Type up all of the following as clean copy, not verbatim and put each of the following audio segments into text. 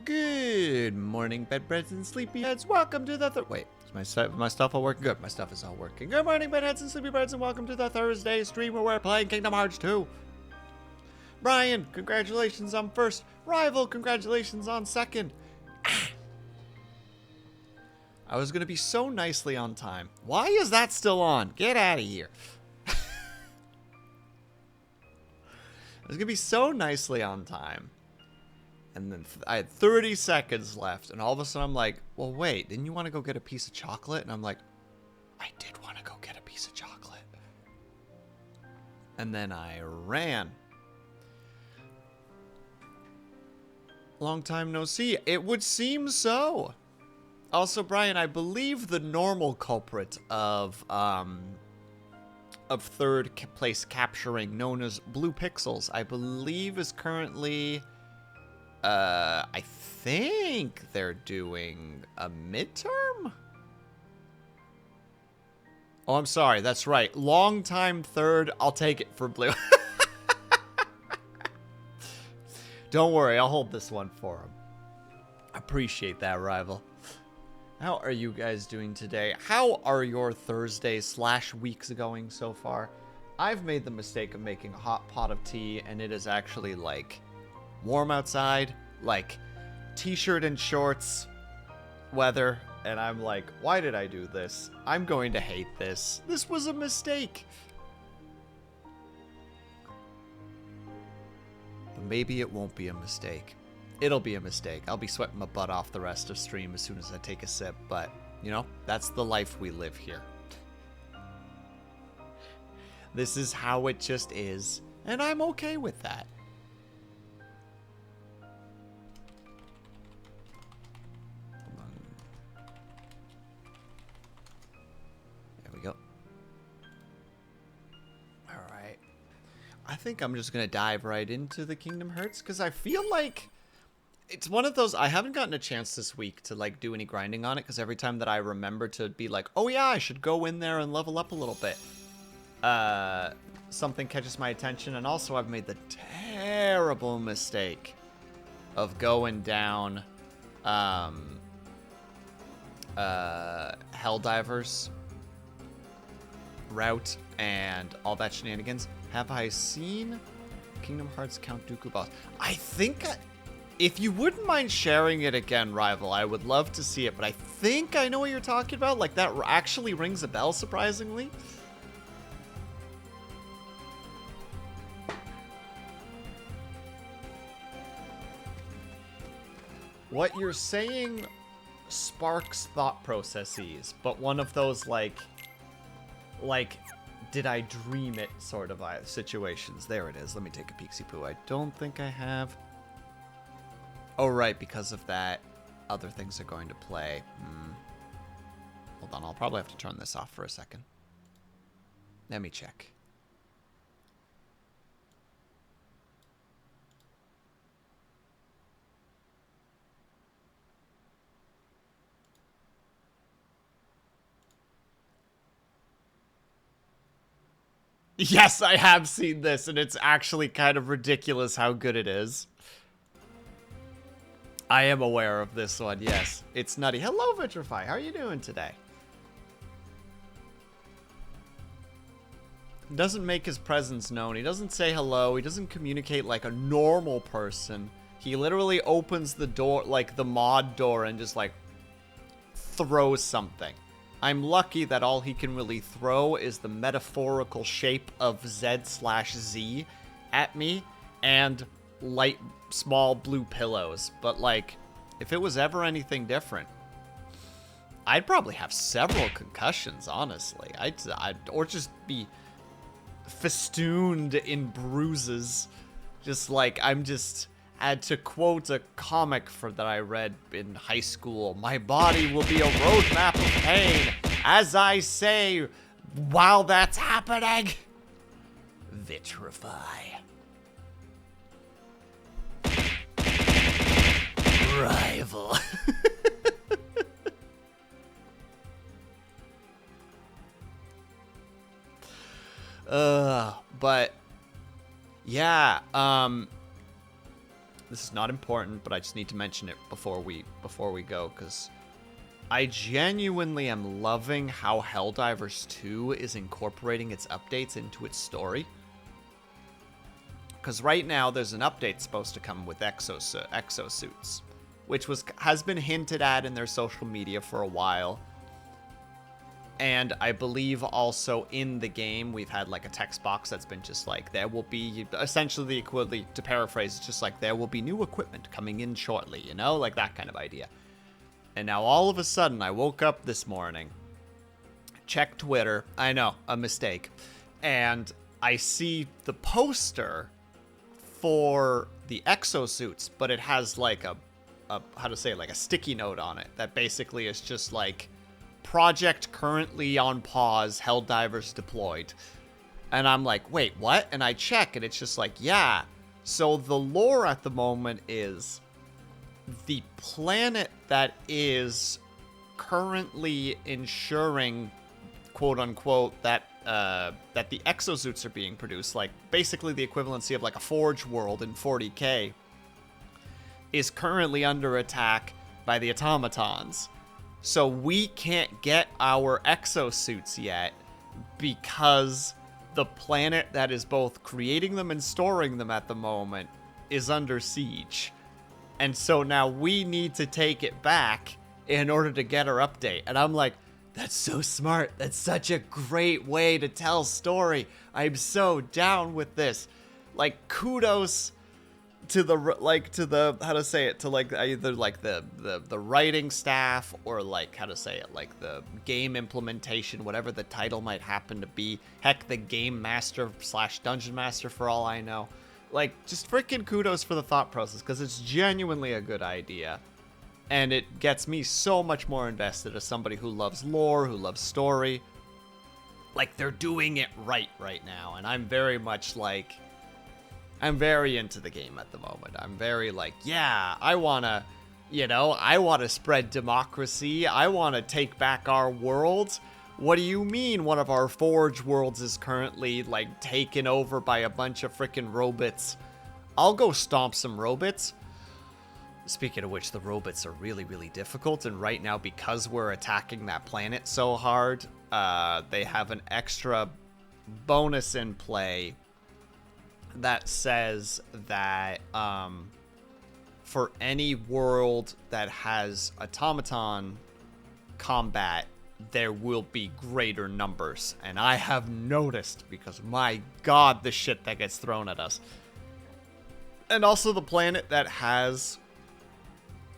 Good morning, bedheads and sleepyheads. Welcome to the wait. Is my stuff all working? Good. My stuff is all working. Good morning, bedheads and sleepyheads, and welcome to the Thursday stream where we're playing Kingdom Hearts 2. Brian, congratulations on first. Rival, congratulations on second. I was gonna be so nicely on time. Why is that still on? Get out of here. I was gonna be so nicely on time. And then I had 30 seconds left, and all of a sudden I'm like, well, wait, didn't you want to go get a piece of chocolate? And I'm like, I did want to go get a piece of chocolate. And then I ran. Long time no see. It would seem so. Also, Brian, I believe the normal culprit of third place capturing, known as Blue Pixels, I believe is currently... I think they're doing a midterm? Oh, I'm sorry. That's right. Long time third. I'll take it for Blue. Don't worry. I'll hold this one for him. Appreciate that, rival. How are you guys doing today? How are your Thursdays/weeks going so far? I've made the mistake of making a hot pot of tea, and it is actually, like... warm outside, like t-shirt and shorts weather, and I'm like, why did I do this? I'm going to hate this. This was a mistake. But maybe it won't be a mistake. It'll be a mistake. I'll be sweating my butt off the rest of stream as soon as I take a sip, but, you know, that's the life we live here. This is how it just is, and I'm okay with that. I think I'm just going to dive right into the Kingdom Hearts, because I feel like it's one of those, I haven't gotten a chance this week to, like, do any grinding on it, because every time that I remember to be like, oh yeah, I should go in there and level up a little bit, something catches my attention, and also I've made the terrible mistake of going down, Helldivers route and all that shenanigans. Have I seen Kingdom Hearts Count Dooku boss? I think, if you wouldn't mind sharing it again, Rival, I would love to see it, but I think I know what you're talking about. Like, that actually rings a bell, surprisingly. What you're saying sparks thought processes, but one of those, like, did I dream it sort of situations. There it is. Let me take a peeksy poo. I don't think I have. Oh, right. Because of that, other things are going to play. Hold on. I'll probably have to turn this off for a second. Let me check. Yes, I have seen this, and it's actually kind of ridiculous how good it is. I am aware of this one, yes. It's nutty. Hello, Vitrify. How are you doing today? He doesn't make his presence known. He doesn't say hello. He doesn't communicate like a normal person. He literally opens the door, like the mod door, and just like throws something. I'm lucky that all he can really throw is the metaphorical shape of Z/Z at me and light, small blue pillows. But, like, if it was ever anything different, I'd probably have several concussions, honestly. Or just be festooned in bruises. Just like, to quote a comic that I read in high school, my body will be a roadmap of pain, as I say, while that's happening. Vitrify. Rival. But, yeah, this is not important, but I just need to mention it before we go, because I genuinely am loving how Helldivers 2 is incorporating its updates into its story. Because right now, there's an update supposed to come with exosuits, which has been hinted at in their social media for a while. And I believe also in the game, we've had like a text box that's been just like, there will be, essentially the equivalent, to paraphrase, it's just like, there will be new equipment coming in shortly, you know? Like that kind of idea. And now all of a sudden, I woke up this morning, checked Twitter, I know, a mistake, and I see the poster for the exosuits, but it has like a how to say, like a sticky note on it that basically is just like, project currently on pause, Helldivers deployed. And I'm like, wait, what? And I check, and it's just like, yeah. So the lore at the moment is the planet that is currently ensuring, quote unquote, that that the exosuits are being produced, like basically the equivalency of like a Forge world in 40K, is currently under attack by the automatons. So we can't get our exosuits yet because the planet that is both creating them and storing them at the moment is under siege. And so now we need to take it back in order to get our update. And I'm like, that's so smart. That's such a great way to tell story. I'm so down with this. Like, kudos to the how to say it, to like either like the writing staff, or like how to say it, like the game implementation, whatever the title might happen to be. Heck, the game master / dungeon master, for all I know. Like, just freaking kudos for the thought process, because it's genuinely a good idea. And it gets me so much more invested as somebody who loves lore, who loves story. Like, they're doing it right now. And I'm very much like, I'm very into the game at the moment. I'm very like, yeah, I want to spread democracy. I want to take back our world. What do you mean one of our Forge worlds is currently, like, taken over by a bunch of freaking robots? I'll go stomp some robots. Speaking of which, the robots are really, really difficult, and right now, because we're attacking that planet so hard, they have an extra bonus in play that says that for any world that has automaton combat, there will be greater numbers. And I have noticed, because my god, the shit that gets thrown at us. And also the planet that has...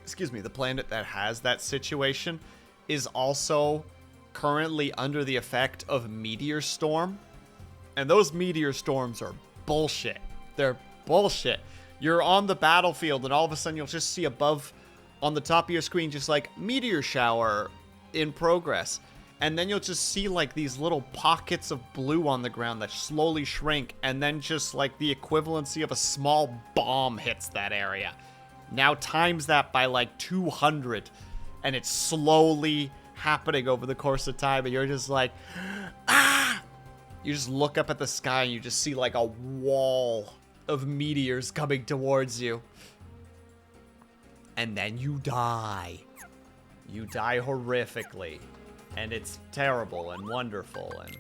the planet that has that situation is also currently under the effect of meteor storm. And those meteor storms are bullshit. They're bullshit. You're on the battlefield, and all of a sudden you'll just see above, on the top of your screen, just like meteor shower in progress. And then you'll just see like these little pockets of blue on the ground that slowly shrink, and then just like the equivalency of a small bomb hits that area. Now times that by like 200, and it's slowly happening over the course of time, and you're just like, ah! You just look up at the sky, and you just see like a wall of meteors coming towards you. And then you die. You die horrifically. And it's terrible and wonderful, and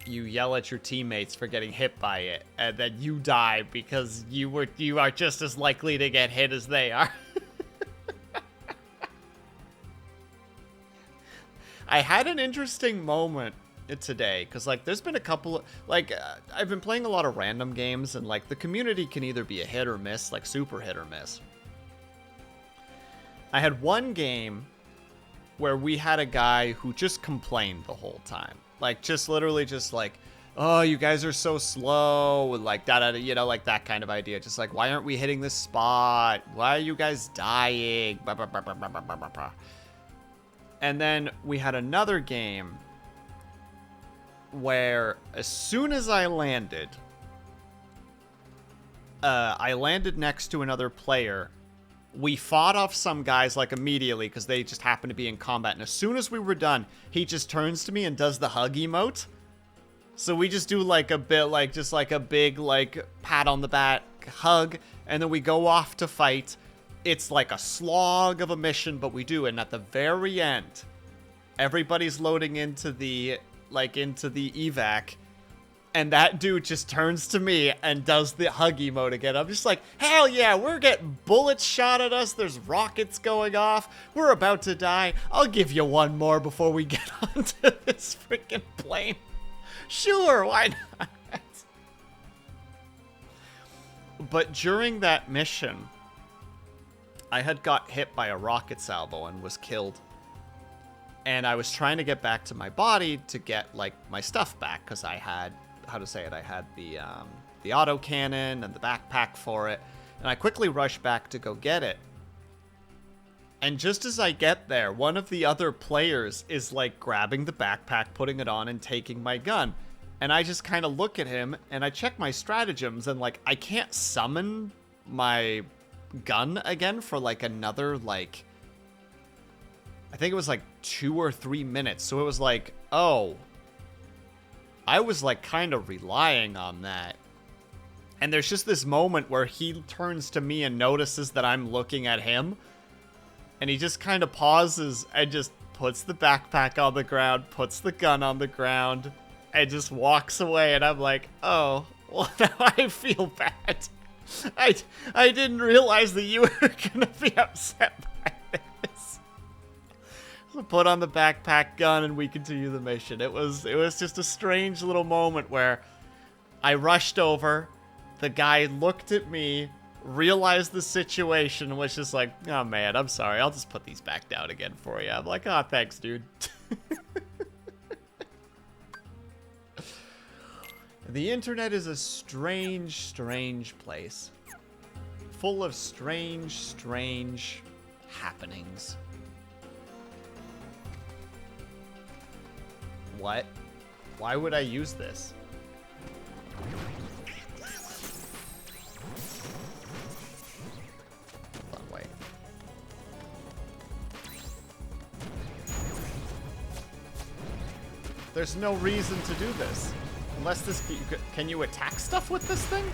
you yell at your teammates for getting hit by it, and then you die because you are just as likely to get hit as they are. I had an interesting moment today, because like there's been a couple of, like I've been playing a lot of random games, and like the community can either be a hit or miss, like super hit or miss. I had one game where we had a guy who just complained the whole time. Like, just literally just like, oh, you guys are so slow, like, you know, like that kind of idea. Just like, why aren't we hitting this spot? Why are you guys dying? Bah, bah, bah, bah, bah, bah, bah, bah. And then we had another game where as soon as I landed next to another player. We fought off some guys, like, immediately, because they just happened to be in combat. And as soon as we were done, he just turns to me and does the hug emote. So we just do, like, a bit, like, just, like, a big, like, pat on the back hug. And then we go off to fight. It's like a slog of a mission, but we do. And at the very end, everybody's loading into the evac. And that dude just turns to me and does the hug emote again. I'm just like, hell yeah, we're getting bullets shot at us. There's rockets going off. We're about to die. I'll give you one more before we get onto this freaking plane. Sure, why not? But during that mission, I had got hit by a rocket salvo and was killed. And I was trying to get back to my body to get, like, my stuff back, because I had... I had the autocannon and the backpack for it, and I quickly rushed back to go get it. And just as I get there, one of the other players is like grabbing the backpack, putting it on, and taking my gun. And I just kind of look at him and I check my stratagems, and like I can't summon my gun again for like another like I think it was like 2 or 3 minutes. So it was like, oh, I was like kind of relying on that. And there's just this moment where he turns to me and notices that I'm looking at him. And he just kind of pauses and just puts the backpack on the ground, puts the gun on the ground, and just walks away. And I'm like, oh, well, now I feel bad. I didn't realize that you were going to be upset by this. So put on the backpack, gun, and we continue the mission. It was just a strange little moment where I rushed over, the guy looked at me, realized the situation, and was just like, oh man, I'm sorry, I'll just put these back down again for you. I'm like, oh, thanks, dude. The internet is a strange, strange place. Full of strange, strange happenings. What? Why would I use this? Hold on, wait. There's no reason to do this. Unless this... Can you attack stuff with this thing?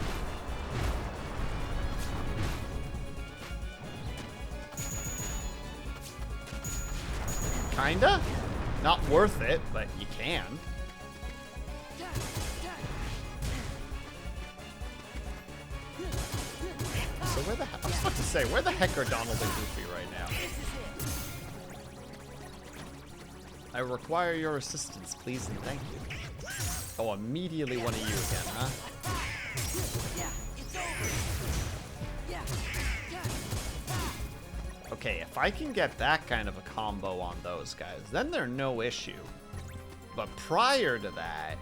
Kinda? Not worth it, but you can. So where the heck... I was about to say, where the heck are Donald and Goofy right now? I require your assistance, please and thank you. Oh, immediately one of you again, huh? Okay, if I can get that kind of a combo on those guys, then they're no issue. But prior to that,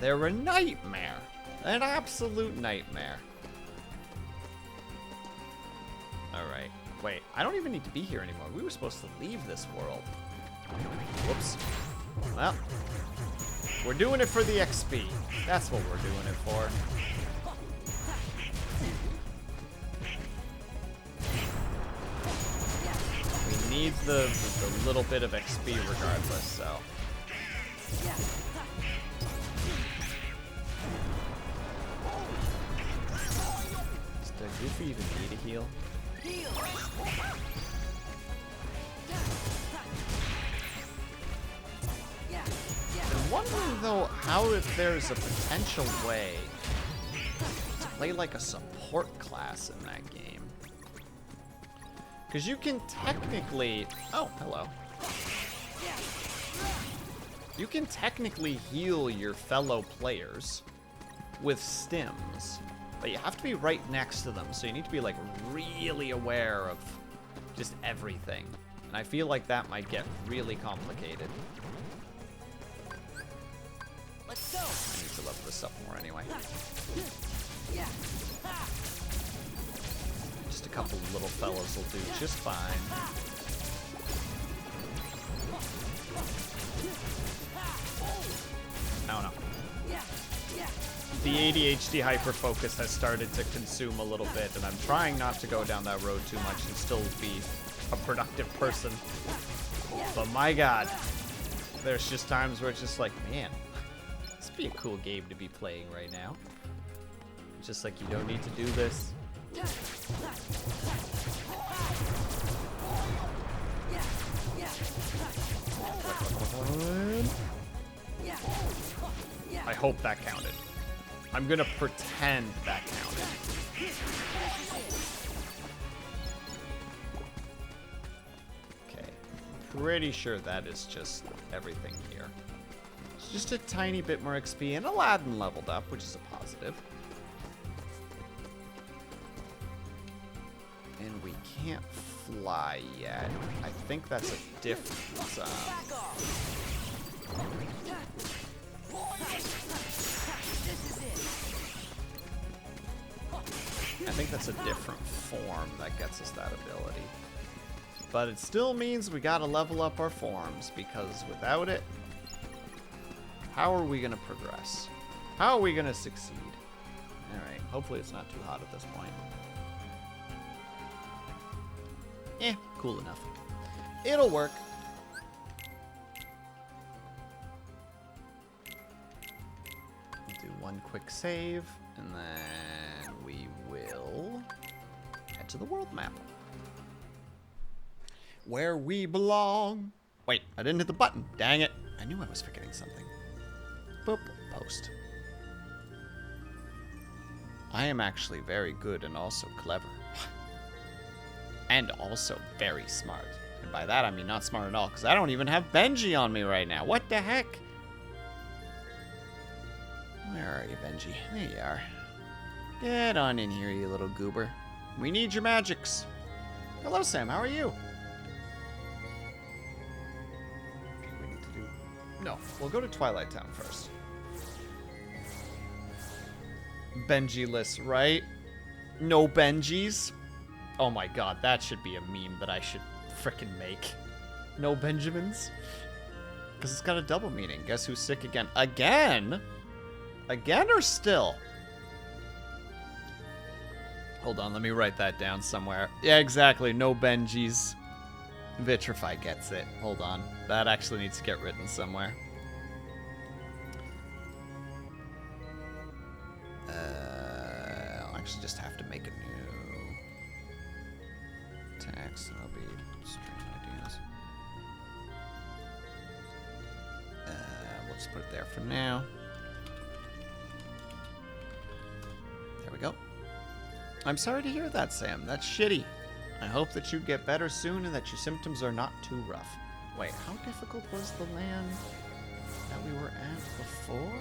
they're a nightmare. An absolute nightmare. Alright. Wait, I don't even need to be here anymore. We were supposed to leave this world. Whoops. Well, we're doing it for the XP. That's what we're doing it for. We need the little bit of XP regardless, so. Does Goofy even need a heal? I'm wondering though how if there's a potential way to play like a support class in that game. Because you can technically... Oh, hello. You can technically heal your fellow players with stims, but you have to be right next to them, so you need to be like really aware of just everything. And I feel like that might get really complicated. Let's go. I need to level this up more anyway. Just a couple of little fellas will do just fine. I don't know. The ADHD hyperfocus has started to consume a little bit, and I'm trying not to go down that road too much and still be a productive person. But my god, there's just times where it's just like, man, this would be a cool game to be playing right now. Just like, you don't need to do this. I hope that counted. I'm gonna pretend that counted. Okay. Pretty sure that is just everything here. It's just a tiny bit more XP, and Aladdin leveled up, which is a positive. And we can't fly yet. I think that's a different... I think that's a different form that gets us that ability. But it still means we gotta level up our forms, because without it, how are we gonna progress? How are we gonna succeed? Alright, hopefully it's not too hot at this point. Cool enough. It'll work. We'll do one quick save, and then we will head to the world map. Where we belong. Wait, I didn't hit the button. Dang it. I knew I was forgetting something. Boop. Post. I am actually very good and also clever. And also very smart. And by that I mean not smart at all, because I don't even have Benji on me right now. What the heck? Where are you, Benji? There you are. Get on in here, you little goober. We need your magics. Hello, Sam. How are you? We need to do... No, we'll go to Twilight Town first. Benji-less, right? No Benjis? Oh my god, that should be a meme that I should frickin' make. No Benjamins? Because it's got a double meaning. Guess who's sick again? Again? Again or still? Hold on, let me write that down somewhere. Yeah, exactly. No Benjis. Vitrify gets it. Hold on. That actually needs to get written somewhere. I'll actually just have to make a new text, and it'll be strange ideas. We'll just put it there for now. There we go. I'm sorry to hear that, Sam. That's shitty. I hope that you get better soon and that your symptoms are not too rough. Wait, how difficult was the land that we were at before?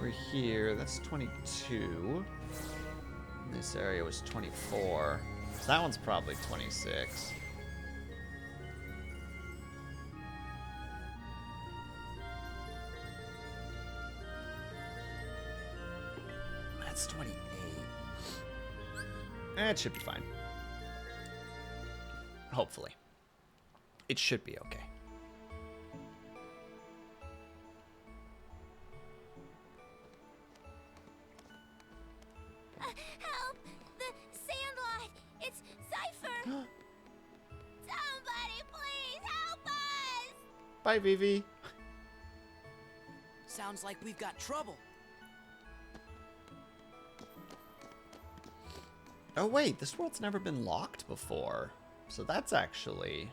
We're here. That's 22. And this area was 24. So that one's probably 26. That's 28. It should be fine. Hopefully. It should be okay. Help! The Sandlot! It's Cypher! Somebody please help us! Bye, Vivi. Sounds like we've got trouble. Oh wait, this world's never been locked before. So that's actually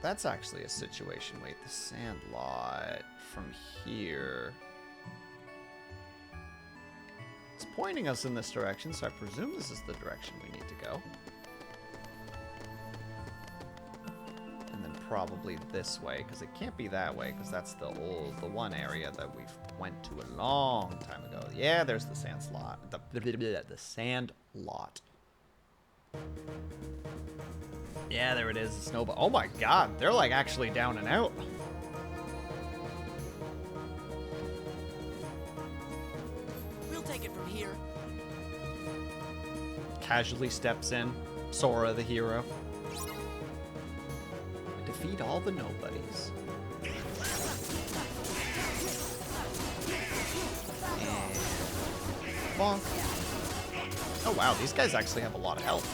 a situation. Wait, the Sandlot from here. It's pointing us in this direction, so I presume this is the direction we need to go. And then probably this way, because it can't be that way, because that's the one area that we've went to a long time ago. Yeah, there's the sand slot. The sand lot. Yeah, there it is. The snowball. Oh my god, they're like actually down and out. We'll take it from here. Casually steps in. Sora the hero. Defeat all the nobodies. Bonk. Oh wow, these guys actually have a lot of health.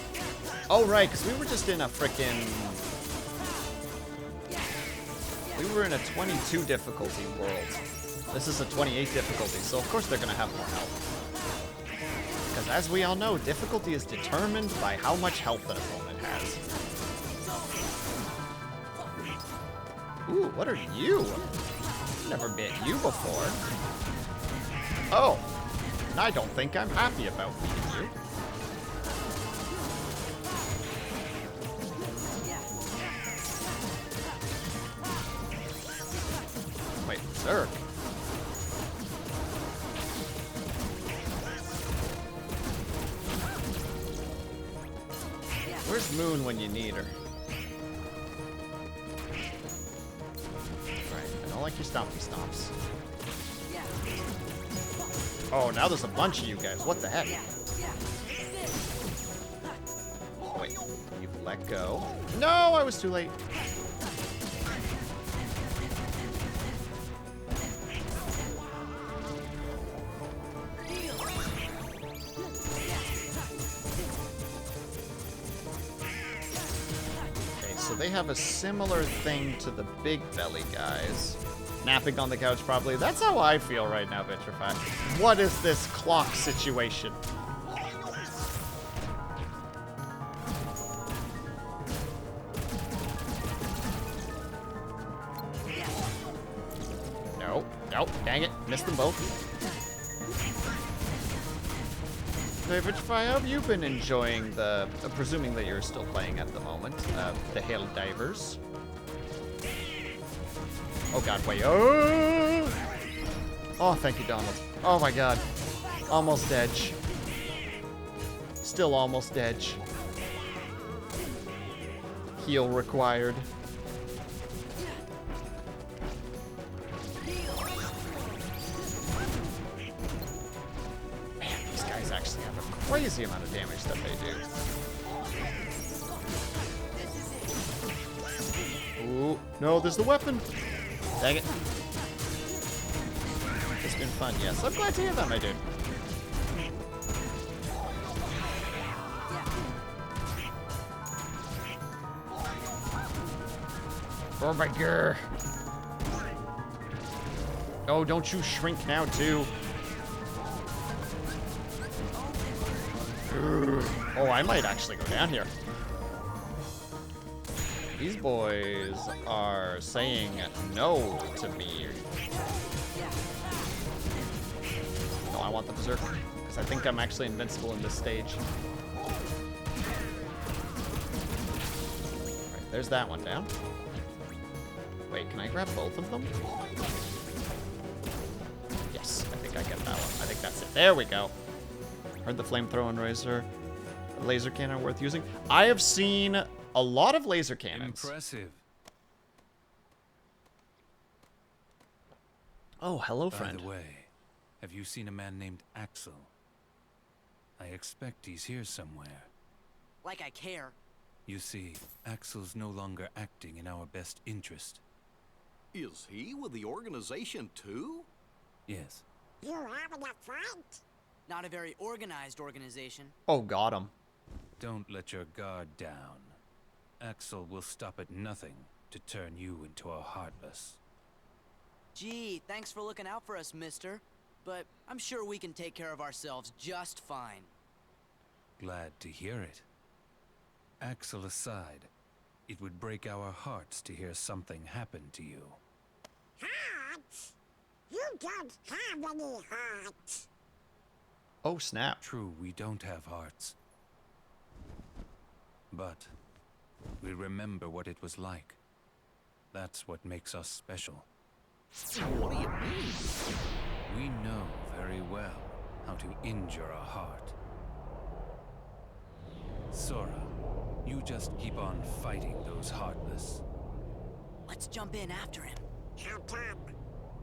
Oh right, because we were just in a frickin'... We were in a 22 difficulty world. This is a 28 difficulty, so of course they're gonna have more health. Because as we all know, difficulty is determined by how much health an opponent has. Ooh, what are you? Never bit you before. Oh, I don't think I'm happy about beating you. Wait, Zerk. Where's Moon when you need her? Alright, I don't like your stompy stomps. Oh, now there's a bunch of you guys. What the heck? Wait, you've let go. No, I was too late. They have a similar thing to the big belly guys. Napping on the couch, probably. That's how I feel right now, Vitrified. What is this clock situation? No, no, dang it. Missed them both. Hey, Vitrified, how have you been enjoying the, presuming that you're still playing at the moment, the Hail Divers? Oh god, wait, oh! Oh, thank you, Donald. Oh my god. Almost edge. Still almost edge. Heal required. Actually have a crazy amount of damage that they do. Ooh, no, there's the weapon. Dang it. It's been fun, yes. I'm glad to hear that, my dude. Oh my god. Oh, don't you shrink now, too. Oh, I might actually go down here. These boys are saying no to me. No, I want the Berserker, because I think I'm actually invincible in this stage. Alright, there's that one down. Wait, can I grab both of them? Yes, I think I get that one. I think that's it. There we go. Heard the flamethrower and laser cannon are worth using. I have seen a lot of laser cannons. Impressive. Oh, hello, friend. By the way, have you seen a man named Axel? I expect he's here somewhere. Like I care. You see, Axel's no longer acting in our best interest. Is he with the organization too? Yes. You having a fight? Not a very organized organization. Oh, got him. Don't let your guard down. Axel will stop at nothing to turn you into a heartless. Gee, thanks for looking out for us, mister. But I'm sure we can take care of ourselves just fine. Glad to hear it. Axel aside, it would break our hearts to hear something happen to you. Hearts? You don't have any hearts. Oh, snap. True, we don't have hearts. But we remember what it was like. That's what makes us special. What do you mean? We know very well how to injure a heart. Sora, you just keep on fighting those heartless. Let's jump in after him. How come?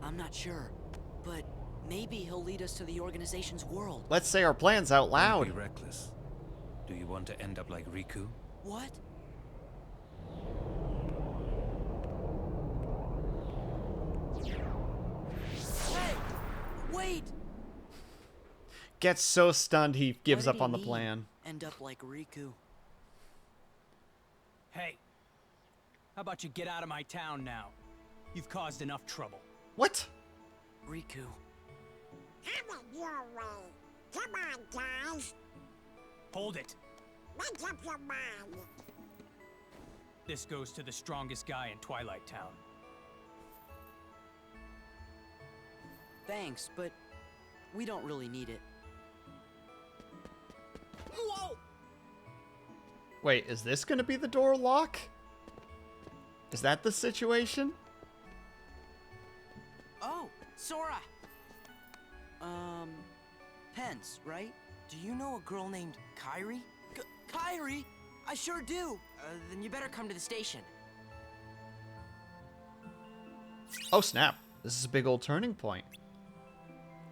I'm not sure, but maybe he'll lead us to the organization's world. Let's say our plans out Don't loud. be reckless. Do you want to end up like Riku? What? Hey! Wait! Gets so stunned he gives What up did on he the mean, plan. End up like Riku. Hey, how about you get out of my town now? You've caused enough trouble. What? Riku. Have it your way. Come on, guys. Hold it. Make up your mind. This goes to the strongest guy in Twilight Town. Thanks, but we don't really need it. Whoa! Wait, is this gonna be the door lock? Is that the situation? Oh, Sora! Pence, right? Do you know a girl named Kyrie? Kyrie? I sure do! Then you better come to the station. Oh snap. This is a big old turning point.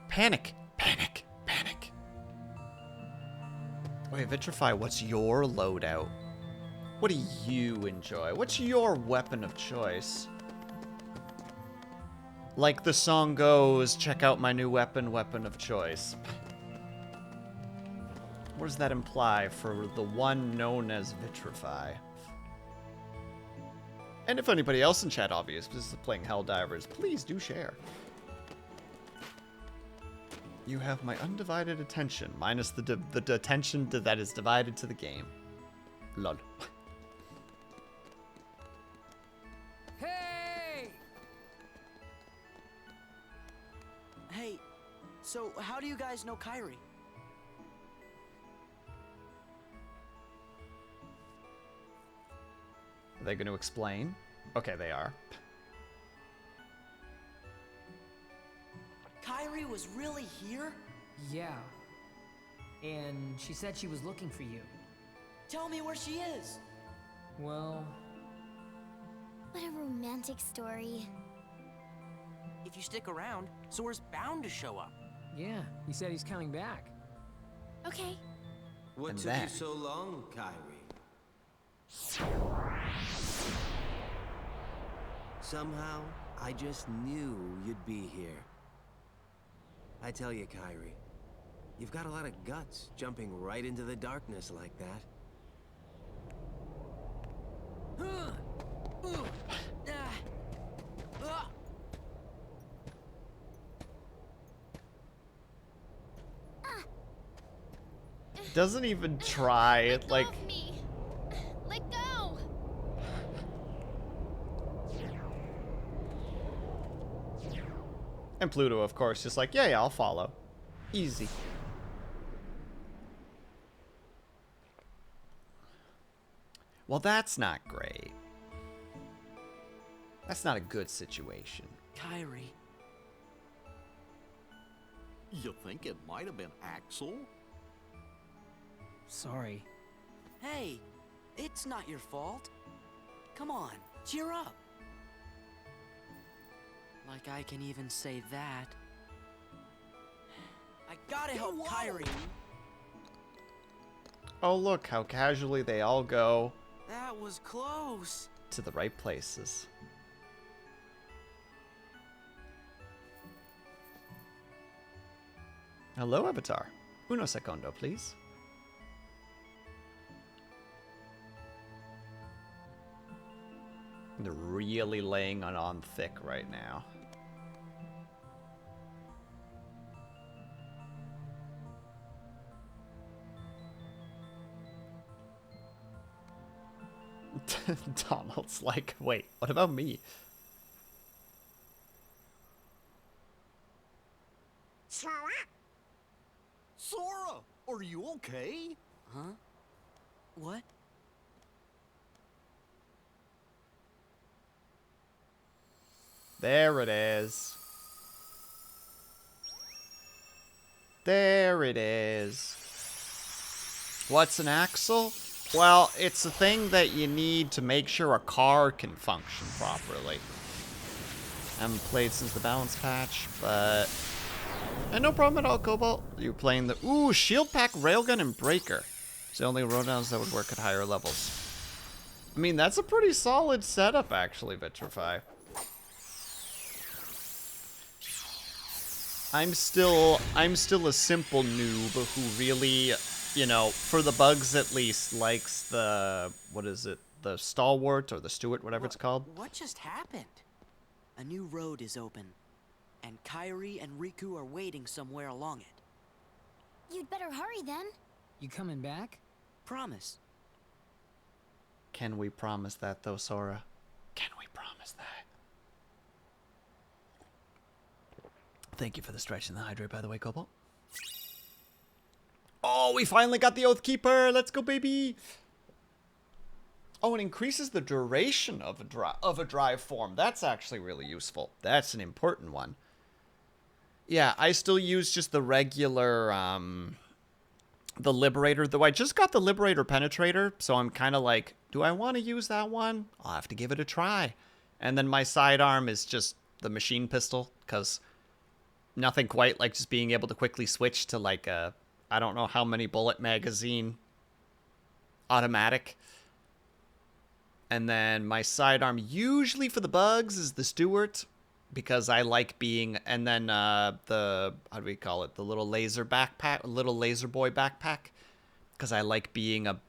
Panic! Panic! Panic! Wait, Vitrify, what's your loadout? What do you enjoy? What's your weapon of choice? Like the song goes, check out my new weapon of choice. What does that imply for the one known as Vitrify? And if anybody else in chat, obviously, is playing Helldivers, please do share. You have my undivided attention, minus the attention that is divided to the game. Lol. Hey! Hey, so how do you guys know Kyrie? Are they going to explain? Okay, they are. Kyrie was really here? Yeah. And she said she was looking for you. Tell me where she is. Well, What a romantic story. If you stick around, Sora's bound to show up. yeah, he said he's coming back. Okay. What And took that. you so long, Kyrie? Somehow, I just knew you'd be here. I tell you, Kyrie, you've got a lot of guts jumping right into the darkness like that. Doesn't even try. Let go Like, of me. Let go. and Pluto, of course, just like, yeah, I'll follow. Easy. Well, that's not great. That's not a good situation. Kyrie. You think it might have been Axel? Sorry. Hey, it's not your fault. Come on, cheer up. Like I can even say that. I gotta help Kyrie. Oh, look how casually they all go That was close. to the right places. Hello, Avatar. Uno secondo, please. They're really laying it on thick right now. Donald's like, wait, what about me? Sora? Sora, are you okay? Huh? What? There it is. There it is. What's an axle? Well, it's a thing that you need to make sure a car can function properly. I haven't played since the balance patch, but... And no problem at all, Cobalt. You're playing the... Ooh, Shield Pack, Railgun, and Breaker. It's the only rodowns that would work at higher levels. I mean, that's a pretty solid setup, actually, Vitrify. I'm still a simple noob who really, you know, for the bugs at least, likes the, what is it, the Stalwart or the Stewart, whatever it's called. What just happened? A new road is open. And Kairi and Riku are waiting somewhere along it. You'd better hurry then. You coming back? Promise. Can we promise that, though, Sora? Can we promise that? Thank you for the stretch and the hydrate, by the way, Cobalt. Oh, we finally got the Oathkeeper. Let's go, baby. Oh, it increases the duration of a drive form. That's actually really useful. That's an important one. Yeah, I still use just the regular, the Liberator. Though I just got the Liberator Penetrator, so I'm kind of like, do I want to use that one? I'll have to give it a try. And then my sidearm is just the machine pistol, because nothing quite like just being able to quickly switch to like a, I don't know how many bullet magazine automatic. And then my sidearm, usually for the bugs, is the Stewart, because I like being, and then the, how do we call it, the little laser backpack, little laser boy backpack, because I like being a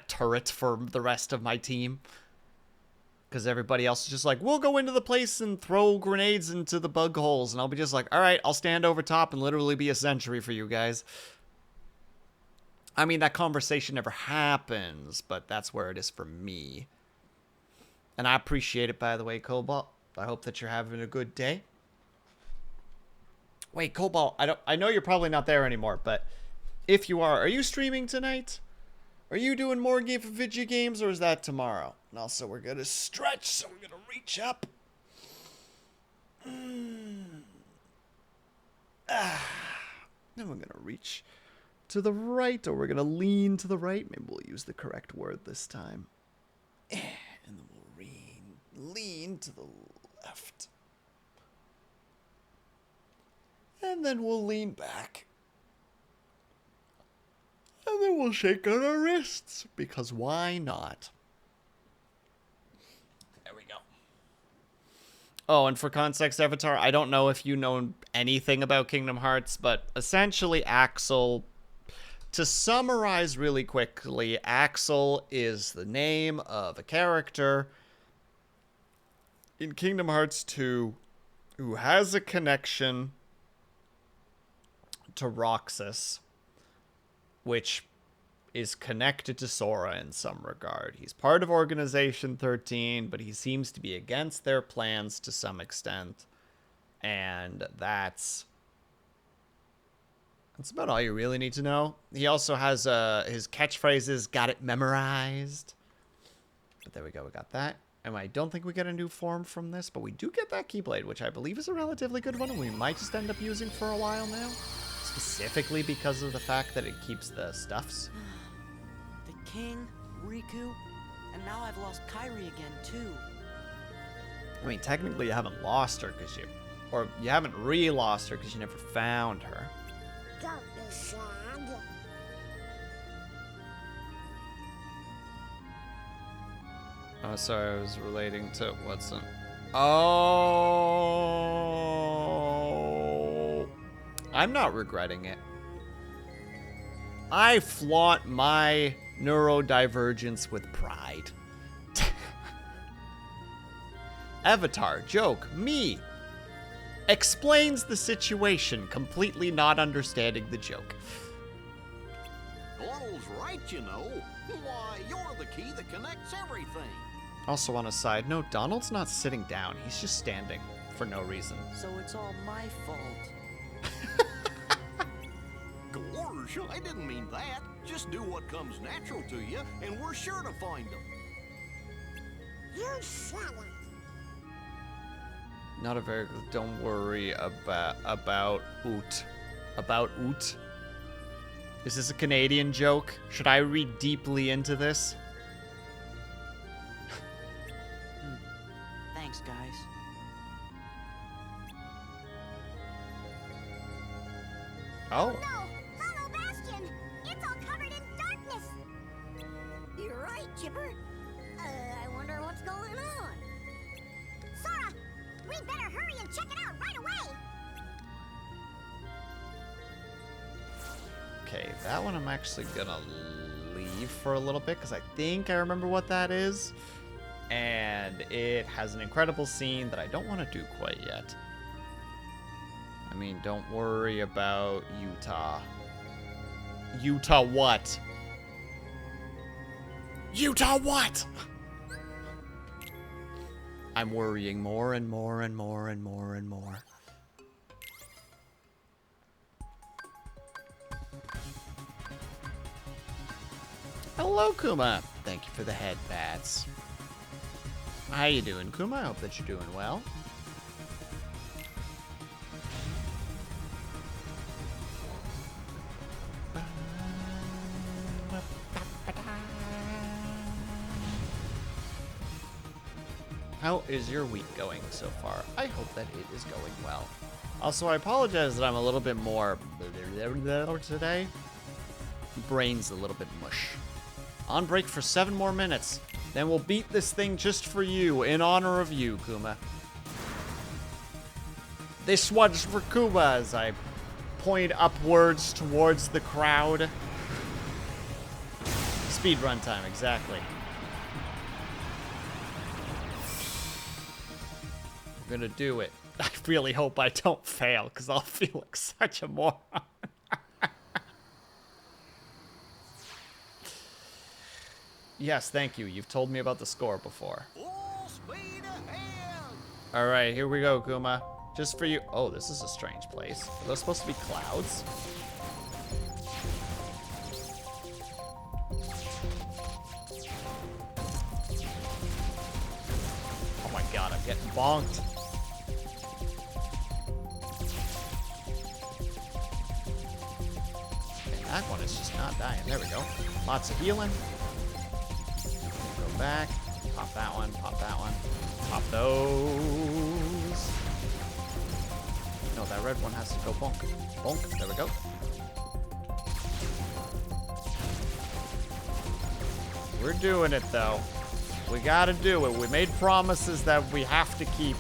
turret for the rest of my team. Because everybody else is just like, we'll go into the place and throw grenades into the bug holes, and I'll be just like, all right, I'll stand over top and literally be a sentry for you guys. I mean, that conversation never happens, but that's where it is for me. And I appreciate it, by the way, Cobalt. I hope that you're having a good day. Wait, Cobalt, I know you're probably not there anymore, but if you are you streaming tonight? Are you doing more video games, or is that tomorrow? And also, we're going to stretch, so we're going to reach up. Then we're going to reach to the right, or we're going to lean to the right. Maybe we'll use the correct word this time. And then we'll lean to the left. And then we'll lean back. And then we'll shake out our wrists, because why not? There we go. Oh, and for context, Avatar, I don't know if you know anything about Kingdom Hearts, but essentially Axel, to summarize really quickly, Axel is the name of a character in Kingdom Hearts 2 who has a connection to Roxas, which is connected to Sora in some regard. He's part of Organization 13, but he seems to be against their plans to some extent. And that's about all you really need to know. He also has his catchphrases, got it memorized. But there we go, we got that. And I don't think we get a new form from this, but we do get that Keyblade, which I believe is a relatively good one, and we might just end up using for a while now. Specifically because of the fact that it keeps the stuffs. The King, Riku, and now I've lost Kairi again, too. I mean, technically you haven't lost her because you haven't re-lost her because you never found her. Don't be sad. Oh, sorry, I was relating to what's in... Oh... I'm not regretting it. I flaunt my neurodivergence with pride. Avatar, joke, me. Explains the situation, completely not understanding the joke. Donald's right, you know. Why, you're the key that connects everything. Also, on a side note, Donald's not sitting down. He's just standing for no reason. So it's all my fault. Gorge, I didn't mean that. Just do what comes natural to you, and we're sure to find them. You said it. Not a very good. Don't worry about Oot. About Oot. Is this a Canadian joke? Should I read deeply into this? Thanks, guys. Oh. No! Hollow Bastion! It's all covered in darkness! You're right, Chipper. I wonder what's going on. Sora! We'd better hurry and check it out right away! Okay, that one I'm actually gonna leave for a little bit because I think I remember what that is. And it has an incredible scene that I don't want to do quite yet. I mean, don't worry about Utah. Utah what? Utah what? I'm worrying more and more and more and more and more. Hello, Kuma. Thank you for the head bats. How you doing, Kuma? I hope that you're doing well. How is your week going so far? I hope that it is going well. Also, I apologize that I'm a little bit more today. Brain's a little bit mush. On break for 7 more minutes. Then we'll beat this thing just for you, in honor of you, Kuma. This one's for Kuma, as I point upwards towards the crowd. Speedrun time, exactly. We're gonna do it. I really hope I don't fail, because I'll feel like such a moron. Yes, thank you. You've told me about the score before. Full speed ahead! Alright, here we go, Kuma. Just for you. Oh, this is a strange place. Are those supposed to be clouds? Oh my god, I'm getting bonked. And that one is just not dying. There we go. Lots of healing. Go back. Pop that one. Pop that one. Pop those. No, that red one has to go bonk. Bonk. There we go. We're doing it, though. We gotta do it. We made promises that we have to keep.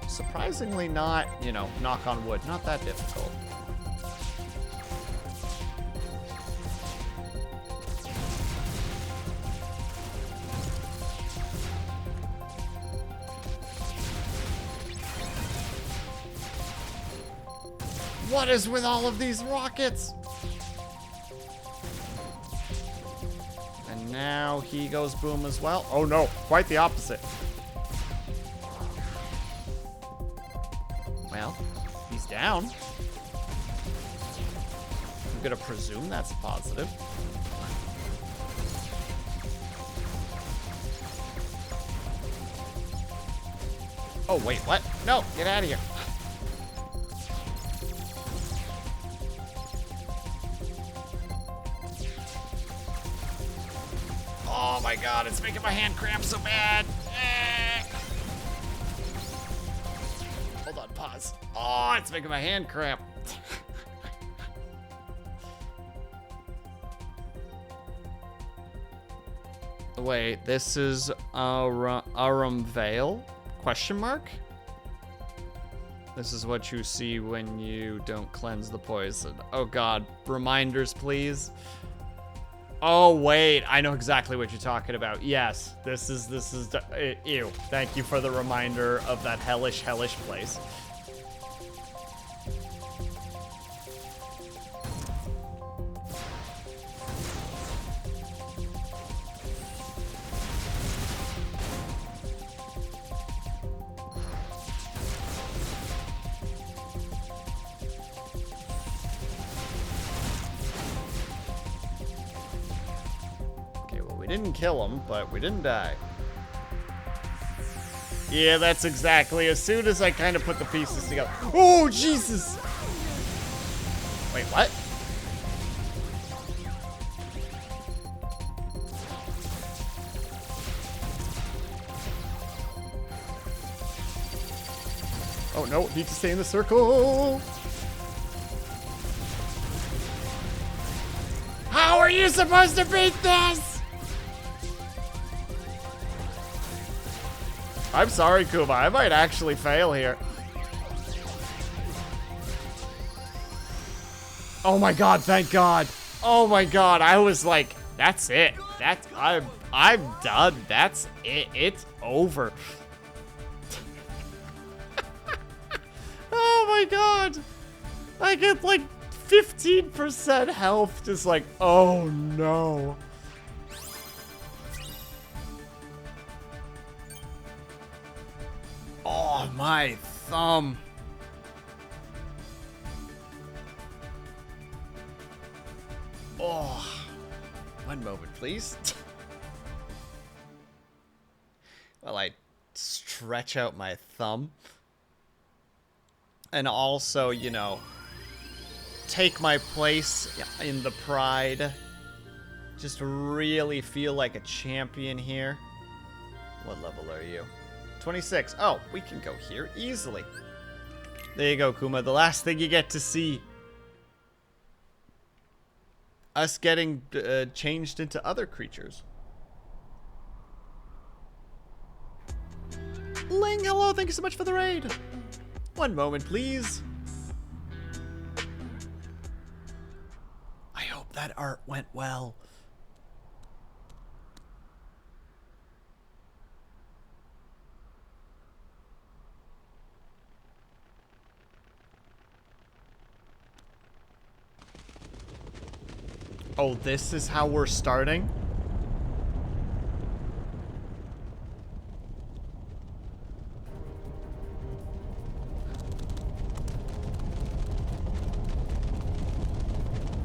Surprisingly not, you know, knock on wood, not that difficult. What is with all of these rockets? And now he goes boom as well. Oh no, quite the opposite. Well, he's down. I'm gonna presume that's positive. Oh, wait, what? No, get out of here. Oh my god, it's making my hand cramp so bad. Hold on, pause. Oh, it's making my hand cramp. Wait, this is Arum Vale? Question mark? This is what you see when you don't cleanse the poison. Oh god, reminders please. Oh wait, I know exactly what you're talking about. Yes, this is ew. Thank you for the reminder of that hellish place. We didn't kill him, but we didn't die. Yeah, that's exactly. As soon as I kind of put the pieces together. Oh, Jesus! Wait, what? Oh, no, he needs to stay in the circle. How are you supposed to beat this? I'm sorry, Kuma. I might actually fail here. Oh my god, thank god. Oh my god, I was like, that's it. I'm done. That's it. It's over. Oh my god. I get like 15% health, just like, oh no. Oh, my thumb. Oh, one moment, please. While I stretch out my thumb. And also, you know, take my place in the pride. Just really feel like a champion here. What level are you? 26. Oh, we can go here easily. There you go, Kuma. The last thing you get to see. Us getting changed into other creatures. Ling, hello. Thank you so much for the raid. One moment, please. I hope that art went well. Oh, this is how we're starting?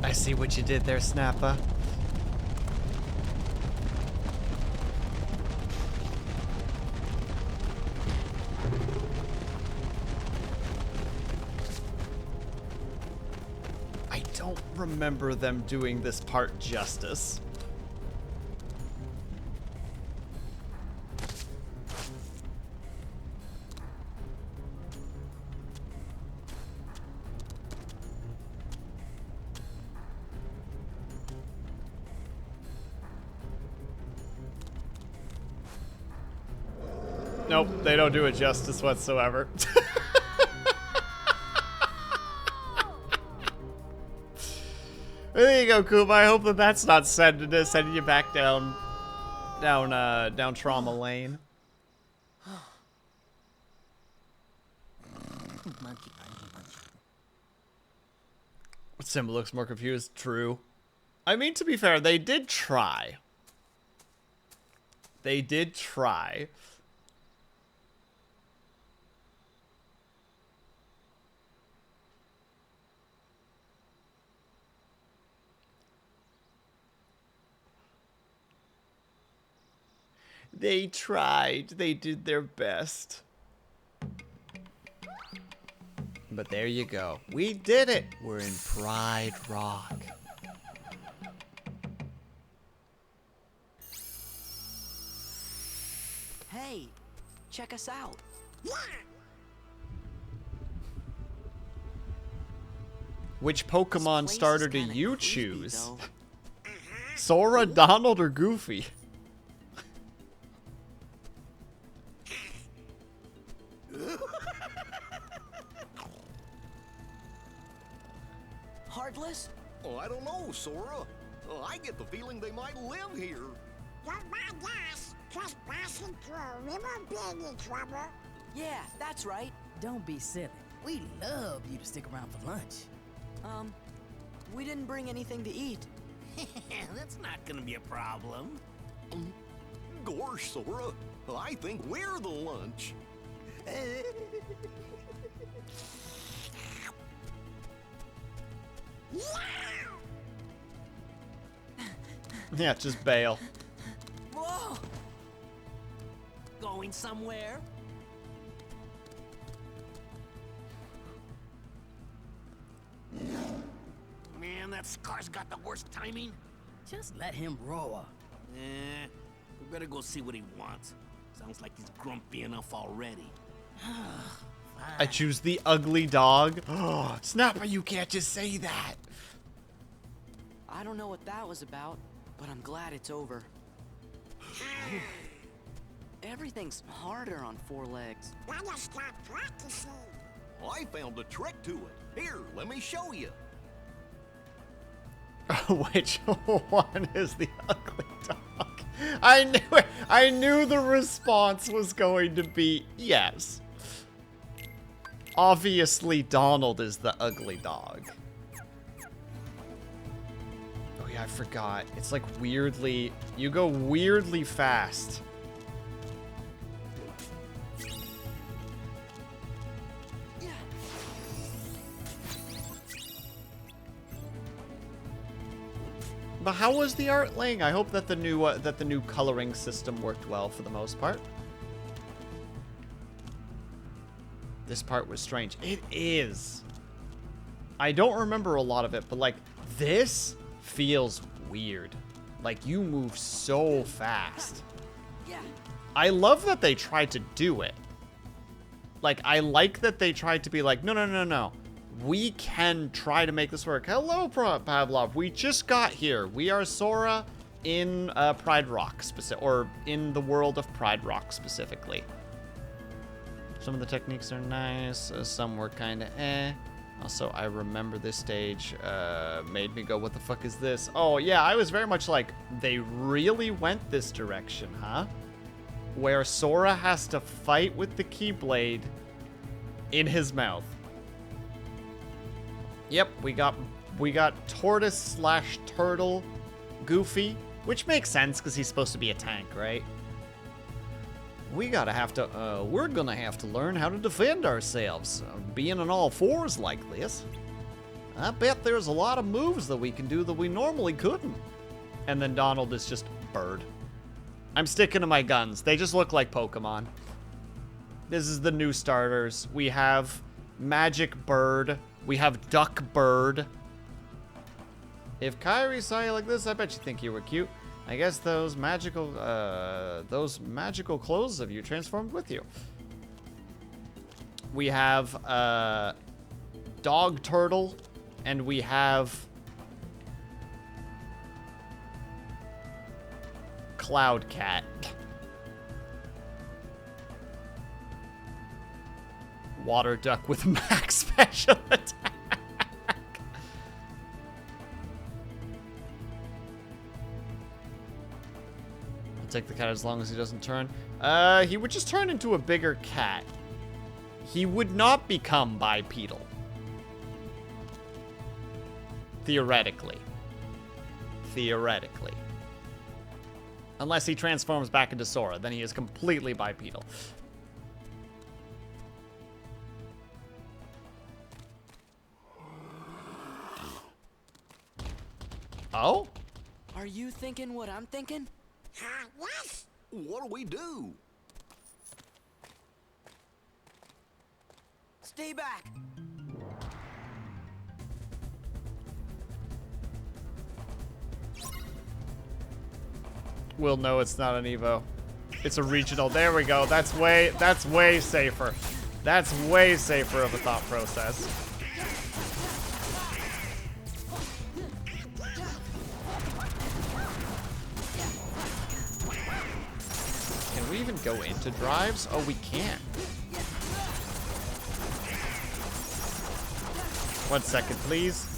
I see what you did there, Snappa. I don't remember them doing this part justice. Nope, they don't do it justice whatsoever. There you go, Kuma. I hope that that's not sending you back down trauma lane. Simba looks more confused. True. I mean, to be fair, they did try. They did try. They tried. They did their best. But there you go. We did it. We're in Pride Rock. Hey, check us out. Which Pokemon This place starter is do kinda you creepy, choose? though. Sora, Donald, or Goofy? Heartless? Oh, I don't know, Sora. I get the feeling they might live here. You're my guess. Just passing through a river being in trouble. Yeah, that's right. Don't be silly. We love you to stick around for lunch. We didn't bring anything to eat. That's not gonna be a problem. Gosh, Sora. I think we're the lunch. Yeah, just bail. Whoa! Going somewhere? Man, that Scar's got the worst timing. Just let him roar. We better go see what he wants. Sounds like he's grumpy enough already. I choose the ugly dog. Oh, Snapper, you can't just say that. I don't know what that was about, but I'm glad it's over. Everything's harder on 4 legs. Better start practicing. I found a trick to it. Here, let me show you. Which one is the ugly dog? I knew it. I knew the response was going to be yes. Obviously, Donald is the ugly dog. Oh yeah, I forgot. It's like weirdly... You go weirdly fast. But how was the art laying? I hope that the new coloring system worked well for the most part. This part was strange. It is. I don't remember a lot of it, but like this feels weird. Like you move so fast. I love that they tried to do it. Like I like that they tried to be like, no, no, no, no. We can try to make this work. Hello, Pavlov. We just got here. We are Sora in Pride Rock, or in the world of Pride Rock specifically. Some of the techniques are nice. Some were kind of eh. Also, I remember this stage made me go, what the fuck is this? Oh, yeah, I was very much like, they really went this direction, huh? Where Sora has to fight with the Keyblade in his mouth. Yep, we got tortoise / turtle Goofy, which makes sense because he's supposed to be a tank, right? We're gonna have to learn how to defend ourselves, being on all fours like this. I bet there's a lot of moves that we can do that we normally couldn't. And then Donald is just bird. I'm sticking to my guns. They just look like Pokemon. This is the new starters. We have Magic Bird. We have Duck Bird. If Kairi saw you like this, I bet you think you were cute. I guess those magical clothes of you transformed with you. We have Dog Turtle, and we have Cloud Cat. Water Duck with max special attack. I'll take the cat as long as he doesn't turn. He would just turn into a bigger cat. He would not become bipedal. Theoretically. Theoretically. Unless he transforms back into Sora, then he is completely bipedal. Oh? Are you thinking what I'm thinking? Yes? What do we do? Stay back. We'll know it's not an Evo. It's a regional. There we go. That's way safer. That's way safer of a thought process. Can we even go into drives? Oh, we can. 1 second, please.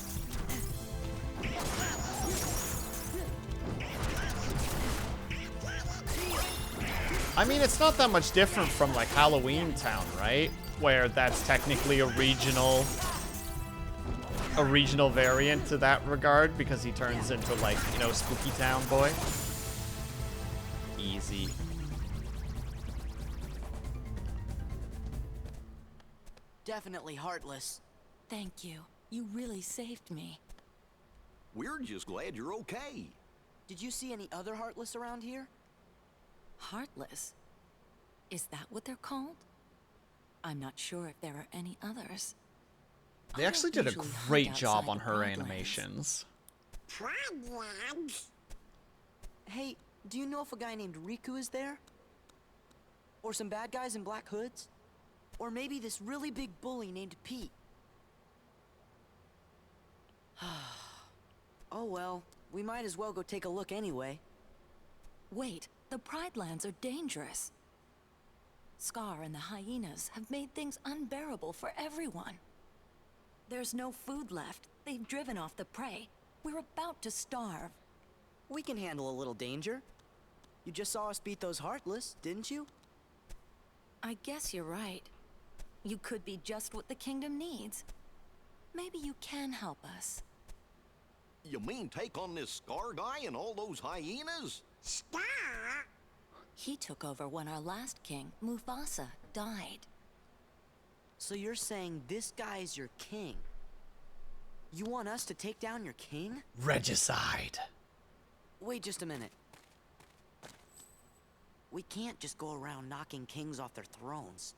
I mean, it's not that much different from like Halloween Town, right? Where that's technically a regional variant to that regard because he turns into like, you know, Spooky Town boy. Easy. Definitely heartless. Thank you. You really saved me. We're just glad you're okay. Did you see any other heartless around here? Heartless? Is that what they're called? I'm not sure if there are any others. They actually did a great job on her animations. Problems? Hey, do you know if a guy named Riku is there? Or some bad guys in black hoods? Or maybe this really big bully named Pete? Oh well, we might as well go take a look anyway. Wait, the Pride Lands are dangerous. Scar and the hyenas have made things unbearable for everyone. There's no food left. They've driven off the prey. We're about to starve. We can handle a little danger. You just saw us beat those Heartless, didn't you? I guess you're right. You could be just what the kingdom needs. Maybe you can help us. You mean take on this Scar guy and all those hyenas? Star? He took over when our last king, Mufasa, died. So you're saying this guy's your king? You want us to take down your king? Regicide. Wait just a minute. We can't just go around knocking kings off their thrones.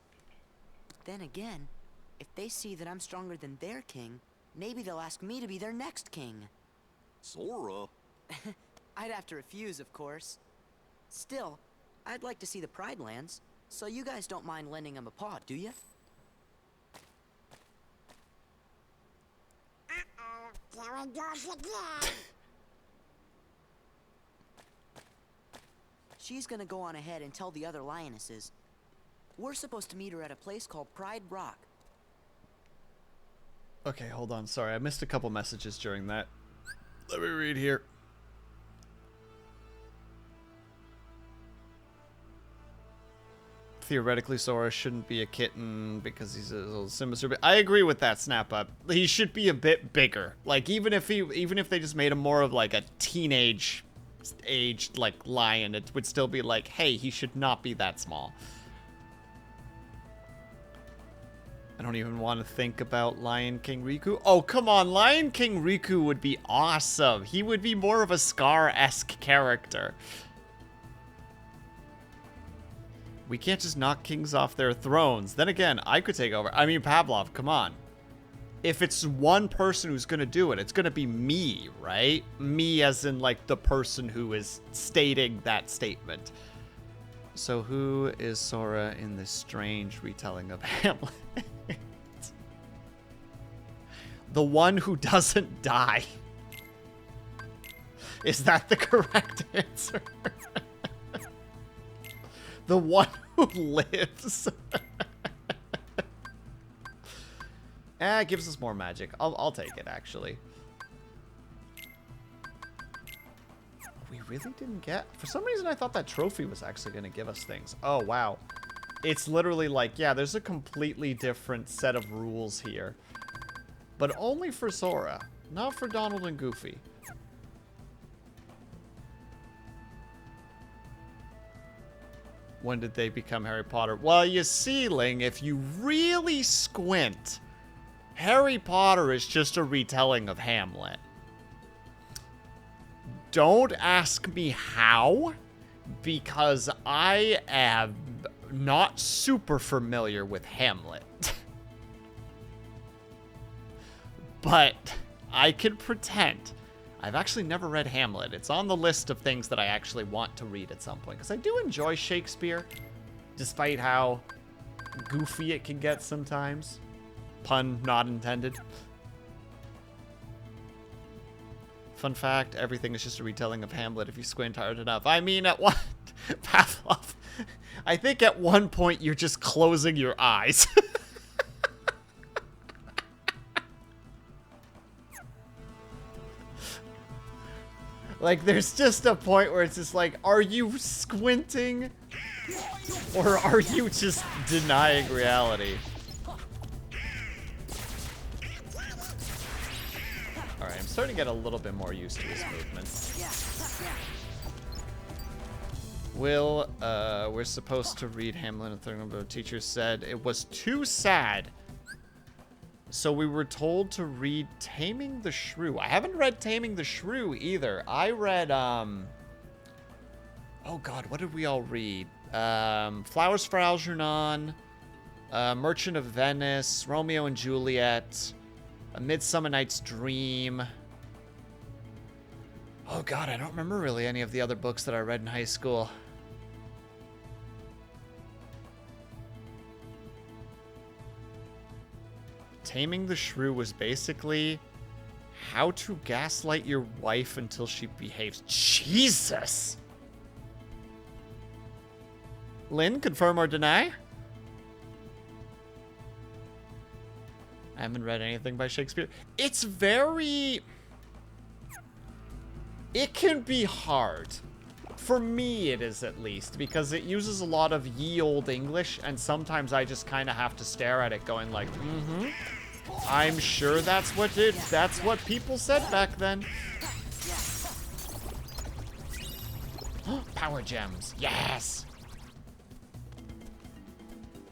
Then again, if they see that I'm stronger than their king, maybe they'll ask me to be their next king. Sora? I'd have to refuse, of course. Still, I'd like to see the Pride Lands, so you guys don't mind lending them a paw, do you? Uh-oh, there it goes again. She's gonna go on ahead and tell the other lionesses. We're supposed to meet her at a place called Pride Rock. Okay, hold on. Sorry, I missed a couple messages during that. Let me read here. Theoretically, Sora shouldn't be a kitten because he's a little Simba. I agree with that, Snap Up. He should be a bit bigger. Like, even if they just made him more of like a teenage aged like lion, it would still be like, hey, he should not be that small. I don't even want to think about Lion King Riku. Oh, come on. Lion King Riku would be awesome. He would be more of a Scar-esque character. We can't just knock kings off their thrones. Then again, I could take over. I mean, Pavlov, come on. If it's one person who's going to do it, it's going to be me, right? Me as in, like, the person who is stating that statement. So who is Sora in this strange retelling of Hamlet? The one who doesn't die. Is that the correct answer? The one who lives. It gives us more magic. I'll take it, actually. We really didn't get... For some reason, I thought that trophy was actually going to give us things. Oh, wow. It's literally like, yeah, there's a completely different set of rules here. But only for Sora, not for Donald and Goofy. When did they become Harry Potter? Well, you see, Ling, if you really squint, Harry Potter is just a retelling of Hamlet. Don't ask me how, because I am not super familiar with Hamlet. But I can pretend. I've actually never read Hamlet. It's on the list of things that I actually want to read at some point, because I do enjoy Shakespeare, despite how goofy it can get sometimes. Pun not intended. Fun fact, everything is just a retelling of Hamlet if you squint hard enough. I mean, at what? Pavlov, I think at one point you're just closing your eyes. Like, there's just a point where it's just like, are you squinting? Or are you just denying reality? Alright, I'm starting to get a little bit more used to his movements. Will, we're supposed to read Hamlet and third number. Teacher said it was too sad. So we were told to read Taming the Shrew. I haven't read Taming the Shrew either. I read, oh god, what did we all read? Flowers for Algernon, Merchant of Venice, Romeo and Juliet, A Midsummer Night's Dream. Oh god, I don't remember really any of the other books that I read in high school. Taming the Shrew was basically how to gaslight your wife until she behaves. Jesus! Lynn, confirm or deny? I haven't read anything by Shakespeare. It's very... It can be hard. For me, it is at least, because it uses a lot of ye olde English, and sometimes I just kind of have to stare at it going like, I'm sure that's what people said back then. Power gems, yes!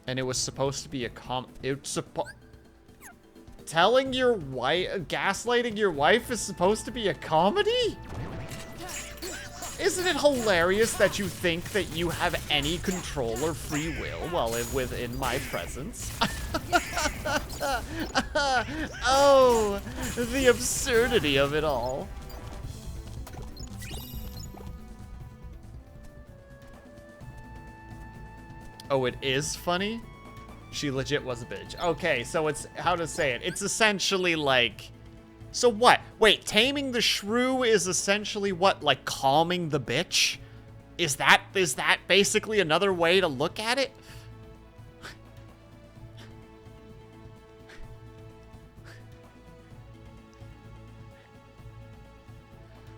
And it was supposed to be a telling your wife, gaslighting your wife is supposed to be a comedy? Isn't it hilarious that you think that you have any control or free will while within my presence? Oh, the absurdity of it all. Oh, it is funny? She legit was a bitch. Okay, so it's, how to say it? It's essentially like... So what? Wait, taming the shrew is essentially what? Like calming the bitch? Is that basically another way to look at it?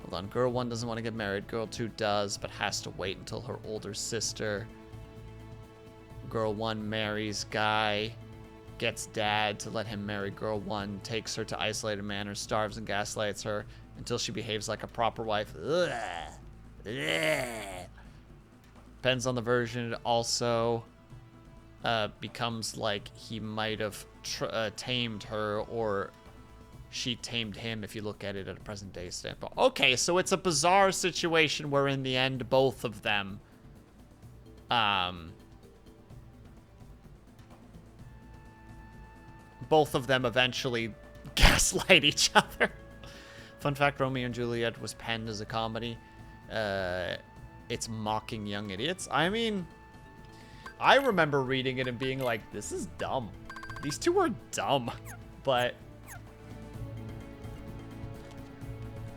Hold on, girl 1 doesn't want to get married. Girl 2 does, but has to wait until her older sister. Girl 1 marries guy. Gets dad to let him marry girl 1, takes her to isolated manor, starves and gaslights her until she behaves like a proper wife. Ugh. Ugh. Depends on the version. It also becomes like he might have tamed her or she tamed him if you look at it at a present day standpoint. Okay, so it's a bizarre situation where in the end both of them eventually gaslight each other. Fun fact, Romeo and Juliet was penned as a comedy. It's mocking young idiots. I mean, I remember reading it and being like, this is dumb. These two are dumb. But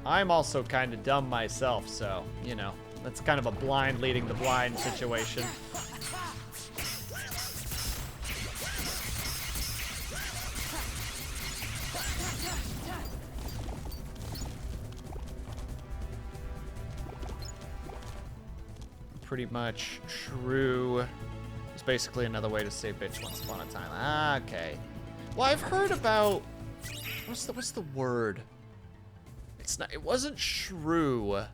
I'm also kind of dumb myself, so, you know, that's kind of a blind leading the blind situation. Pretty much true. It's basically another way to say bitch once upon a time. Ah, okay. Well, I've heard about what's the word? It's not. It wasn't shrew.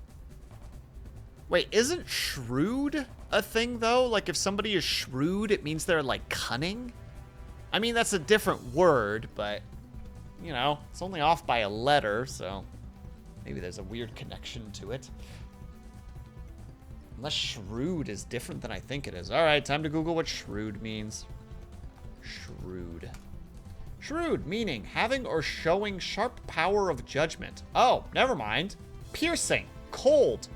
Wait, isn't shrewd a thing though? Like if somebody is shrewd, it means they're like cunning. I mean that's a different word, but you know it's only off by a letter, so maybe there's a weird connection to it. Unless shrewd is different than I think it is. All right, time to Google what shrewd means. Shrewd. Shrewd, meaning having or showing sharp power of judgment. Oh, never mind. Piercing. Cold.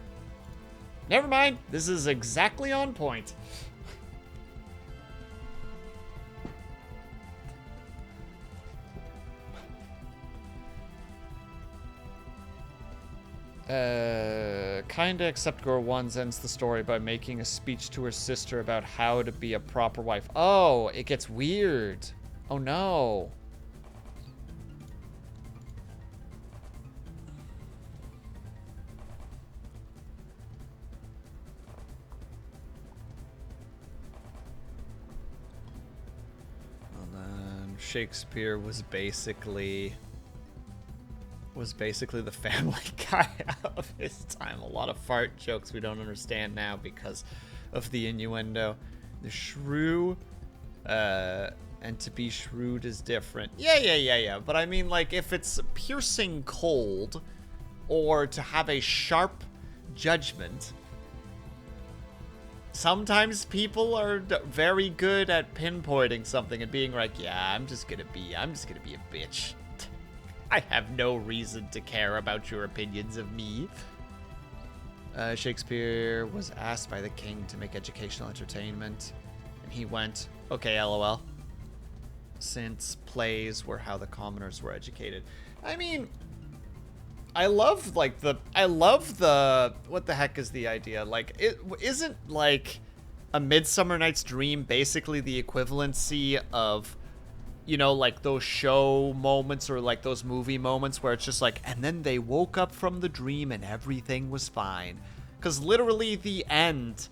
Never mind. This is exactly on point. Kinda, except Girl 1 ends the story by making a speech to her sister about how to be a proper wife. Oh, it gets weird. Oh no. Well then, Shakespeare was basically the Family Guy of his time. A lot of fart jokes we don't understand now because of the innuendo. The shrew, and to be shrewd is different. Yeah. But I mean, like, if it's piercing cold or to have a sharp judgment, sometimes people are very good at pinpointing something and being like, yeah, I'm just gonna be a bitch. I have no reason to care about your opinions of me. Shakespeare was asked by the king to make educational entertainment, and he went, okay, LOL. Since plays were how the commoners were educated. I mean, I love what the heck is the idea? Like, it isn't like A Midsummer Night's Dream basically the equivalency of you know, like those show moments or like those movie moments where it's just like, and then they woke up from the dream and everything was fine. Because literally the end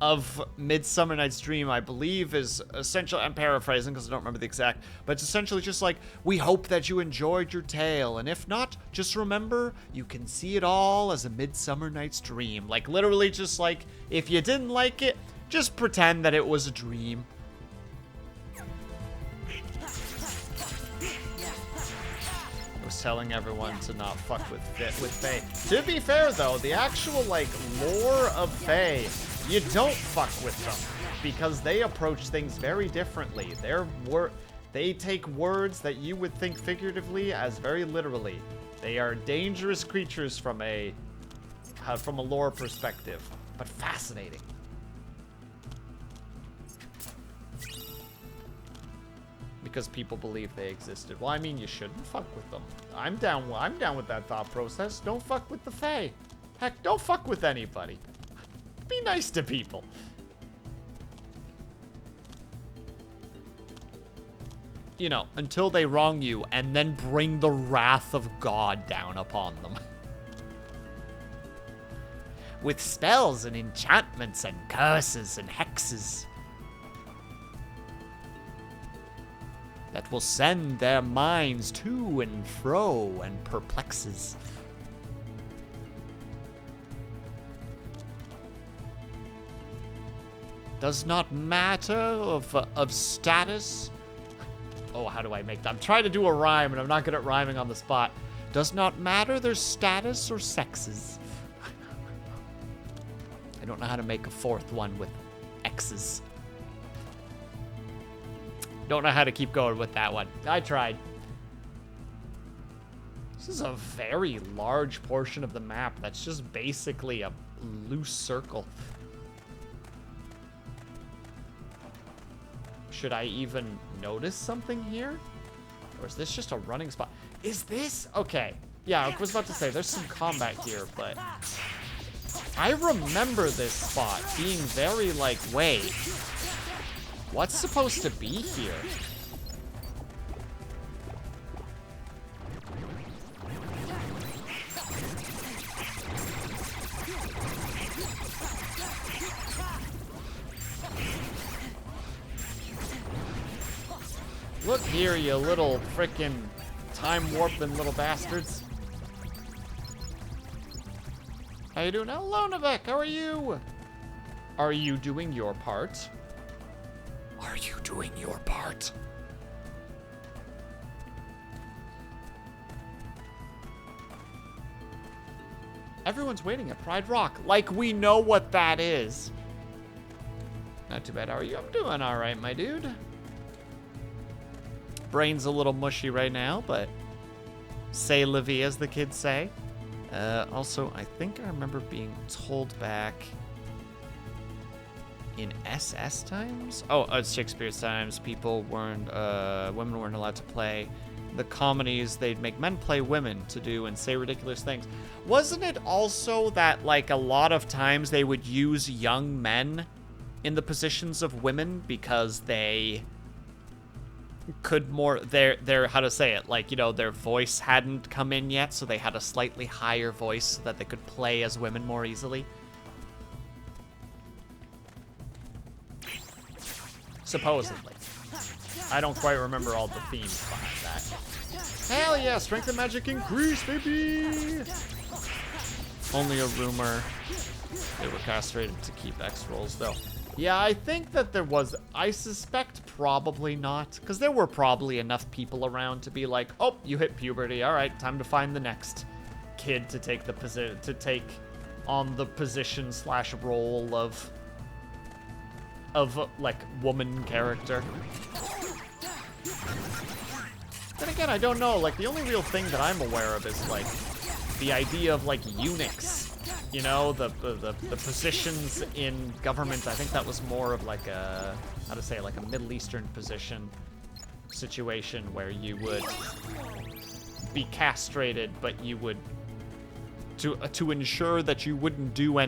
of Midsummer Night's Dream, I believe, is essentially, I'm paraphrasing because I don't remember the exact, but it's essentially just like, we hope that you enjoyed your tale, and if not, just remember, you can see it all as a Midsummer Night's Dream. Like, literally just like, if you didn't like it, just pretend that it was a dream. I was telling everyone to not fuck with Fae. To be fair, though, the actual, like, lore of Fae, you don't fuck with them, because they approach things very differently. They take words that you would think figuratively as very literally. They are dangerous creatures from a lore perspective, but fascinating. Because people believe they existed. Well, I mean, you shouldn't fuck with them. I'm down with that thought process. Don't fuck with the Fae. Heck, don't fuck with anybody. Be nice to people. You know, until they wrong you, and then bring the wrath of God down upon them. With spells and enchantments and curses and hexes that will send their minds to and fro and perplexes. Does not matter of status. Oh, how do I make that? I'm trying to do a rhyme and I'm not good at rhyming on the spot. Does not matter their status or sexes. I don't know how to make a fourth one with X's. Don't know how to keep going with that one. I tried. This is a very large portion of the map that's just basically a loose circle. Should I even notice something here? Or is this just a running spot? Is this? Okay. Yeah, I was about to say, there's some combat here, but I remember this spot being very like, wait, what's supposed to be here? Look here, you little frickin' time warping little bastards. How you doing? Hello, Navek, how are you? Are you doing your part? Are you doing your part? Everyone's waiting at Pride Rock. Like we know what that is. Not too bad, how are you? I'm doing alright, my dude. Brain's a little mushy right now, but say la vie, as the kids say. Also, I think I remember being told back in SS times? Oh, it's Shakespeare's times. People weren't, women weren't allowed to play. The comedies, they'd make men play women to do and say ridiculous things. Wasn't it also that, like, a lot of times they would use young men in the positions of women because they could more, their how to say it, like, you know, their voice hadn't come in yet, so they had a slightly higher voice so that they could play as women more easily? Supposedly. I don't quite remember all the themes behind that. Hell yeah, strength and magic increase, baby! Only a rumor. They were castrated to keep X rolls, though. Yeah, I think that there was, I suspect probably not, because there were probably enough people around to be like, oh, you hit puberty, all right, time to find the next kid to take the on the position slash role of like woman character. Then again, I don't know, like the only real thing that I'm aware of is like the idea of like eunuchs. You know, the positions in government. I think that was more of like a, how to say, like a Middle Eastern position situation where you would be castrated, but you would to ensure that you wouldn't do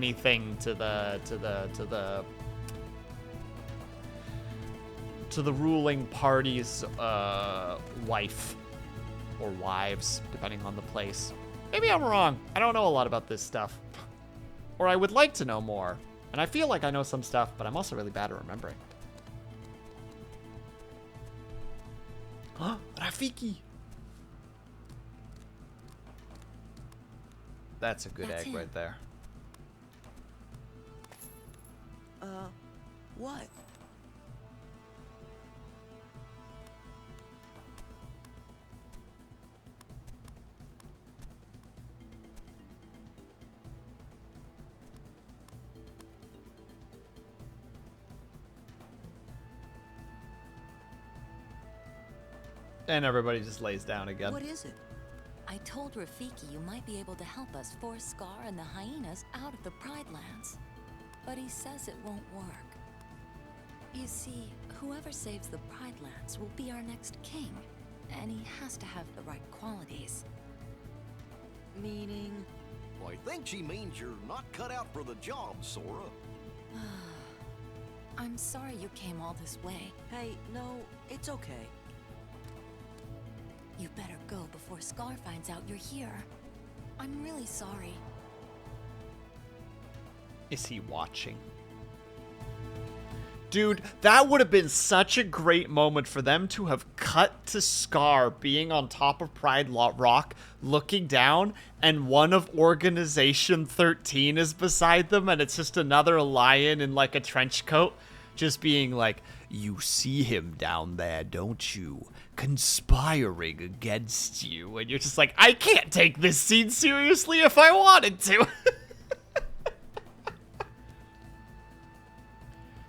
to the ruling party's wife or wives, depending on the place. Maybe I'm wrong. I don't know a lot about this stuff. Or I would like to know more. And I feel like I know some stuff, but I'm also really bad at remembering. Huh? Rafiki! That's a good That's egg him. right there. What? And everybody just lays down again. What is it? I told Rafiki you might be able to help us force Scar and the hyenas out of the Pride Lands. But he says it won't work. You see, whoever saves the Pride Lands will be our next king. And he has to have the right qualities. Meaning? Well, I think she means you're not cut out for the job, Sora. I'm sorry you came all this way. Hey, no, it's okay. You better go before Scar finds out you're here. I'm really sorry. Is he watching? Dude, that would have been such a great moment for them to have cut to Scar being on top of Pride Rock, looking down, and one of Organization 13 is beside them, and it's just another lion in like a trench coat, just being like, "You see him down there, don't you? Conspiring against you." And you're just like, I can't take this scene seriously if I wanted to.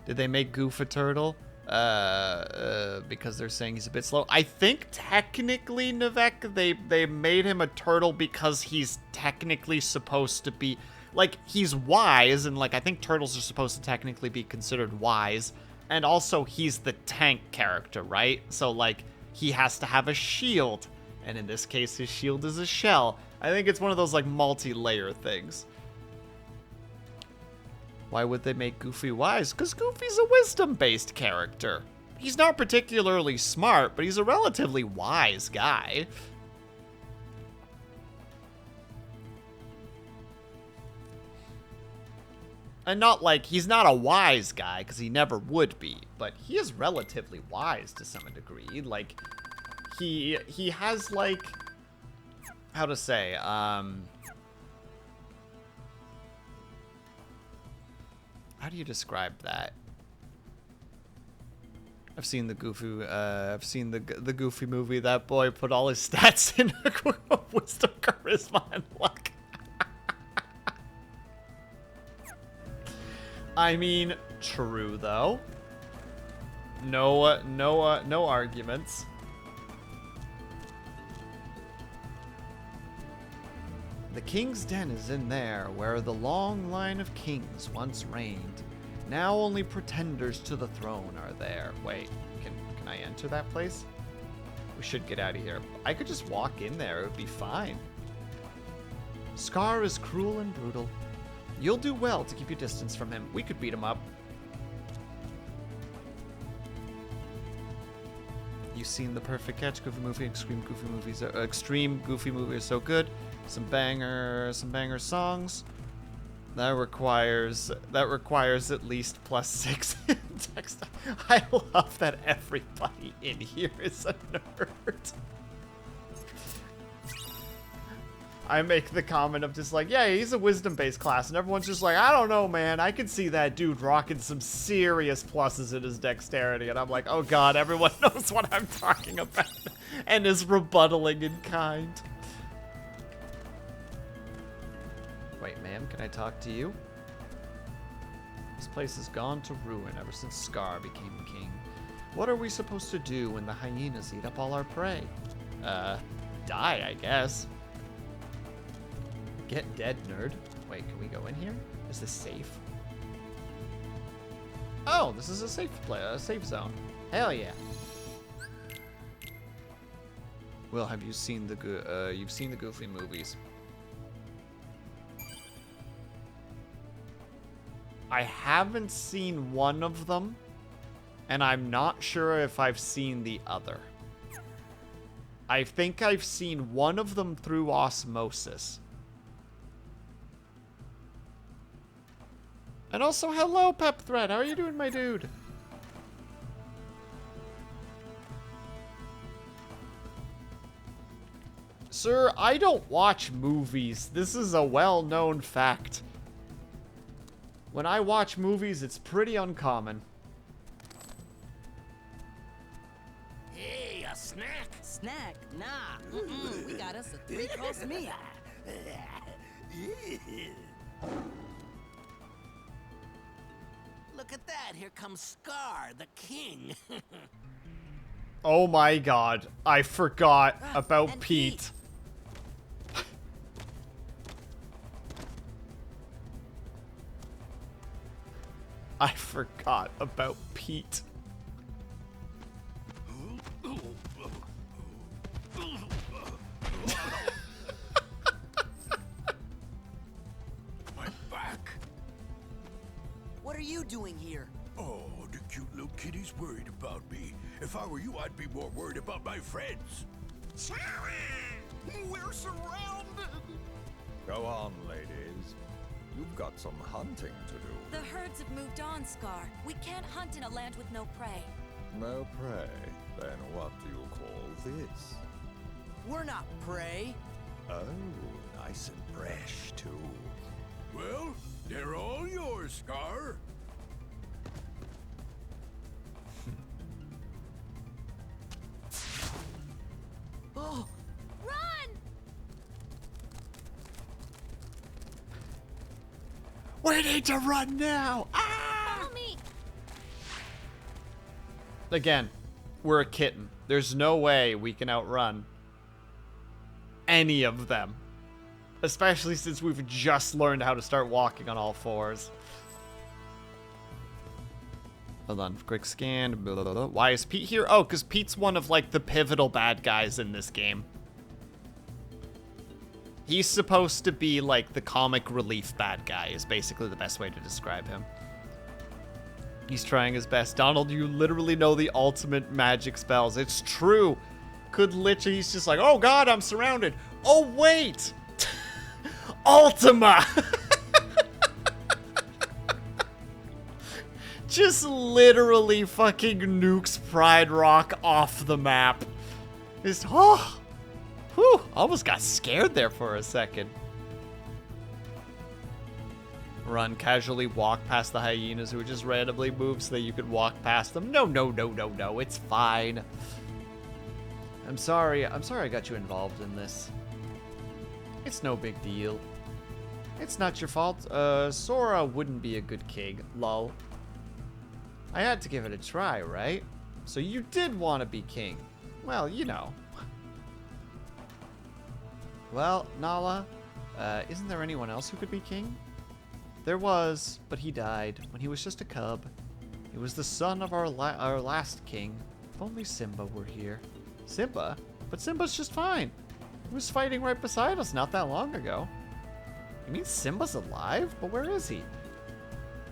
Did they make Goof a turtle? Because they're saying he's a bit slow. I think technically, Nivek, they made him a turtle because he's technically supposed to be, like, he's wise, and, like, I think turtles are supposed to technically be considered wise. And also, he's the tank character, right? So, like, he has to have a shield. And in this case, his shield is a shell. I think it's one of those, like, multi-layer things. Why would they make Goofy wise? Because Goofy's a wisdom-based character. He's not particularly smart, but he's a relatively wise guy. And not like, he's not a wise guy, because he never would be, but he is relatively wise to some degree. Like, he has, like, how to say, how do you describe that? I've seen the Goofy movie. That boy put all his stats in wisdom, charisma, and luck. I mean, true though. No arguments. The king's den is in there, where the long line of kings once reigned. Now only pretenders to the throne are there. Wait, can I enter that place? We should get out of here. I could just walk in there, it would be fine. Scar is cruel and brutal. You'll do well to keep your distance from him. We could beat him up. You've seen The Perfect Catch, Goofy Movie, Extreme Goofy Movie is so good. Some banger songs. That requires at least +6 in text. I love that everybody in here is a nerd. I make the comment of just like, yeah, he's a wisdom-based class, and everyone's just like, I don't know, man. I can see that dude rocking some serious pluses in his dexterity, and I'm like, oh god, everyone knows what I'm talking about, and is rebuttaling in kind. Wait, ma'am, can I talk to you? This place has gone to ruin ever since Scar became king. What are we supposed to do when the hyenas eat up all our prey? Die, I guess. Get dead, nerd. Wait, can we go in here? Is this safe? Oh, this is a safe zone. Hell yeah. Well, have you seen you've seen the Goofy movies? I haven't seen one of them, And I'm not sure if I've seen the other. I think I've seen one of them through osmosis. And also, hello, Pep Thread. How are you doing, my dude? Sir, I don't watch movies. This is a well-known fact. When I watch movies, it's pretty uncommon. Hey, a snack? Snack? Nah. We got us a 3-course meal. Look at that. Here comes Scar, the king. Oh my god. I forgot about and Pete. I forgot about Pete. My back. What are you doing here? Oh, the cute little kitty's worried about me. If I were you, I'd be more worried about my friends. We're surrounded. Go on, ladies. You've got some hunting to do. The herds have moved on, Scar. We can't hunt in a land with no prey. No prey. Then what do you call this? We're not prey. Oh, nice and fresh, too. Well, they're all yours, Scar. Oh, Run! We need to run now! Ah! Follow me! Again, we're a kitten. There's no way we can outrun any of them. Especially since we've just learned how to start walking on all fours. Hold on, quick scan. Blah, blah, blah. Why is Pete here? Oh, because Pete's one of, like, the pivotal bad guys in this game. He's supposed to be, like, the comic relief bad guy, is basically the best way to describe him. He's trying his best. Donald, you literally know the ultimate magic spells. It's true. Could literally, he's just like, oh god, I'm surrounded. Oh, wait! Ultima! Just literally fucking nukes Pride Rock off the map. Just, oh! Whew, almost got scared there for a second. Run, casually walk past the hyenas who would just randomly move so that you could walk past them. No, no, no, no, no, it's fine. I'm sorry I got you involved in this. It's no big deal. It's not your fault. Sora wouldn't be a good king, lol. I had to give it a try, right? So you did want to be king. Well, you know. Well, Nala, isn't there anyone else who could be king? There was, but he died when he was just a cub. He was the son of our last king. If only Simba were here. Simba? But Simba's just fine. He was fighting right beside us not that long ago. You mean Simba's alive? But where is he?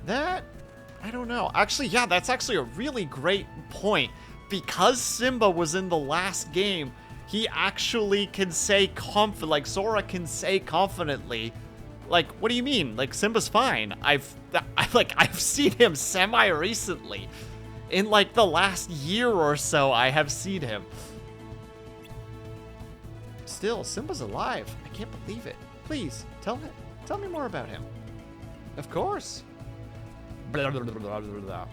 That... I don't know. Actually, yeah, that's actually a really great point. Because Simba was in the last game, he actually can say like Sora can say confidently, like, what do you mean? Like, Simba's fine. I've seen him semi-recently. In, like, the last year or so, I have seen him. Still, Simba's alive. I can't believe it. Please, tell me more about him. Of course. Blah, blah, blah, blah, blah, blah.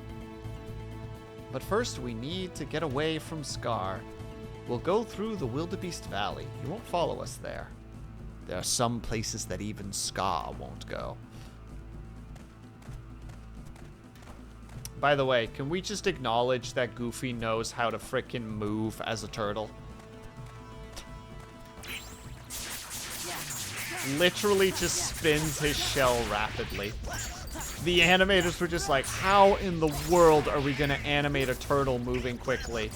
But first, we need to get away from Scar. We'll go through the Wildebeest Valley. He won't follow us there. There are some places that even Scar won't go. By the way, can we just acknowledge that Goofy knows how to frickin' move as a turtle? Literally just spins his shell rapidly. The animators were just like, how in the world are we gonna animate a turtle moving quickly?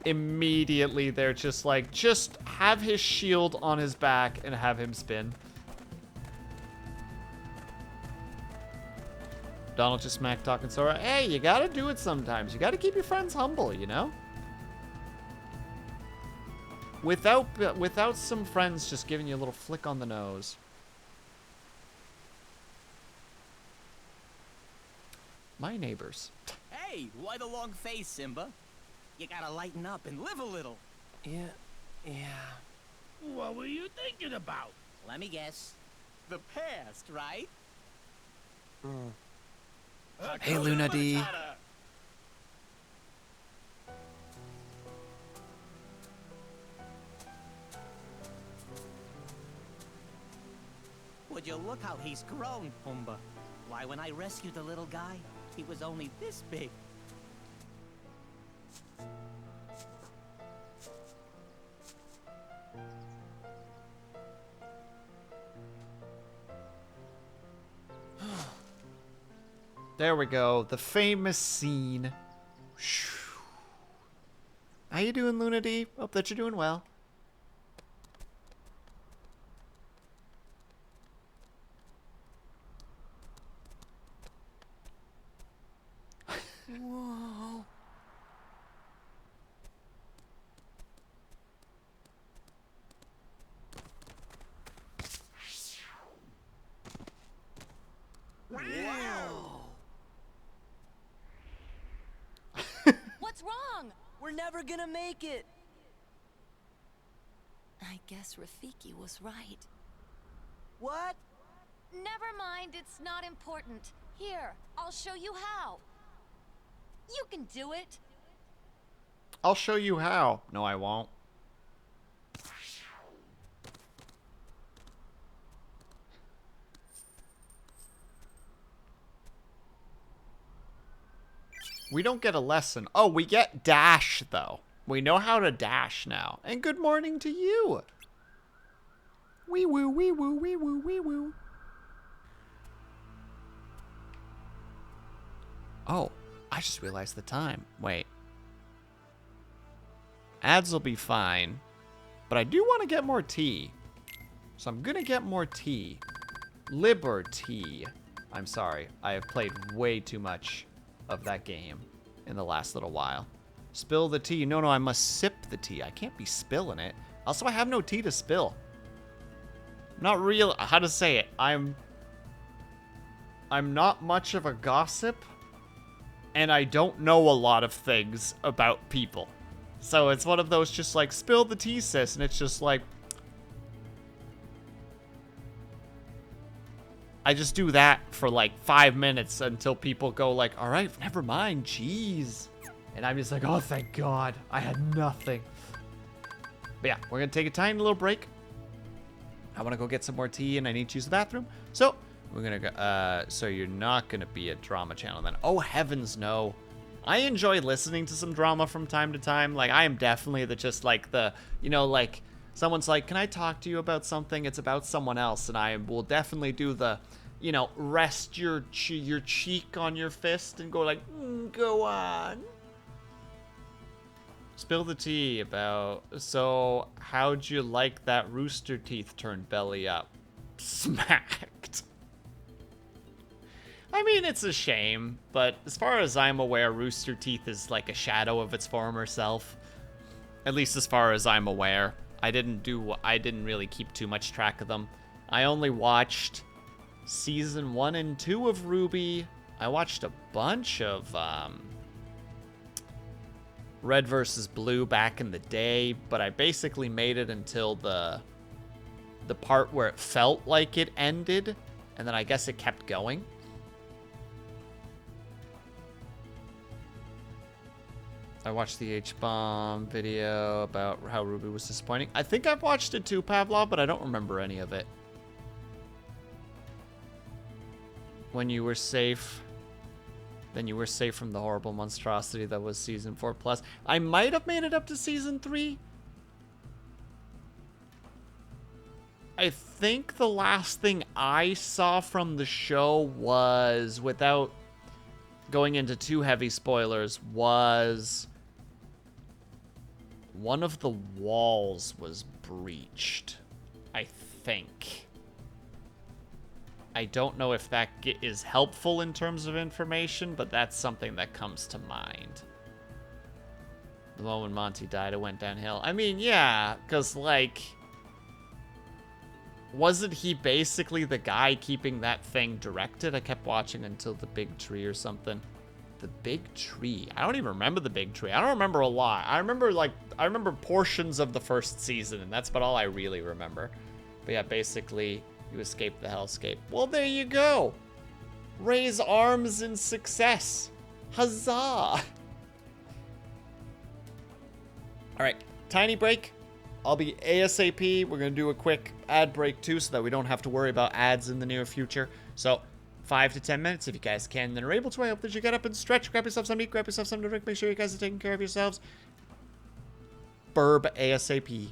Immediately, they're just like, just have his shield on his back and have him spin. Donald just smack talking Sora. Hey, you gotta do it sometimes. You gotta keep your friends humble, you know? Without some friends just giving you a little flick on the nose. My neighbors. Hey, why the long face, Simba? You gotta lighten up and live a little. Yeah. What were you thinking about? Let me guess. The past, right? Hey, Luna D. Would you look how he's grown, Pumbaa? Why, when I rescued the little guy, he was only this big. There we go. The famous scene. How you doing, Luna D? Hope that you're doing well. Whoa. What's wrong? We're never gonna make it. I guess Rafiki was right. What? Never mind, it's not important. Here, I'll show you how. You can do it. I'll show you how. No, I won't. We don't get a lesson. Oh, we get dash, though. We know how to dash now. And good morning to you. Wee woo, wee woo, wee woo, wee woo. Oh, I just realized the time. Wait. Ads will be fine. But I do want to get more tea. So I'm going to get more tea. Liberty. I'm sorry. I have played way too much of that game in the last little while. Spill the tea. No, I must sip the tea. I can't be spilling it. Also, I have no tea to spill. Not real. How to say it? I'm not much of a gossip, and I don't know a lot of things about people. So it's one of those just like, spill the tea, sis, and it's just like, I just do that for like 5 minutes until people go like, all right, never mind, jeez. And I'm just like, oh, thank God, I had nothing. But yeah, we're gonna take a tiny little break. I wanna go get some more tea and I need to use the bathroom. So we're gonna go, so you're not gonna be a drama channel then. Oh, heavens no. I enjoy listening to some drama from time to time. Like, I am definitely just like you know, like, someone's like, can I talk to you about something? It's about someone else. And I will definitely do the, you know, rest your cheek on your fist and go like, go on. Spill the tea about, so how'd you like that Rooster Teeth turned belly up? Smacked. I mean, it's a shame, but as far as I'm aware, Rooster Teeth is like a shadow of its former self. At least as far as I'm aware. I didn't really keep too much track of them. I only watched season 1 and 2 of RWBY. I watched a bunch of Red vs. Blue back in the day, but I basically made it until the part where it felt like it ended, and then I guess it kept going. I watched the H-Bomb video about how RWBY was disappointing. I think I've watched it too, Pavlov, but I don't remember any of it. When you were safe, then you were safe from the horrible monstrosity that was season 4+. I might have made it up to season 3. I think the last thing I saw from the show was, without going into too heavy spoilers, was one of the walls was breached, I think. I don't know if that is helpful in terms of information, but that's something that comes to mind. The moment Monty died, it went downhill. I mean, yeah, because, like, wasn't he basically the guy keeping that thing directed? I kept watching until the big tree or something. The big tree. I don't even remember the big tree. I don't remember a lot. I remember portions of the first season, and that's about all I really remember. But yeah, basically, you escaped the hellscape. Well, there you go. Raise arms in success. Huzzah. All right, tiny break. I'll be ASAP. We're going to do a quick ad break, too, so that we don't have to worry about ads in the near future. So, 5 to 10 minutes if you guys can and are able to. I hope that you get up and stretch, grab yourself something to eat, grab yourself something to drink. Make sure you guys are taking care of yourselves. Burb ASAP.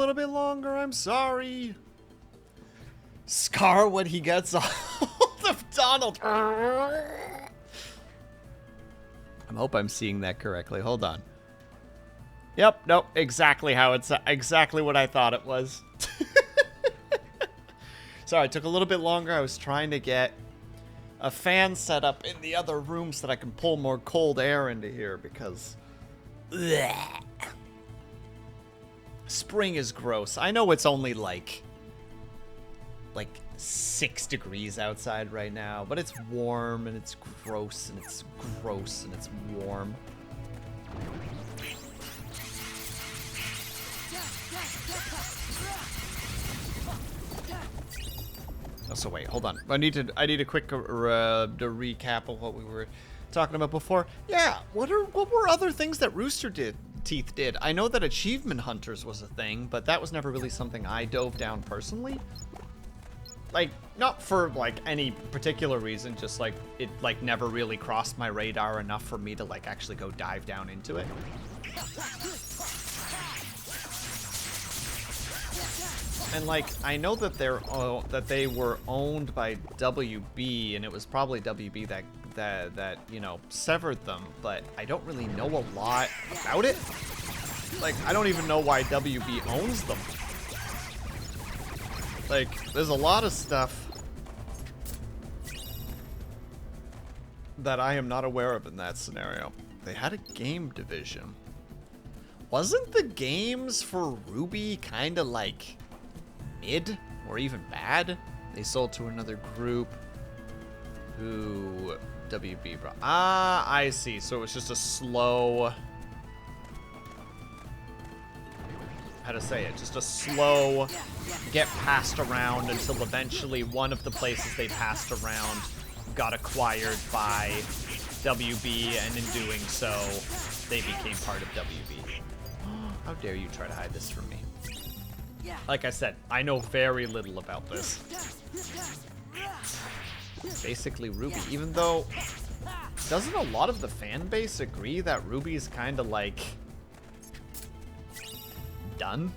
little bit longer. I'm sorry. Scar when he gets a hold of Donald. I hope I'm seeing that correctly. Hold on. Yep, nope, exactly how it's exactly what I thought it was. Sorry, it took a little bit longer. I was trying to get a fan set up in the other room so that I can pull more cold air into here because bleh. Spring is gross. I know it's only like 6 degrees outside right now, but it's warm and it's gross and it's gross and it's warm. Oh, so wait, hold on. I need a quick to recap of what we were talking about before. Yeah, what were other things that Rooster Teeth did? I know that Achievement Hunters was a thing, but that was never really something I dove down personally. Like, not for like any particular reason, just like it like never really crossed my radar enough for me to like actually go dive down into it. And like, I know that they were owned by WB, and it was probably WB that you know severed them, but I don't really know a lot about it. Like, I don't even know why WB owns them. Like, there's a lot of stuff that I am not aware of in that scenario. They had a game division. Wasn't the games for Ruby kind of like mid or even bad? They sold to another group who WB brought. Ah, I see. So it was just a slow, how to say it, just a slow get passed around until eventually one of the places they passed around got acquired by WB, and in doing so, they became part of WB. How dare you try to hide this from me? Like I said, I know very little about this. Basically Ruby, even though, doesn't a lot of the fan base agree that Ruby's kind of like done,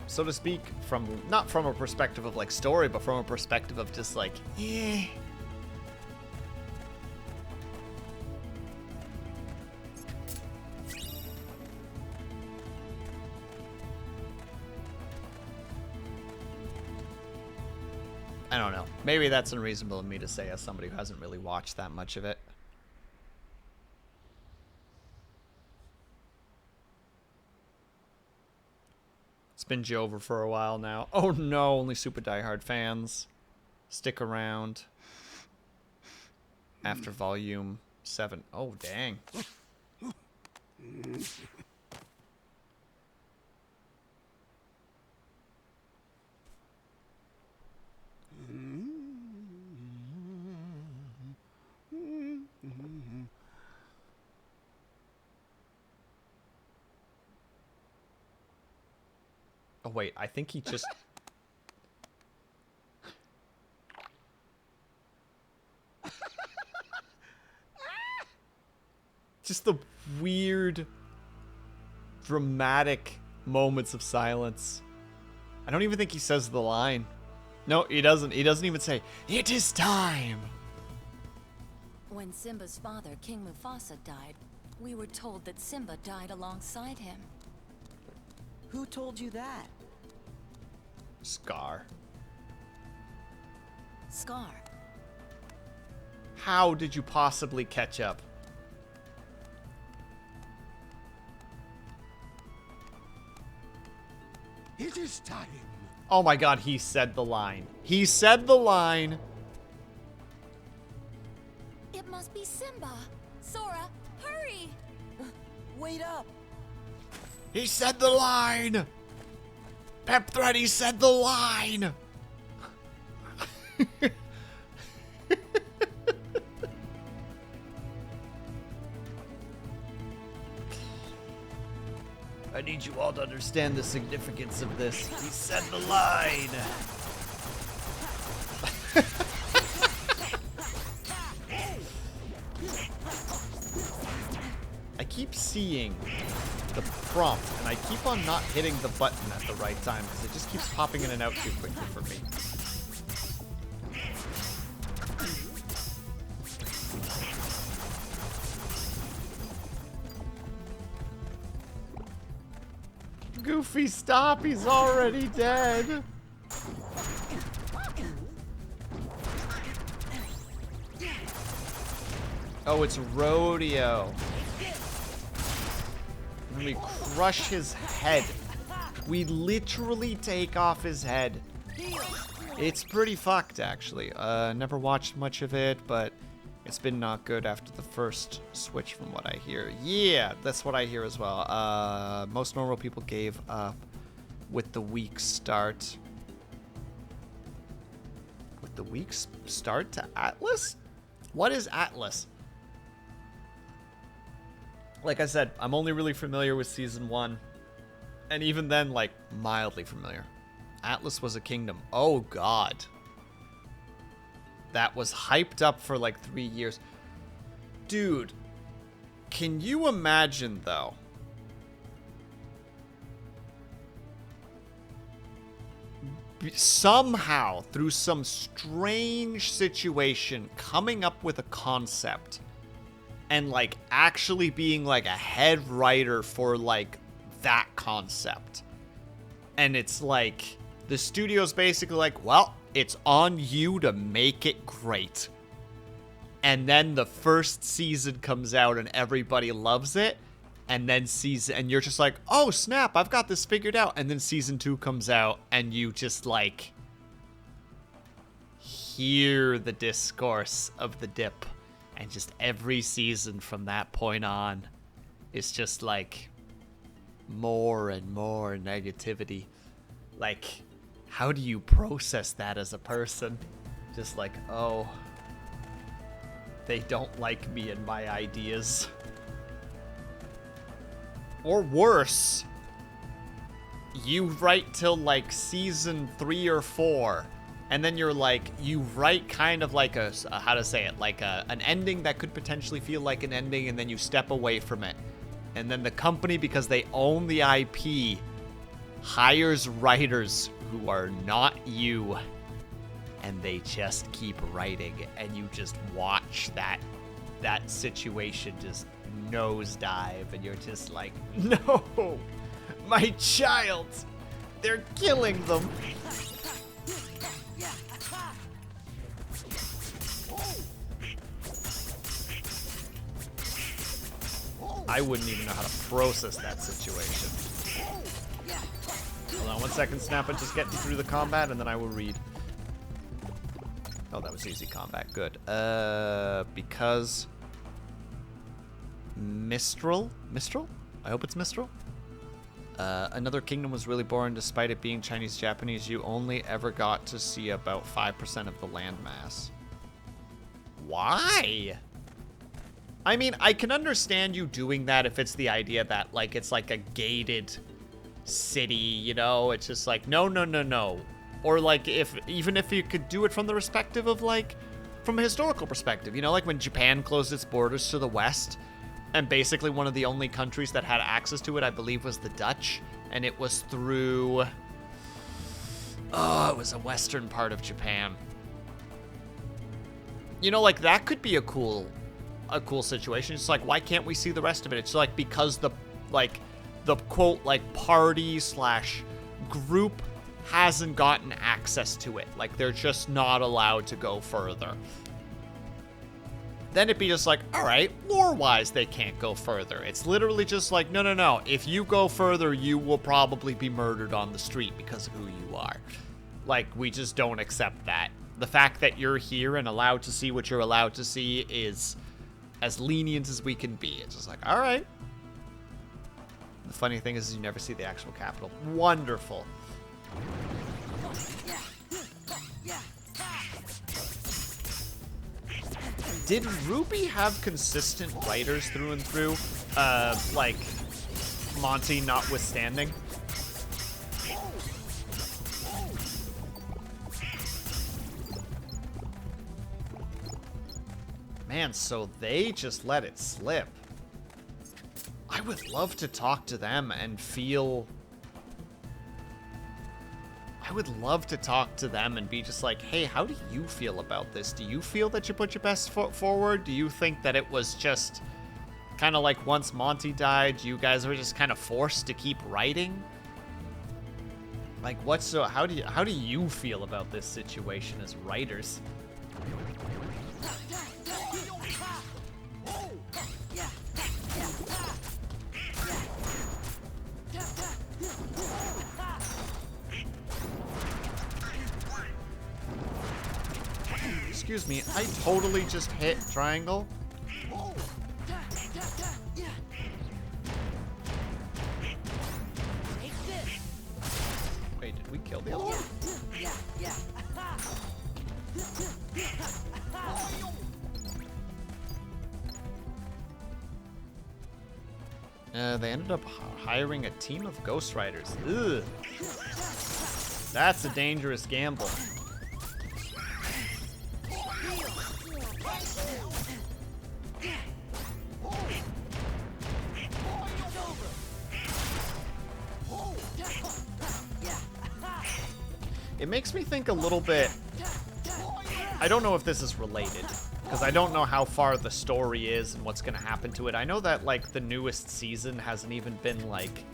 so to speak, from not from a perspective of like story, but from a perspective of just like, eh. I don't know. Maybe that's unreasonable of me to say as somebody who hasn't really watched that much of it. It's been over for a while now. Oh no, only super diehard fans. Stick around. After volume 7. Oh, dang. Oh wait, I think he just... just the weird, dramatic moments of silence. I don't even think he says the line. No, he doesn't. He doesn't even say, "It is time." When Simba's father, King Mufasa, died, we were told that Simba died alongside him. Who told you that? Scar. Scar. How did you possibly catch up? It is time. Oh my god, he said the line. He said the line. It must be Simba. Sora, hurry! Wait up! He said the line! Pep Thread, he said the line! I need you all to understand the significance of this. He said the line! I keep seeing the prompt, and I keep on not hitting the button at the right time because it just keeps popping in and out too quickly for me. Goofy, stop! He's already dead! Oh, it's Rodeo. And we crush his head. We literally take off his head. It's pretty fucked, actually. Never watched much of it, but it's been not good after the first switch from what I hear. Yeah, that's what I hear as well. Most normal people gave up with the weak start. With the weak start to Atlas? What is Atlas? Like I said, I'm only really familiar with Season 1. And even then, like, mildly familiar. Atlas was a kingdom. Oh, God. That was hyped up for like 3 years. Dude, can you imagine, though? Somehow, through some strange situation, coming up with a concept and like actually being like a head writer for like that concept. And it's like the studio's basically like, well, it's on you to make it great. And then the first season comes out and everybody loves it. And then and you're just like, oh snap, I've got this figured out. And then season 2 comes out and you just like hear the discourse of the dip. And just every season from that point on is just like more and more negativity. Like, how do you process that as a person? Just like, oh, they don't like me and my ideas. Or worse, you write till like season 3 or 4, and then you're like, you write kind of like a how to say it, like an ending that could potentially feel like an ending, and then you step away from it. And then the company, because they own the IP, hires writers who are not you, and they just keep writing, and you just watch that situation just nosedive, and you're just like, no, my child, they're killing them. I wouldn't even know how to process that situation. Hold on 1 second, Snap, and just get through the combat, and then I will read. Oh, that was easy combat. Good. Because Mistral? I hope it's Mistral. Another Kingdom was really boring despite it being Chinese-Japanese. You only ever got to see about 5% of the landmass. Why? I mean, I can understand you doing that if it's the idea that, like, it's like a gated city, you know? It's just like, no. Or, like, even if you could do it from the perspective of, like, from a historical perspective, you know? Like, when Japan closed its borders to the west, and basically one of the only countries that had access to it, I believe, was the Dutch. And it was through... Oh, it was a western part of Japan. You know, like, that could be a cool situation. It's like, why can't we see the rest of it? It's like, because the quote, like, party / group hasn't gotten access to it. Like, they're just not allowed to go further. Then it'd be just like, all right, lore-wise, they can't go further. It's literally just like, no. If you go further, you will probably be murdered on the street because of who you are. Like, we just don't accept that. The fact that you're here and allowed to see what you're allowed to see is as lenient as we can be. It's just like, all right. The funny thing is you never see the actual capital. Wonderful. Did Ruby have consistent writers through and through? Like, Monty notwithstanding? Man, so they just let it slip. I would love to talk to them and feel... I would love to talk to them and be just like, hey, how do you feel about this? Do you feel that you put your best foot forward? Do you think that it was just kind of like once Monty died, you guys were just kind of forced to keep writing? Like, how do you feel about this situation as writers? Excuse me, I totally just hit triangle. Wait, did we kill the other one? They ended up hiring a team of ghostwriters. Ugh. That's a dangerous gamble. It makes me think a little bit... I don't know if this is related, because I don't know how far the story is and what's going to happen to it. I know that, like, the newest season hasn't even been, like,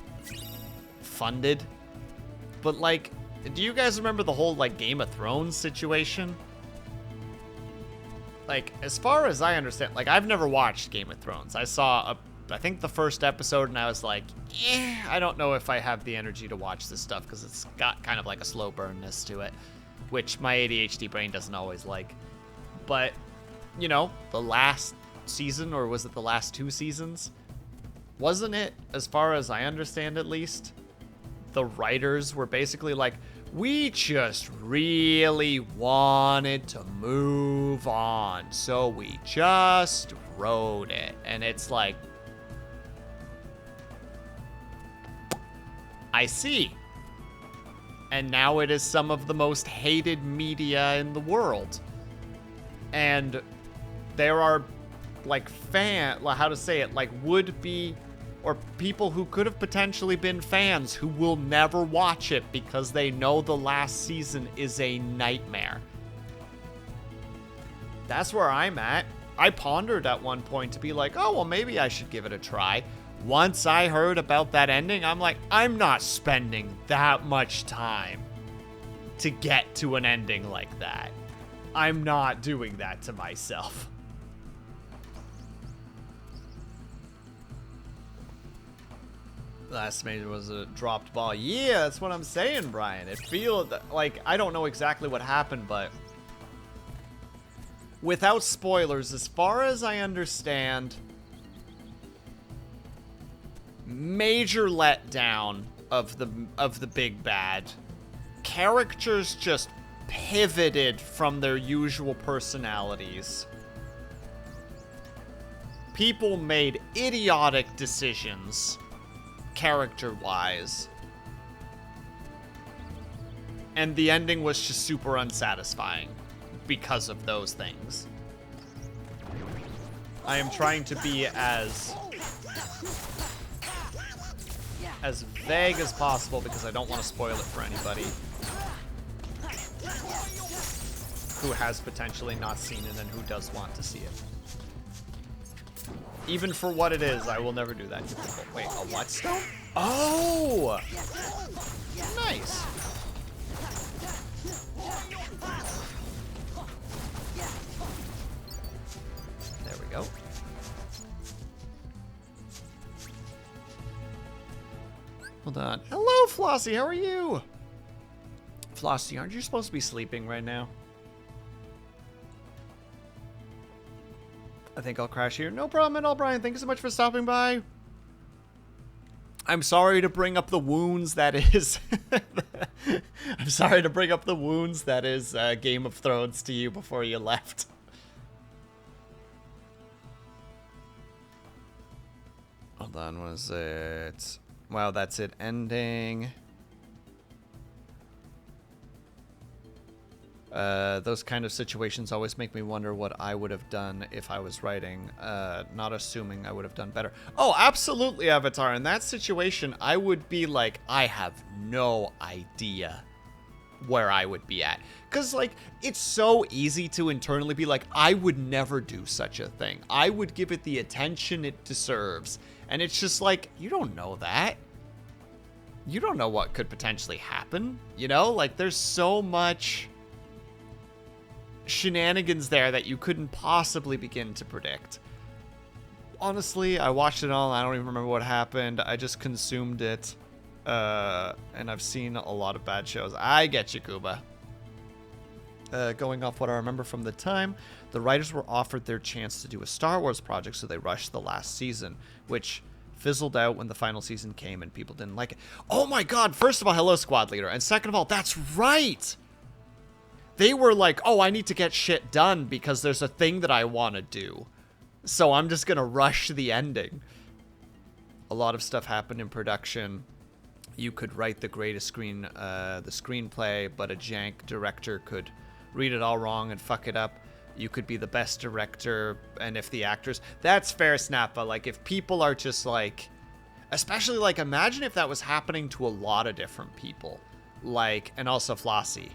funded. But, like, do you guys remember the whole, like, Game of Thrones situation? Like, as far as I understand, like, I've never watched Game of Thrones. I saw, I think, the first episode, and I was like, I don't know if I have the energy to watch this stuff, because it's got kind of like a slow burnness to it, which my ADHD brain doesn't always like. But, you know, the last season, or was it the last 2 seasons? Wasn't it, as far as I understand at least, the writers were basically like, we just really wanted to move on, so we just wrote it. And it's like, I see. And now it is some of the most hated media in the world. And there are, like, how to say it, like, would-be, or people who could have potentially been fans who will never watch it because they know the last season is a nightmare. That's where I'm at. I pondered at one point to be like, oh, well, maybe I should give it a try. Once I heard about that ending, I'm like, I'm not spending that much time to get to an ending like that. I'm not doing that to myself. Last major was a dropped ball. Yeah, that's what I'm saying, Brian. It feels like, I don't know exactly what happened, but without spoilers, as far as I understand, major letdown of the big bad. Characters just pivoted from their usual personalities. People made idiotic decisions, character-wise. And the ending was just super unsatisfying because of those things. I am trying to be as vague as possible because I don't want to spoil it for anybody who has potentially not seen it and who does want to see it. Even for what it is, I will never do that. Wait, a what stone? Oh! Nice. There we go. Hold on. Hello, Flossie. How are you? Flossie, aren't you supposed to be sleeping right now? I think I'll crash here. No problem at all, Brian. Thank you so much for stopping by. I'm sorry to bring up the wounds that is... I'm sorry to bring up the wounds that is Game of Thrones to you before you left. Hold on, was it... Wow, that's it ending. Those kind of situations always make me wonder what I would have done if I was writing, not assuming I would have done better. Oh, absolutely, Avatar. In that situation, I would be like, I have no idea where I would be at. Because, like, it's so easy to internally be like, I would never do such a thing. I would give it the attention it deserves. And it's just like, you don't know that. You don't know what could potentially happen. You know, like, there's so much shenanigans there that you couldn't possibly begin to predict. Honestly, I watched it all. I don't even remember what happened. I just consumed it. And I've seen a lot of bad shows. I get you, Kuba. Going off what I remember from the time, the writers were offered their chance to do a Star Wars project, so they rushed the last season, which fizzled out when the final season came and people didn't like it. Oh my god, first of all, hello, squad leader. And second of all, that's right! They were like, oh, I need to get shit done because there's a thing that I want to do. So I'm just gonna rush the ending. A lot of stuff happened in production. You could write the greatest the screenplay, but a jank director could read it all wrong and fuck it up. You could be the best director, and if the actors... That's fair, Snappa. Like, if people are just like... Especially, like, imagine if that was happening to a lot of different people. Like, and also Flossie.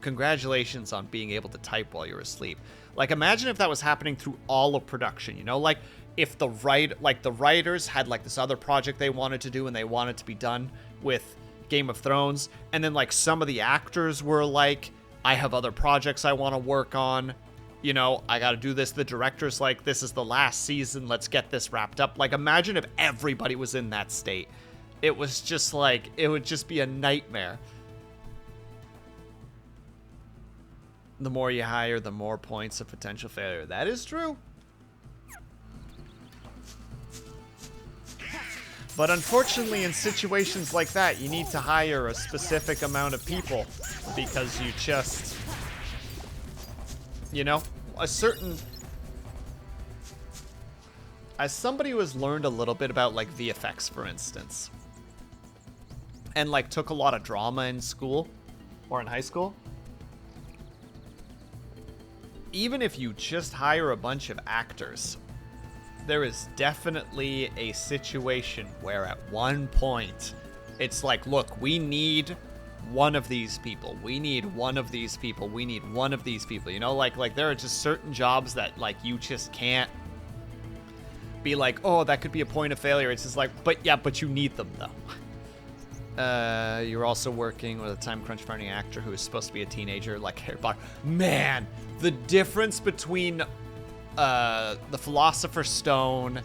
Congratulations on being able to type while you're asleep. Like, imagine if that was happening through all of production, you know? Like, if the writers had, like, this other project they wanted to do and they wanted to be done with Game of Thrones, and then, like, some of the actors were like, I have other projects I want to work on, you know, I gotta do this. The director's like, this is the last season, let's get this wrapped up. Like, imagine if everybody was in that state. It was just like, it would just be a nightmare. The more you hire, the more points of potential failure. That is true. But unfortunately, in situations like that, you need to hire a specific amount of people because you just, you know, a certain... As somebody who has learned a little bit about, like, VFX, for instance, and, like, took a lot of drama in school or in high school, even if you just hire a bunch of actors, there is definitely a situation where at one point it's like, look, we need one of these people. We need one of these people. We need one of these people. You know, like there are just certain jobs that, like, you just can't be like, oh, that could be a point of failure. It's just like, but yeah, but you need them though. You're also working with a time crunch for any actor who is supposed to be a teenager, like Harry Potter. Man, the difference between the Philosopher's Stone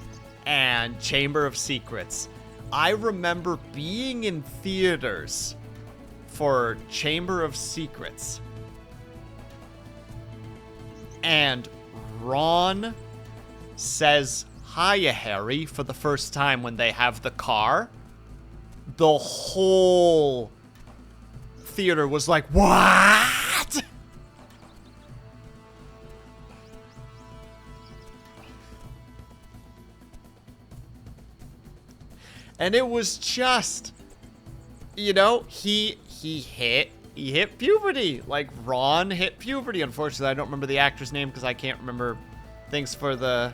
and Chamber of Secrets. I remember being in theaters for Chamber of Secrets, and Ron says, "Hiya, Harry," for the first time when they have the car. The whole theater was like, what? And it was just, you know, he hit puberty. Like, Ron hit puberty. Unfortunately, I don't remember the actor's name because I can't remember things for the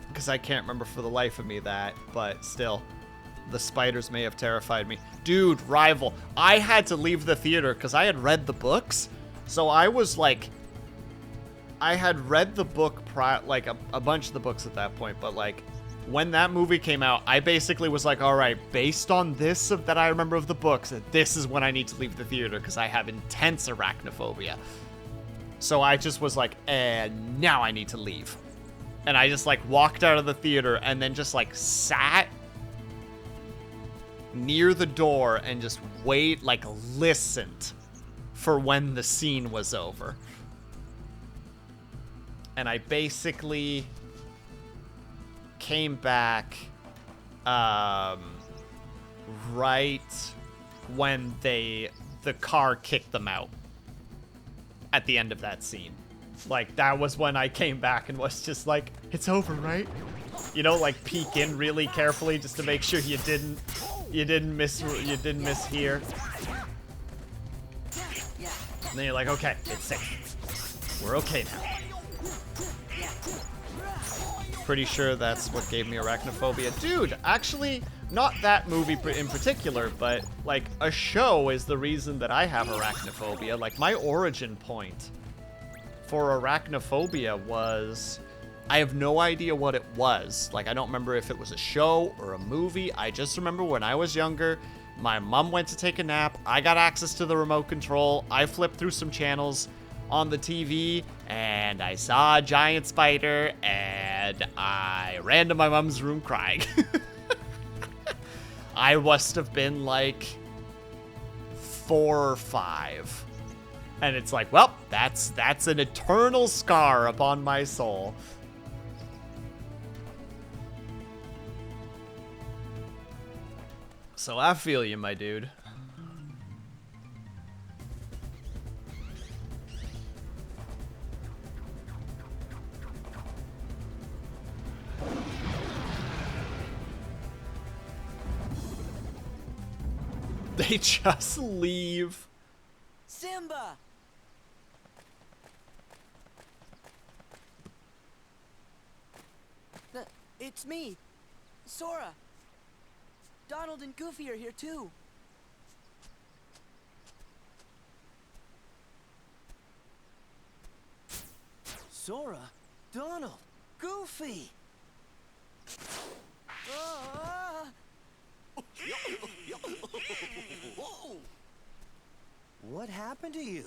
because I can't remember for the life of me that, but still, the spiders may have terrified me. Dude, Rival. I had to leave the theater because I had read the books. So I was like, I had read the book, like a bunch of the books at that point, but like, when that movie came out, I basically was like, all right, based on this that I remember of the books, this is when I need to leave the theater because I have intense arachnophobia. So I just was like, and now I need to leave. And I just, like, walked out of the theater and then just, like, sat near the door and just listened for when the scene was over. And I basically came back right when the car kicked them out at the end of that scene. Like, that was when I came back and was just like, it's over, right? You know, like, peek in really carefully just to make sure you didn't You didn't miss here. And then you're like, okay, it's safe. We're okay now. Pretty sure that's what gave me arachnophobia. Dude, actually, not that movie in particular, but like a show is the reason that I have arachnophobia. Like my origin point for arachnophobia was, I have no idea what it was. Like I don't remember if it was a show or a movie. I just remember when I was younger, my mom went to take a nap. I got access to the remote control. I flipped through some channels on the TV and I saw a giant spider and I ran to my mom's room crying. I must have been like 4 or 5. And it's like, well, that's an eternal scar upon my soul. So I feel you, my dude. They just leave. Simba! It's me, Sora. Donald and Goofy are here too. Sora? Donald? Goofy? What happened to you?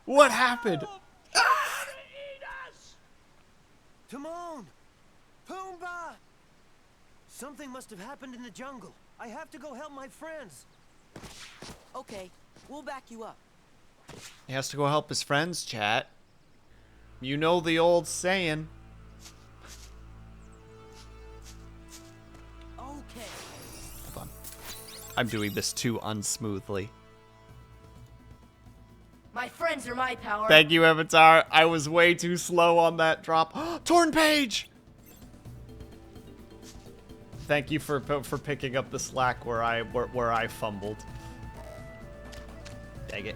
What happened? Timon! Pumbaa! Something must have happened in the jungle. I have to go help my friends. Okay, we'll back you up. He has to go help his friends, chat. You know the old saying. Okay. Hold on. I'm doing this too unsmoothly. My friends are my power. Thank you, Avatar. I was way too slow on that drop. Torn page! Thank you for picking up the slack where I fumbled. Dang it.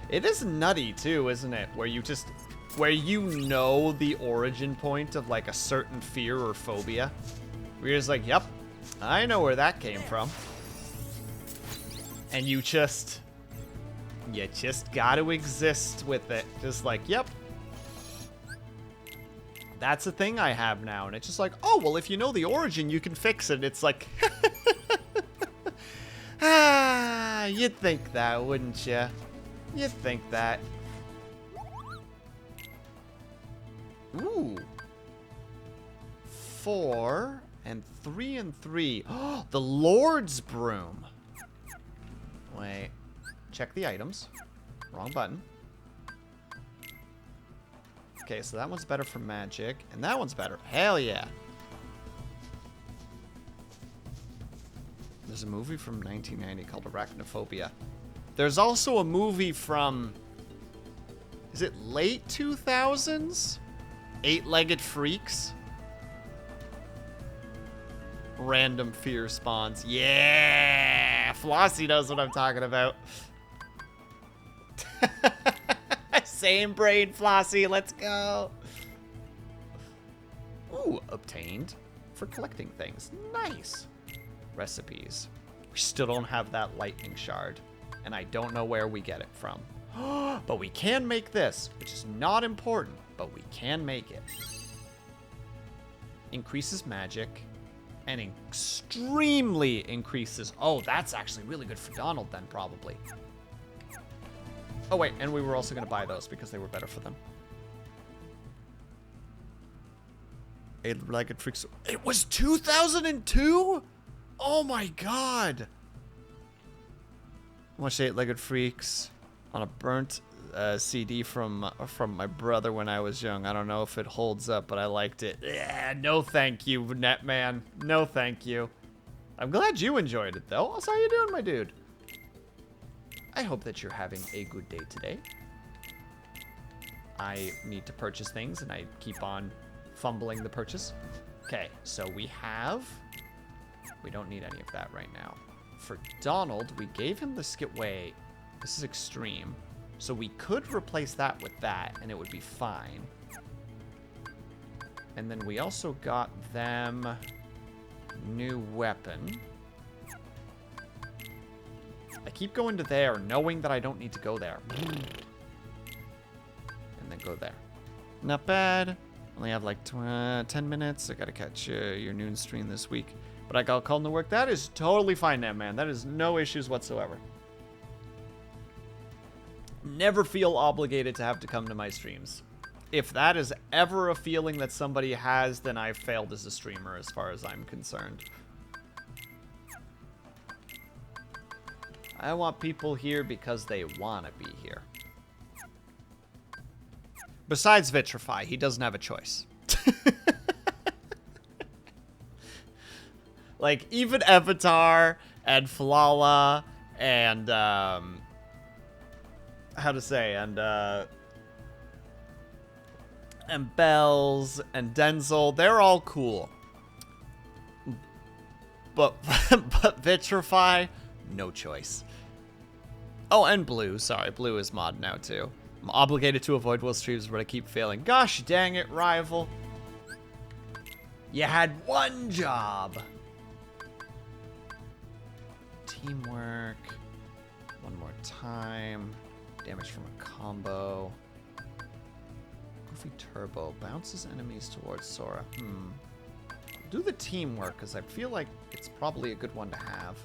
It is nutty too, isn't it? Where you know the origin point of like a certain fear or phobia. Where you're just like, yep, I know where that came from. And you just gotta exist with it. Just like, yep. That's a thing I have now. And it's just like, oh, well, if you know the origin, you can fix it. It's like, you'd think that, wouldn't you? You'd think that. Ooh. 4 and 3 and 3. Oh, the Lord's Broom. Wait. Check the items. Wrong button. Okay, so that one's better for magic, and that one's better. Hell yeah. There's a movie from 1990 called Arachnophobia. There's also a movie from, is it late 2000s? Eight-Legged Freaks? Random fear spawns. Yeah! Flossie knows what I'm talking about. Same brain, Flossie. Let's go. Ooh, obtained for collecting things. Nice. Recipes. We still don't have that lightning shard, and I don't know where we get it from. But we can make this, which is not important, but we can make it. Increases magic, and extremely increases... Oh, that's actually really good for Donald then, probably. Oh, wait, and we were also going to buy those because they were better for them. Eight-Legged Freaks. It was 2002? Oh, my God. I watched Eight-Legged Freaks on a burnt CD from my brother when I was young. I don't know if it holds up, but I liked it. Yeah, no thank you, Netman. No thank you. I'm glad you enjoyed it, though. So how you doing, my dude? I hope that you're having a good day today. I need to purchase things, and I keep on fumbling the purchase. Okay, so we don't need any of that right now. For Donald, we gave him the skip. Wait, this is extreme. So we could replace that with that, and it would be fine. And then we also got them new weapon. I keep going to there, knowing that I don't need to go there. And then go there. Not bad. Only have like 10 minutes. I gotta catch your noon stream this week. But I got called to work. That is totally fine now, man. That is no issues whatsoever. Never feel obligated to have to come to my streams. If that is ever a feeling that somebody has, then I've failed as a streamer as far as I'm concerned. I want people here because they want to be here. Besides Vitrify, he doesn't have a choice. Like, even Avatar and Flala and, and Bells and Denzel, they're all cool. But, but Vitrify, no choice. Oh, and Blue, sorry, Blue is mod now too. I'm obligated to avoid Will streams, but I keep failing. Gosh dang it, rival. You had one job. Teamwork. One more time. Damage from a combo. Goofy Turbo. Bounces enemies towards Sora. Do the teamwork, because I feel like it's probably a good one to have.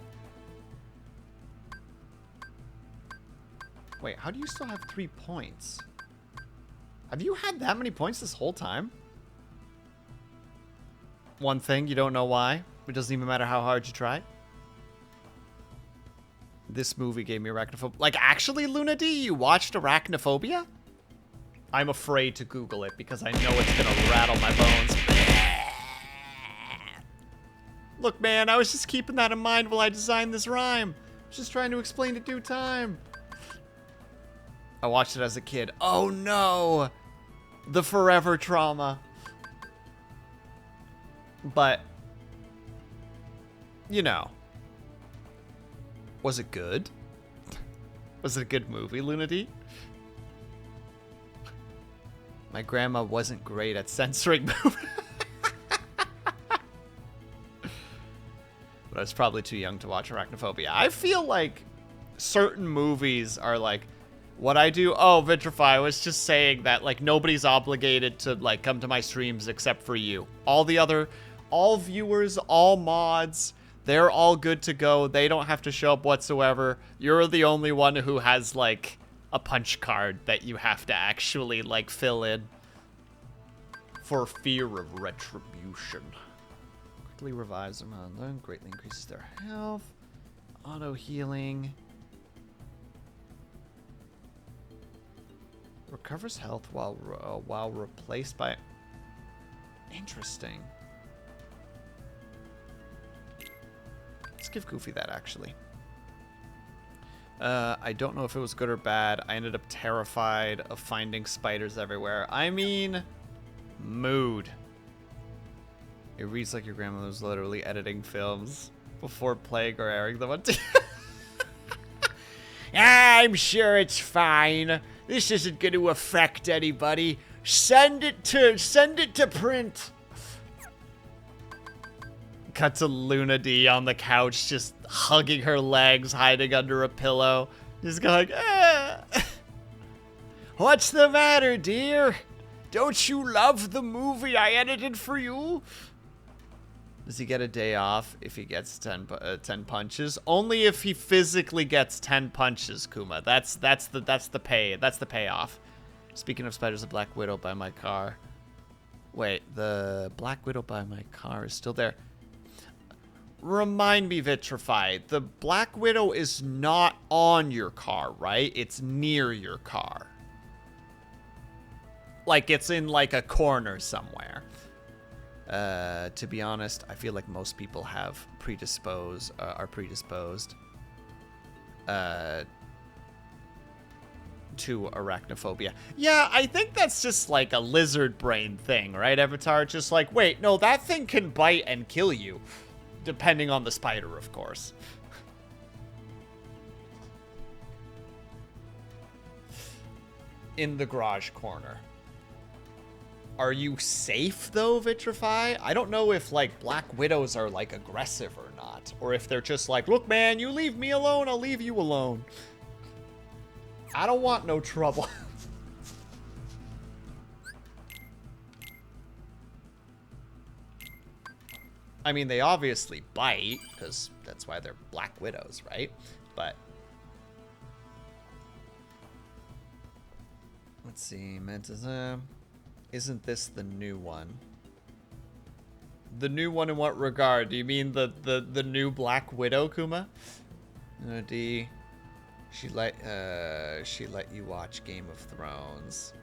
Wait, how do you still have 3 points? Have you had that many points this whole time? One thing, you don't know why. It doesn't even matter how hard you try. This movie gave me arachnophobia. Like, actually, Luna D, you watched Arachnophobia? I'm afraid to Google it because I know it's gonna rattle my bones. Look, man, I was just keeping that in mind while I designed this rhyme. I was just trying to explain it due time. I watched it as a kid. Oh no! The forever trauma. But, you know. Was it good? Was it a good movie, Lunity? My grandma wasn't great at censoring movies. But I was probably too young to watch Arachnophobia. I feel like certain movies are like, what I do? Oh, Vitrify, I was just saying that, like, nobody's obligated to, like, come to my streams except for you. All viewers, all mods, they're all good to go. They don't have to show up whatsoever. You're the only one who has, like, a punch card that you have to actually, like, fill in for fear of retribution. Quickly revives them on them, greatly increases their health. Auto healing. Recovers health while replaced by... Interesting. Let's give Goofy that, actually. I don't know if it was good or bad. I ended up terrified of finding spiders everywhere. I mean, mood. It reads like your grandmother was literally editing films before playing or airing them on TV. I'm sure it's fine. This isn't going to affect anybody. Send it to print. Cut to Luna D on the couch, just hugging her legs, hiding under a pillow. Just going, ah. What's the matter, dear? Don't you love the movie I edited for you? Does he get a day off if he gets 10 punches? Only if he physically gets 10 punches, Kuma. That's the payoff. Speaking of spiders, the Black Widow by my car. Wait, the Black Widow by my car is still there. Remind me, Vitrify. The Black Widow is not on your car, right? It's near your car. Like it's in like a corner somewhere. To be honest, I feel like most people are predisposed. to arachnophobia. Yeah, I think that's just like a lizard brain thing, right, Avatar? Just like, wait, no, that thing can bite and kill you. Depending on the spider, of course. In the garage corner. Are you safe, though, Vitrify? I don't know if, like, Black Widows are, like, aggressive or not. Or if they're just like, look, man, you leave me alone, I'll leave you alone. I don't want no trouble. I mean, they obviously bite, because that's why they're Black Widows, right? But... let's see, Mentism. Isn't this the new one? The new one in what regard? Do you mean the new Black Widow, Kuma? D. She let you watch Game of Thrones.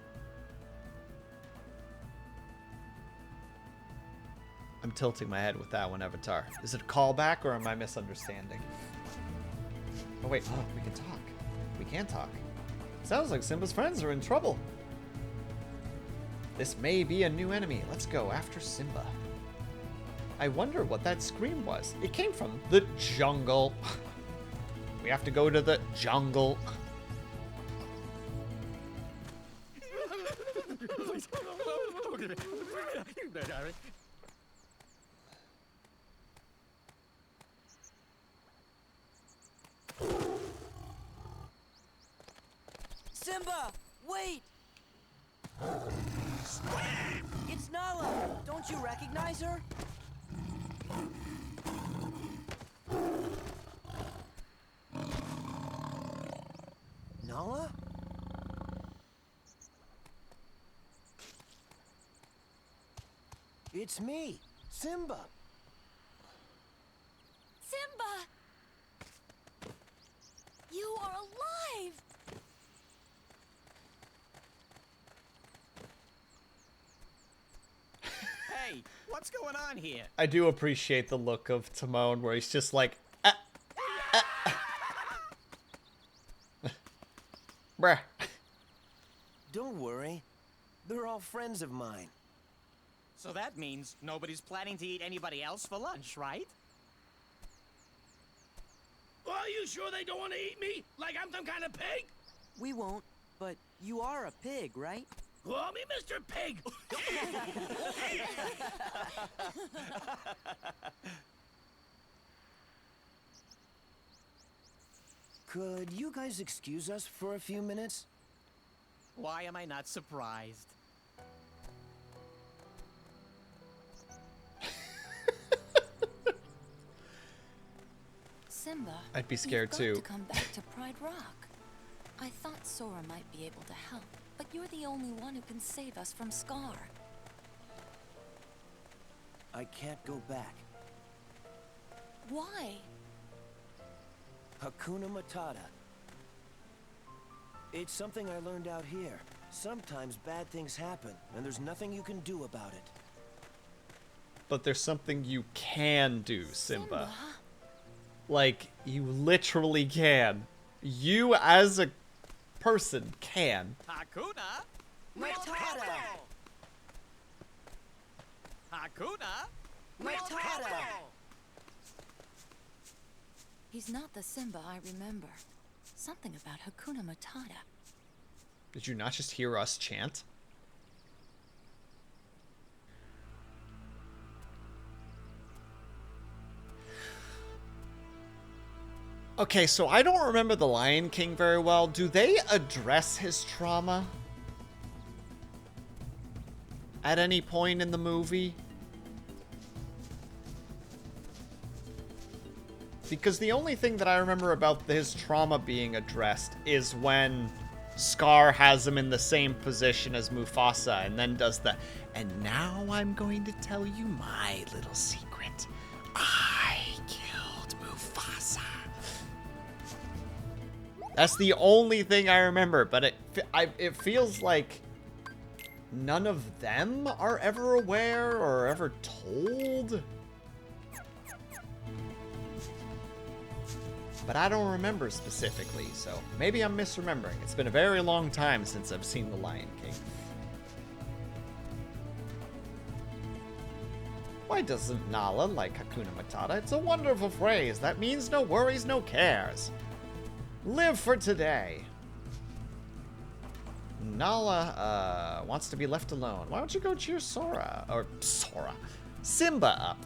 I'm tilting my head with that one, Avatar. Is it a callback or am I misunderstanding? Oh wait, oh, we can talk. We can talk. Sounds like Simba's friends are in trouble. This may be a new enemy. Let's go after Simba. I wonder what that scream was. It came from the jungle. We have to go to the jungle. Simba, wait! It's Nala! Don't you recognize her? Nala? It's me, Simba. Simba! You are alive! Hey, what's going on here? I do appreciate the look of Timon where he's just like, bruh. Don't worry. They're all friends of mine. So that means nobody's planning to eat anybody else for lunch, right? Are you sure they don't want to eat me? Like I'm some kind of pig? We won't, but you are a pig, right? Call me Mr. Pig. Could you guys excuse us for a few minutes? Why am I not surprised? Simba, I'd be scared you've too. got to come back to Pride Rock. I thought Sora might be able to help, but you're the only one who can save us from Scar. I can't go back. Why? Hakuna Matata. It's something I learned out here. Sometimes bad things happen, and there's nothing you can do about it. But there's something you can do, Simba. Like, you literally can. You, as a person, can. Hakuna Matata! Hakuna Matata! He's not the Simba I remember. Something about Hakuna Matata. Did you not just hear us chant? Okay, so I don't remember The Lion King very well. Do they address his trauma at any point in the movie? Because the only thing that I remember about his trauma being addressed is when Scar has him in the same position as Mufasa and then does the, and now I'm going to tell you my little secret. I killed Mufasa. That's the only thing I remember, but it feels like none of them are ever aware or ever told. but I don't remember specifically, so maybe I'm misremembering. It's been a very long time since I've seen The Lion King. Why doesn't Nala like Hakuna Matata? It's a wonderful phrase. That means no worries, no cares. Live for today. Nala, wants to be left alone. Why don't you go cheer Simba up?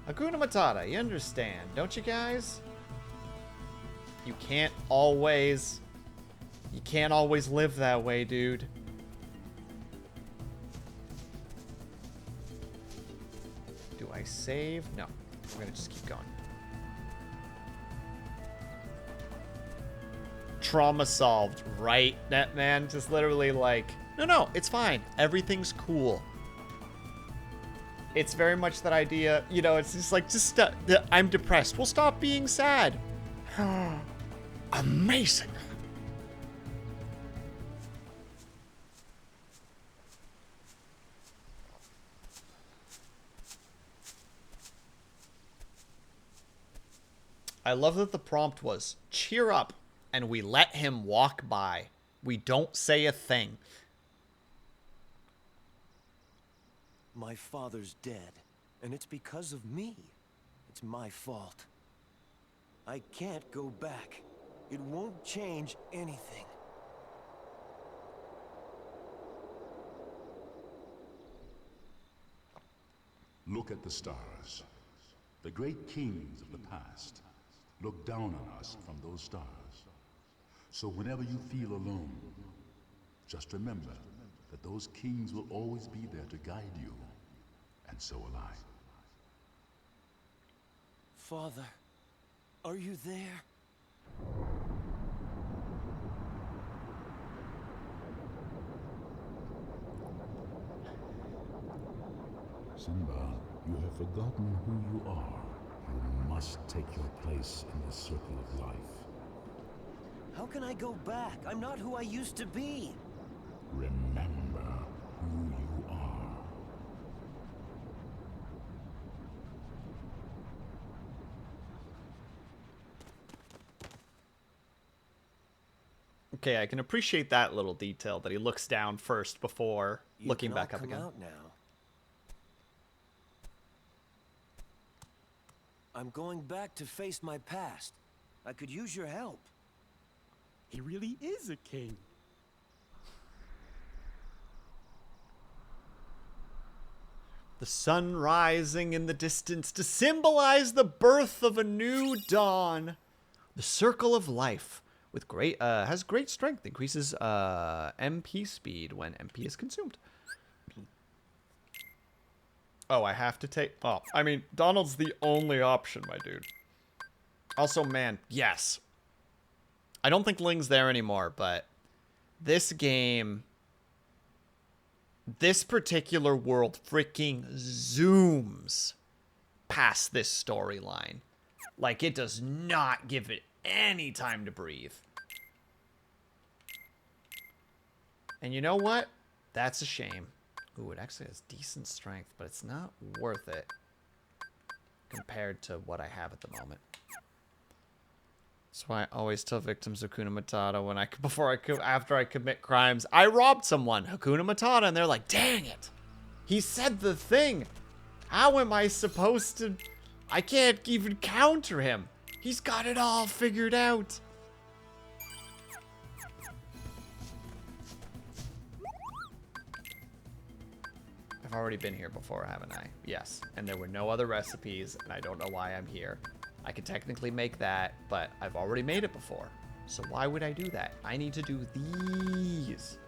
Hakuna Matata, you understand, don't you guys? You can't always live that way, dude. Do I save? No. We're gonna just keep going. Trauma solved, right, Netman? Just literally like, no, it's fine. Everything's cool. It's very much that idea, you know, it's just like, I'm depressed. Well, stop being sad. Amazing. I love that the prompt was, cheer up, and we let him walk by. We don't say a thing. My father's dead, and it's because of me. It's my fault. I can't go back. It won't change anything. Look at the stars. The great kings of the past look down on us from those stars. So whenever you feel alone, just remember that those kings will always be there to guide you. And so will I. Father, are you there? Simba, you have forgotten who you are. You must take your place in the circle of life. How can I go back? I'm not who I used to be. Remember who you are. Okay, I can appreciate that little detail, that he looks down first before looking back up again. Out now. I'm going back to face my past. I could use your help. He really is a king. The sun rising in the distance to symbolize the birth of a new dawn. The circle of life with has great strength, increases MP speed when MP is consumed. Oh, I have to take... Oh, I mean, Donald's the only option, my dude. Also, man, yes. I don't think Ling's there anymore, but this game... This particular world freaking zooms past this storyline. Like, it does not give it any time to breathe. And you know what? That's a shame. Ooh, it actually has decent strength, but it's not worth it compared to what I have at the moment. That's why I always tell victims of Hakuna Matata after I commit crimes. I robbed someone, Hakuna Matata, and they're like, dang it. He said the thing. How am I supposed to... I can't even counter him. He's got it all figured out. I've already been here before, haven't I? Yes. And there were no other recipes, and I don't know why I'm here. I could technically make that, but I've already made it before. So why would I do that? I need to do these.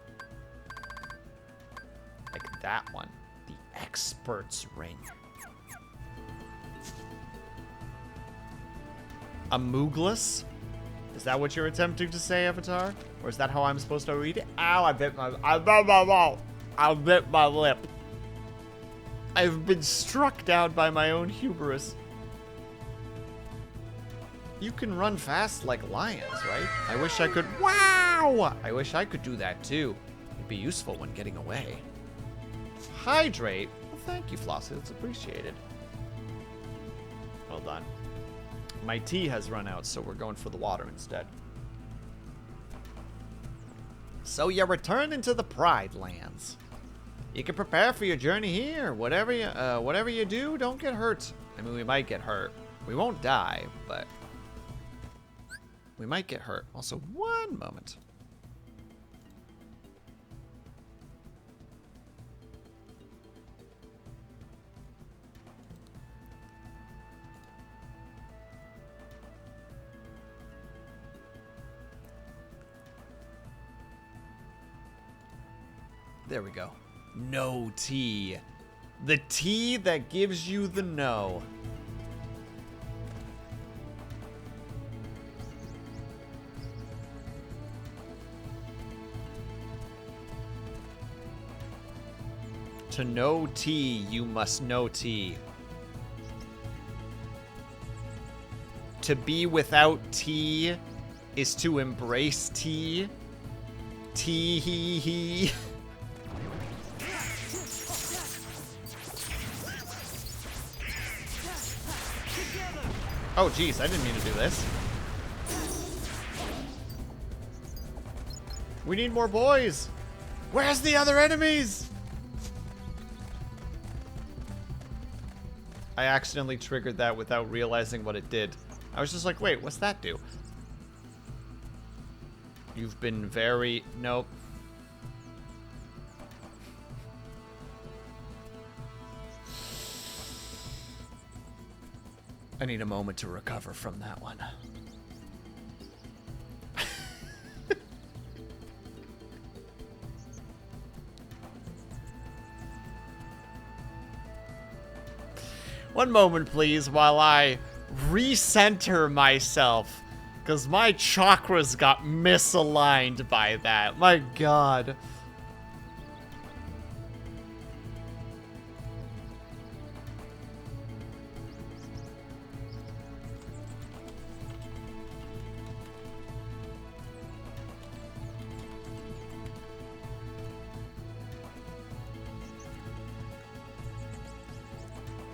Like that one. The Expert's Ring. Amooglas? Is that what you're attempting to say, Avatar? Or is that how I'm supposed to read it? Ow, I bit my lip. I've been struck down by my own hubris. You can run fast like lions, right? I wish I could... Wow! I wish I could do that too. It'd be useful when getting away. Hydrate? Well, thank you, Flossie. It's appreciated. Well done. My tea has run out, so we're going for the water instead. So you return into the Pride Lands. You can prepare for your journey here. Whatever you do, don't get hurt. I mean, we might get hurt. We won't die, but we might get hurt. Also, one moment. There we go. No tea. The tea that gives you the no. To know tea, you must know tea. To be without tea is to embrace tea. Tea hee hee. Oh, geez, I didn't mean to do this. We need more boys. Where's the other enemies? I accidentally triggered that without realizing what it did. I was just like, wait, what's that do? You've been very... Nope. I need a moment to recover from that one. One moment, please, while I recenter myself. Because my chakras got misaligned by that. My God.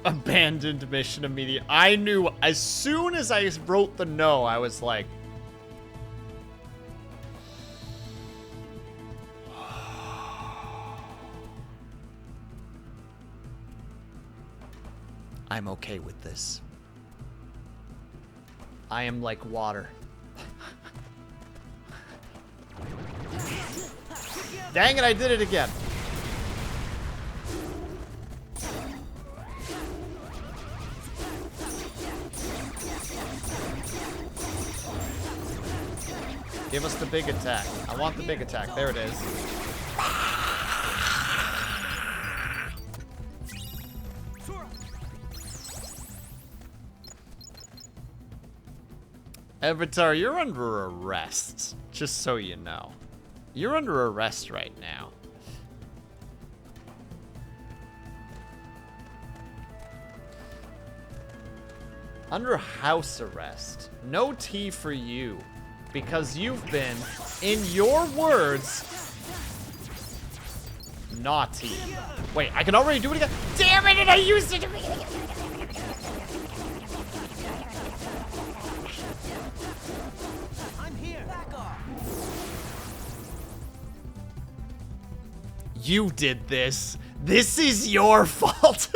Abandoned mission immediately. I knew as soon as I wrote the no, I was like, I'm okay with this. I am like water. Dang it, I did it again. Give us the big attack. I want the big attack. There it is. Avatar, you're under arrest. Just so you know. You're under arrest right now. Under house arrest. No tea for you. Because you've been, in your words, naughty. Wait, I can already do it again? Damn it, and I used it! I'm here. Back off. You did this. This is your fault.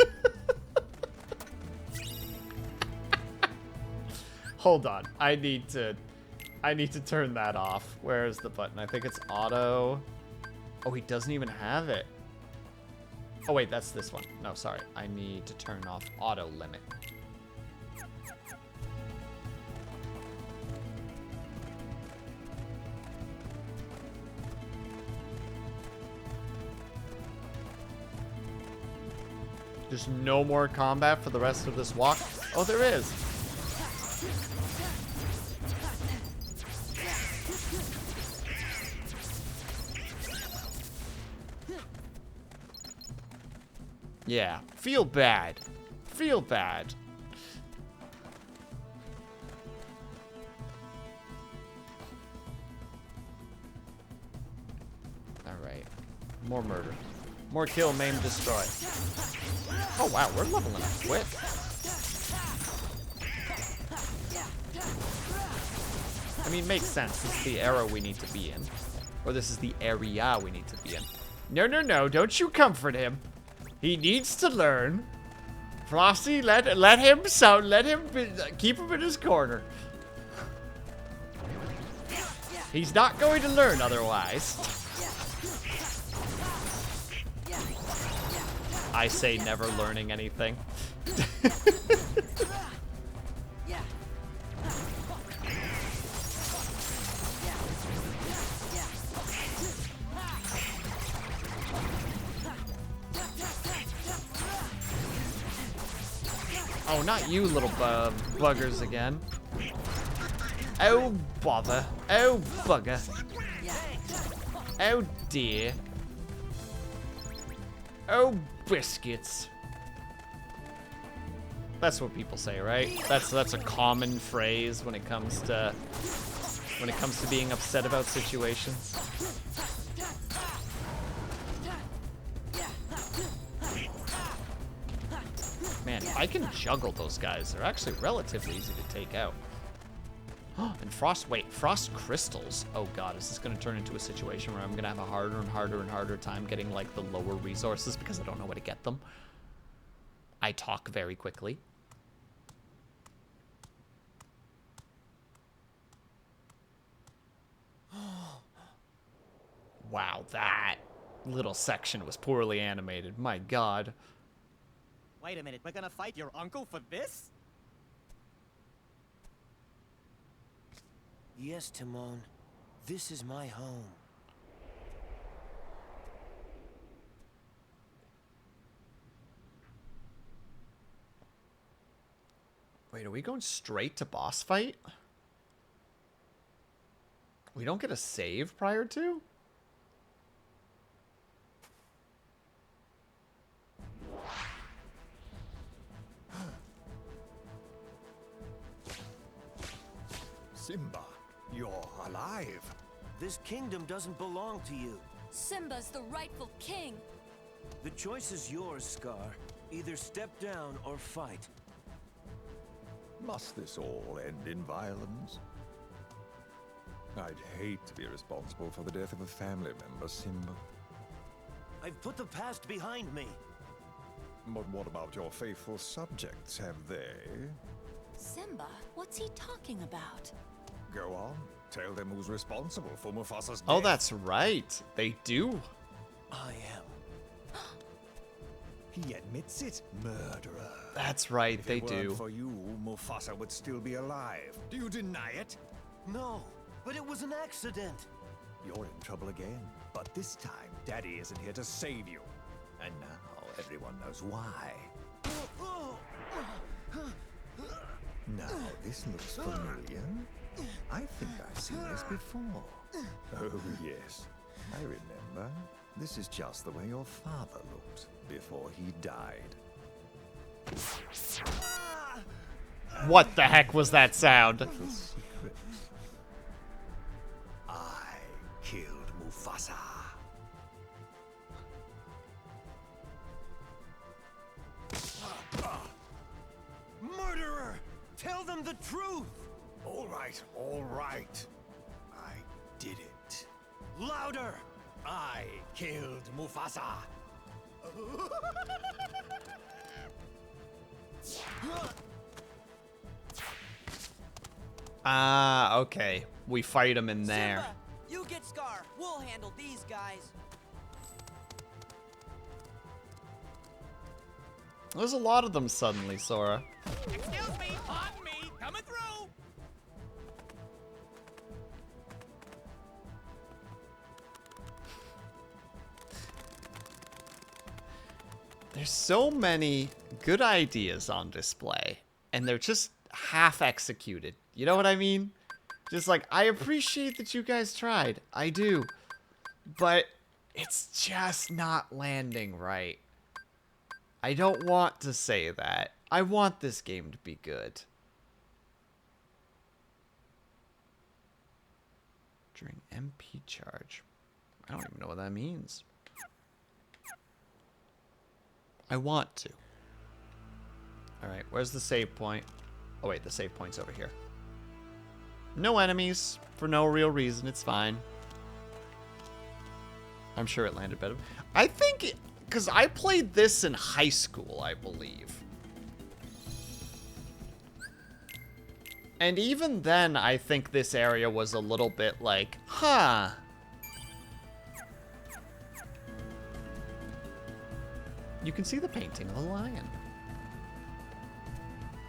Hold on. I need to turn that off. Where is the button? I think it's auto. Oh, he doesn't even have it. Oh, wait, that's this one. No, sorry. I need to turn off auto limit. There's no more combat for the rest of this walk? Oh, there is. Yeah, feel bad. Feel bad. Alright. More murder. More kill, maim, destroy. Oh wow, we're leveling up quick. I mean, makes sense. This is the era we need to be in. Or this is the area we need to be in. No, no, no. Don't you comfort him. He needs to learn. Frosty, let him keep him in his corner. He's not going to learn otherwise. I say never learning anything. Oh, not you little buggers again. Oh, bother. Oh, bugger. Oh, dear. Oh, biscuits. That's what people say, right? That's a common phrase when it comes to being upset about situations. Man, I can juggle those guys. They're actually relatively easy to take out. And frost crystals. Oh god, is this going to turn into a situation where I'm going to have a harder and harder and harder time getting like the lower resources because I don't know where to get them? I talk very quickly. Wow, that little section was poorly animated. My god. Wait a minute, we're gonna fight your uncle for this? Yes, Timon. This is my home. Wait, are we going straight to boss fight? We don't get a save prior to? Simba, you're alive. This kingdom doesn't belong to you. Simba's the rightful king. The choice is yours, Scar. Either step down or fight. Must this all end in violence? I'd hate to be responsible for the death of a family member, Simba. I've put the past behind me. But what about your faithful subjects? Have they? Simba, what's he talking about? Go on. Tell them who's responsible for Mufasa's death. Oh, that's right. They do. I am. He admits it, murderer. That's right, they If it weren't do. for you, Mufasa would still be alive. Do you deny it? No, but it was an accident. You're in trouble again. But this time, Daddy isn't here to save you. And now everyone knows why. Now, this looks familiar. I think I've seen this before. Oh, yes. I remember. This is just the way your father looked before he died. What the heck was that sound? The secret. I killed Mufasa. Murderer! Tell them the truth! All right, all right. I did it. Louder! I killed Mufasa. Ah, okay. We fight him in there. Simba, you get Scar. We'll handle these guys. There's a lot of them suddenly, Sora. Excuse me, pardon me, coming through. There's so many good ideas on display, and they're just half executed. You know what I mean? Just like, I appreciate that you guys tried. I do. But it's just not landing right. I don't want to say that. I want this game to be good. During MP charge. I don't even know what that means. I want to. Alright, where's the save point? Oh wait, the save point's over here. No enemies for no real reason. It's fine. I'm sure it landed better. I think, because I played this in high school, I believe. And even then, I think this area was a little bit like, huh. You can see the painting of a lion.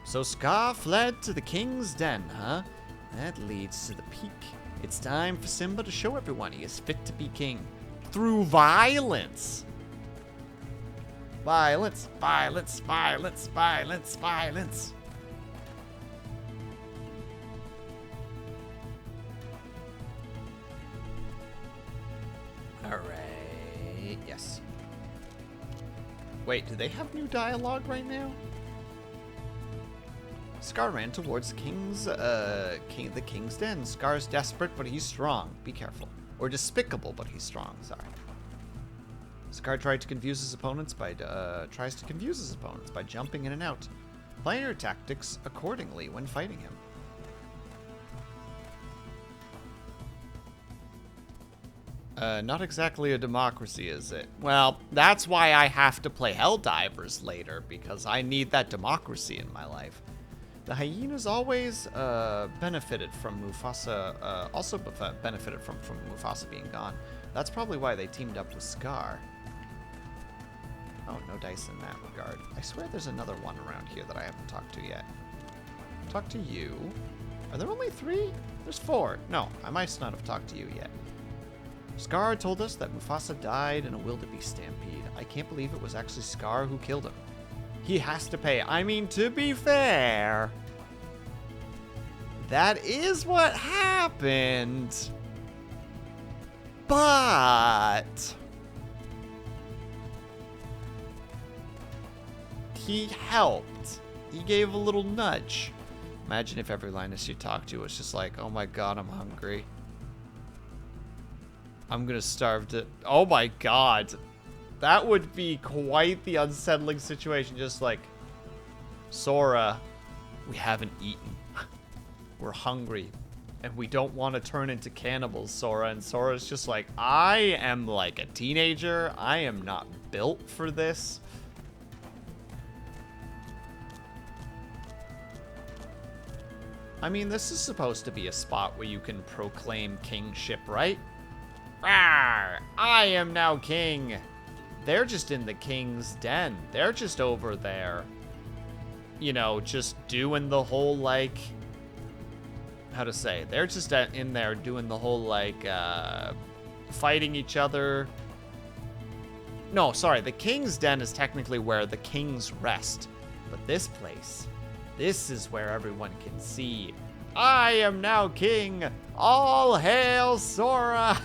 So Scar fled to the king's den, huh? That leads to the peak. It's time for Simba to show everyone he is fit to be king. Through violence. Violence, violence, violence, violence, violence. Alright, yes. Wait, do they have new dialogue right now? Scar ran towards the king's den. Scar's desperate, but he's strong. Be careful. Or despicable, but he's strong. Sorry. Scar tries to confuse his opponents by jumping in and out. Plan your tactics accordingly when fighting him. Not exactly a democracy, is it? Well, that's why I have to play Helldivers later, because I need that democracy in my life. The hyenas always benefited from Mufasa, benefited from Mufasa being gone. That's probably why they teamed up with Scar. Oh, no dice in that regard. I swear there's another one around here that I haven't talked to yet. Talk to you. Are there only 3? There's 4. No, I might not have talked to you yet. Scar told us that Mufasa died in a wildebeest stampede. I can't believe it was actually Scar who killed him. He has to pay. I mean, to be fair, that is what happened. But he helped. He gave a little nudge. Imagine if every lioness you talk to was just like, oh my god, I'm hungry. I'm gonna starve to... Oh my god. That would be quite the unsettling situation. Just like, Sora, we haven't eaten. We're hungry. And we don't want to turn into cannibals, Sora. And Sora's just like, I am like a teenager. I am not built for this. I mean, this is supposed to be a spot where you can proclaim kingship, right? Rawr! I am now king. They're just in the king's den. They're just over there. You know, just doing the whole, like... How to say? They're just in there doing the whole, like, fighting each other. No, sorry. The king's den is technically where the kings rest. But this place, this is where everyone can see. I am now king. All hail Sora.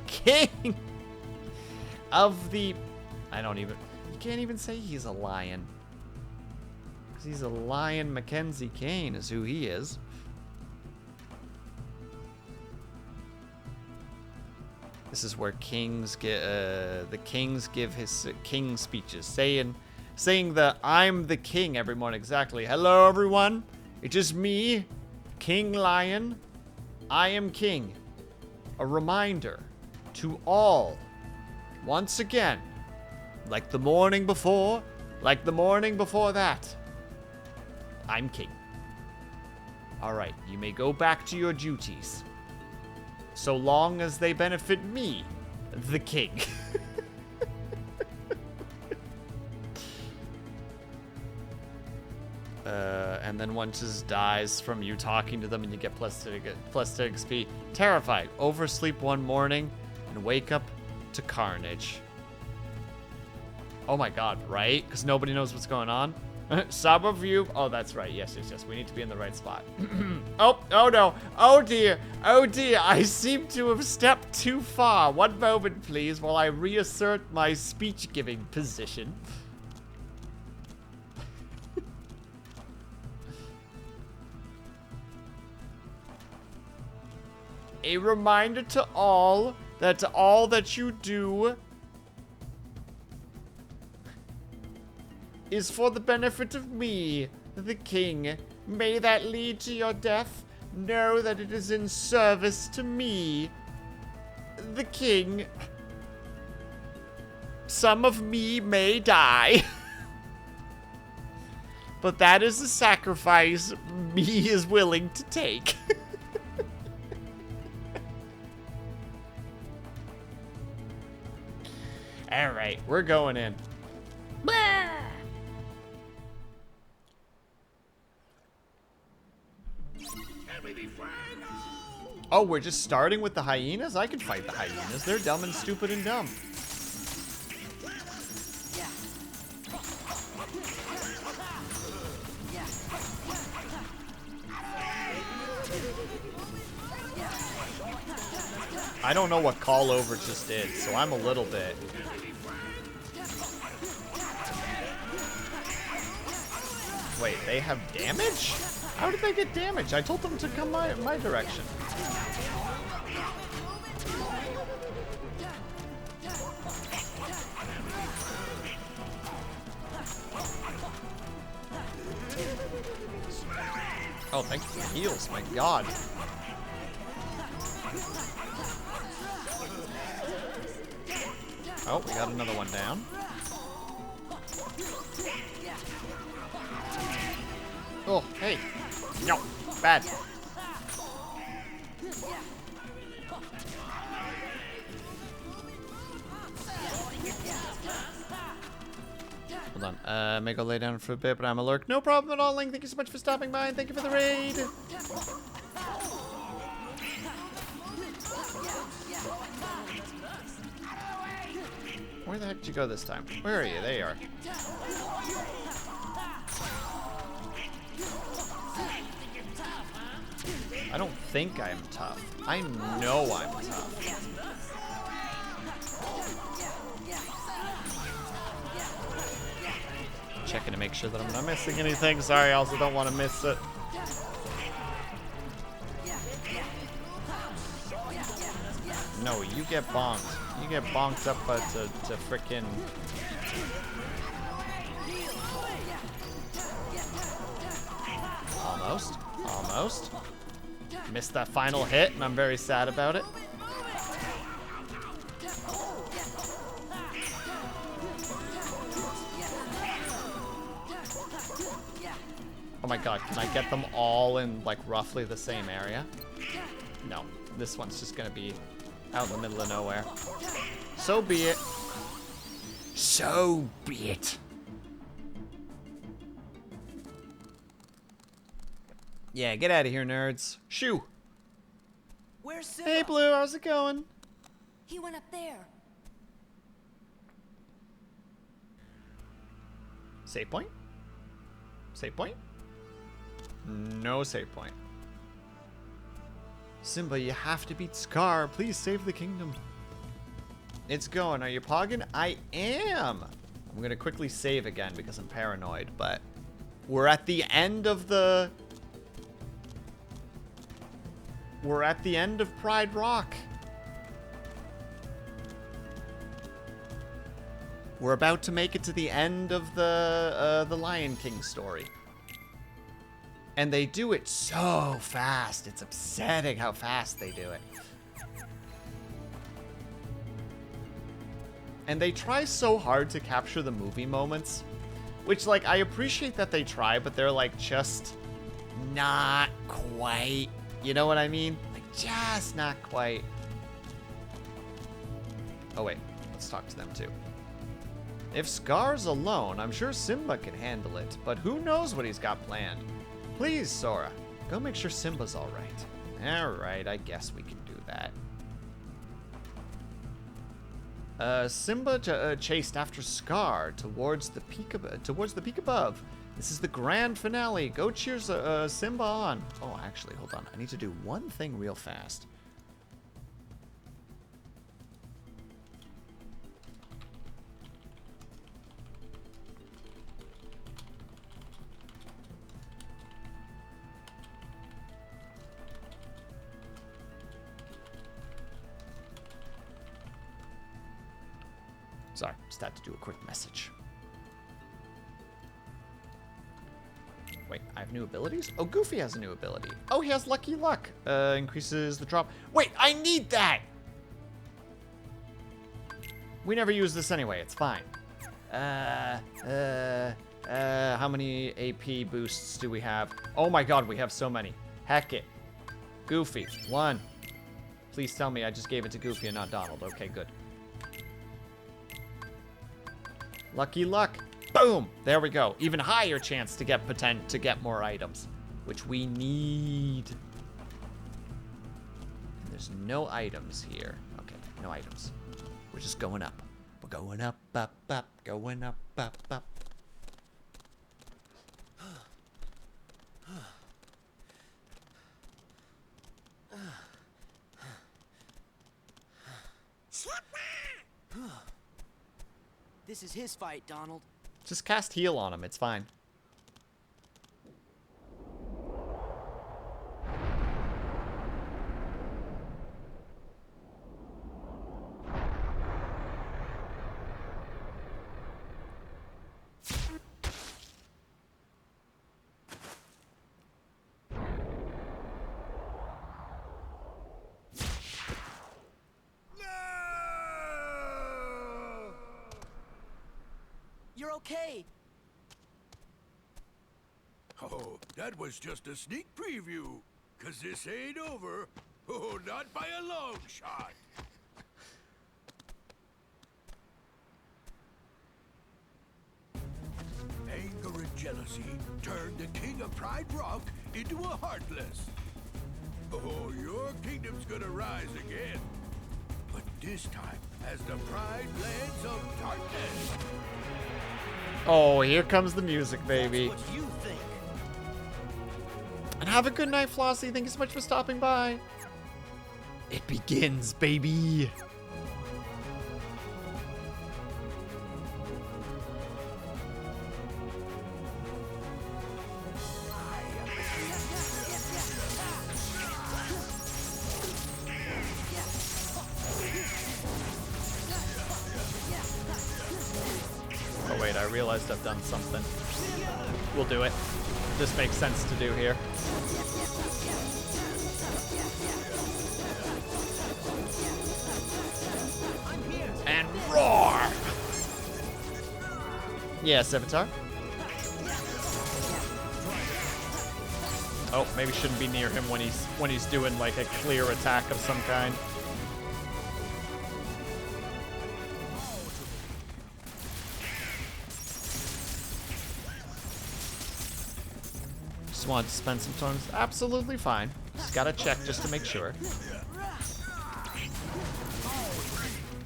King of the... You can't even say he's a lion. Because he's a lion. Mackenzie Kane is who he is. This is where kings get, the kings give his king speeches, saying that I'm the king every morning. Exactly. Hello, everyone. It is me, King Lion. I am king. A reminder to all, once again, like the morning before, like the morning before that, I'm king. All right, you may go back to your duties, so long as they benefit me, the king. And then one just dies from you talking to them and you get plus 10 XP. Terrified. Oversleep one morning and wake up to carnage. Oh my god, right? Because nobody knows what's going on. Some of you... Oh, that's right. Yes. We need to be in the right spot. Oh no. Oh dear. I seem to have stepped too far. One moment, please, while I reassert my speech-giving position. A reminder to all that you do is for the benefit of me, the king, May that lead to your death. Know that it is in service to me, the king. Some of me may die. But that is a sacrifice me is willing to take. Alright, we're going in. Oh, we're just starting with the hyenas? I can fight the hyenas. They're dumb and stupid and dumb. I don't know what call over just did, so I'm a little bit. Wait, they have damage? How did they get damage? I told them to come my direction. Oh, thank you for the heals, my god. Oh, we got another one down. Oh, hey. No, bad. Hold on. May go lay down for a bit, but I'm a lurk. No problem at all, Ling. Thank you so much for stopping by, and thank you for the raid. Where the heck did you go this time? Where are you? There you are. I don't think I'm tough. I know I'm tough. Checking to make sure that I'm not missing anything. Sorry, I also don't want to miss it. No, you get bonked. You get bonked up to frickin'... Almost. Almost. Missed that final hit, and I'm very sad about it. Oh my god, can I get them all in, like, roughly the same area? No. This one's just gonna be out in the middle of nowhere. So be it. So be it. Yeah, get out of here, nerds. Shoo. Where's Simba? Hey, Blue, how's it going? He went up there. Save point? Save point? No save point. Simba, you have to beat Scar. Please save the kingdom. It's going. Are you pogging? I am. I'm going to quickly save again because I'm paranoid, but we're at the end of the... We're at the end of Pride Rock. We're about to make it to the end of the Lion King story. And they do it so fast. It's upsetting how fast they do it. And they try so hard to capture the movie moments. Which, like, I appreciate that they try, but they're, like, just not quite. You know what I mean? Like, just not quite. Oh, wait. Let's talk to them, too. If Scar's alone, I'm sure Simba can handle it. But who knows what he's got planned. Please, Sora, go make sure Simba's all right. All right, I guess we can do that. Simba chased after Scar towards the peak above. This is the grand finale. Go cheer Simba on. Oh, actually, hold on. I need to do one thing real fast. Sorry, just had to do a quick message. Wait, I have new abilities? Oh, Goofy has a new ability. Oh, he has Lucky Luck. Increases the drop. Wait, I need that! We never use this anyway. It's fine. How many AP boosts do we have? Oh my god, we have so many. Heck it. Goofy, 1. Please tell me I just gave it to Goofy and not Donald. Okay, good. Lucky Luck. Boom! There we go. Even higher chance to get more items, which we need. And there's no items here. Okay, no items. We're just going up. We're going up, up, up, going up, up, up. This is his fight, Donald. Just cast heal on him. It's fine. You're okay. Oh, that was just a sneak preview. 'Cause this ain't over. Oh, not by a long shot. Anger and jealousy turned the king of Pride Rock into a Heartless. Oh, your kingdom's gonna rise again. But this time as the Pride Lands of Darkness. Oh, here comes the music, baby. That's what you think. And have a good night, Flossie. Thank you so much for stopping by. It begins, baby. Oh wait, I realized I've done something. We'll do it. This makes sense to do here. And roar! Yes, Avatar. Oh, maybe shouldn't be near him when he's doing like a clear attack of some kind. Just wanted to spend some time. Absolutely fine. Just gotta check just to make sure.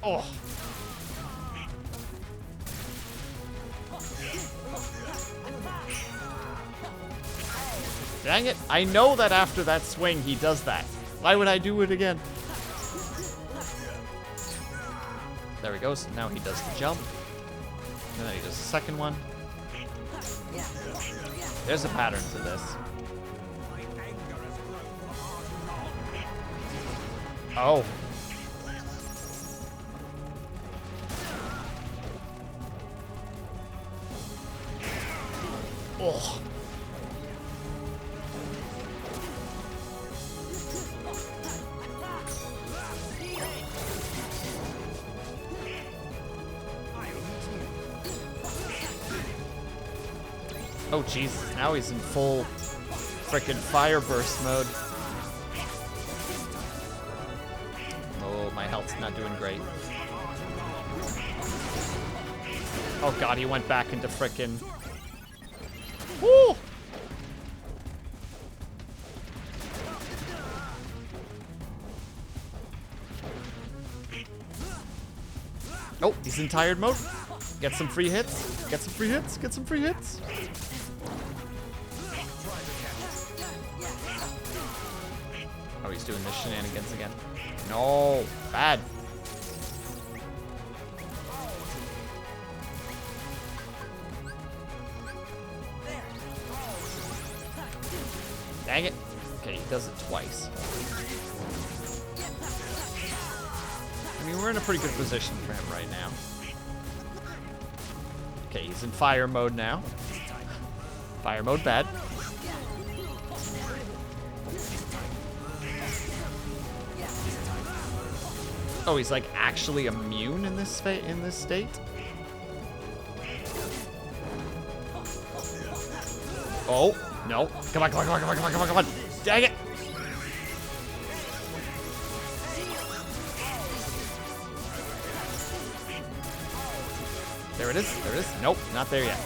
Oh. Dang it. I know that after that swing he does that. Why would I do it again? There he goes. Now he does the jump. And then he does the second one. There's a pattern to this. Oh. Oh. Oh, Jesus. Now he's in full frickin' fire burst mode. Oh, my health's not doing great. Oh, God, he went back into frickin'... Woo! Oh, he's in tired mode. Get some free hits. Get some free hits. Get some free hits. Oh, he's doing the shenanigans again. No, bad. Dang it. Okay, he does it twice. I mean, we're in a pretty good position for him right now. Okay, he's in fire mode now. Fire mode bad. Oh, he's like actually immune in this state. Oh no! Come on! Come on! Come on! Come on! Come on! Come on! Come on! Dang it! There it is. There it is. Nope, not there yet.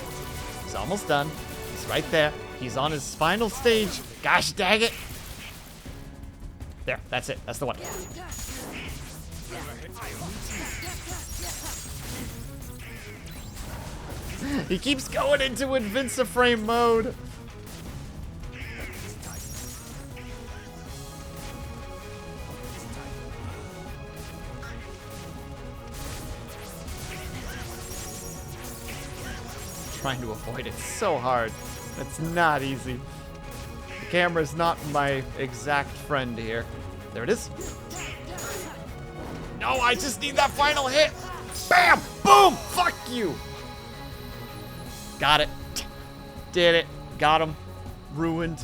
He's almost done. He's right there. He's on his final stage. Gosh dang it! There. That's it. That's the one. He keeps going into Invinciframe mode. Trying to avoid it so hard. It's not easy. The camera's not my exact friend here. There it is. No, I just need that final hit. Bam! Boom! Fuck you! Got it. Did it. Got him. Ruined.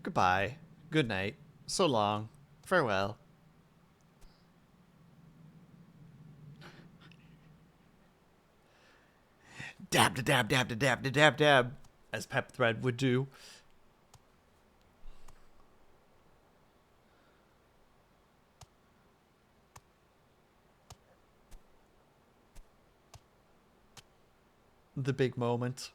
Goodbye. Good night. So long. Farewell. Dab da dab dab da dab da dab dab, as Pep Thread would do. The big moment.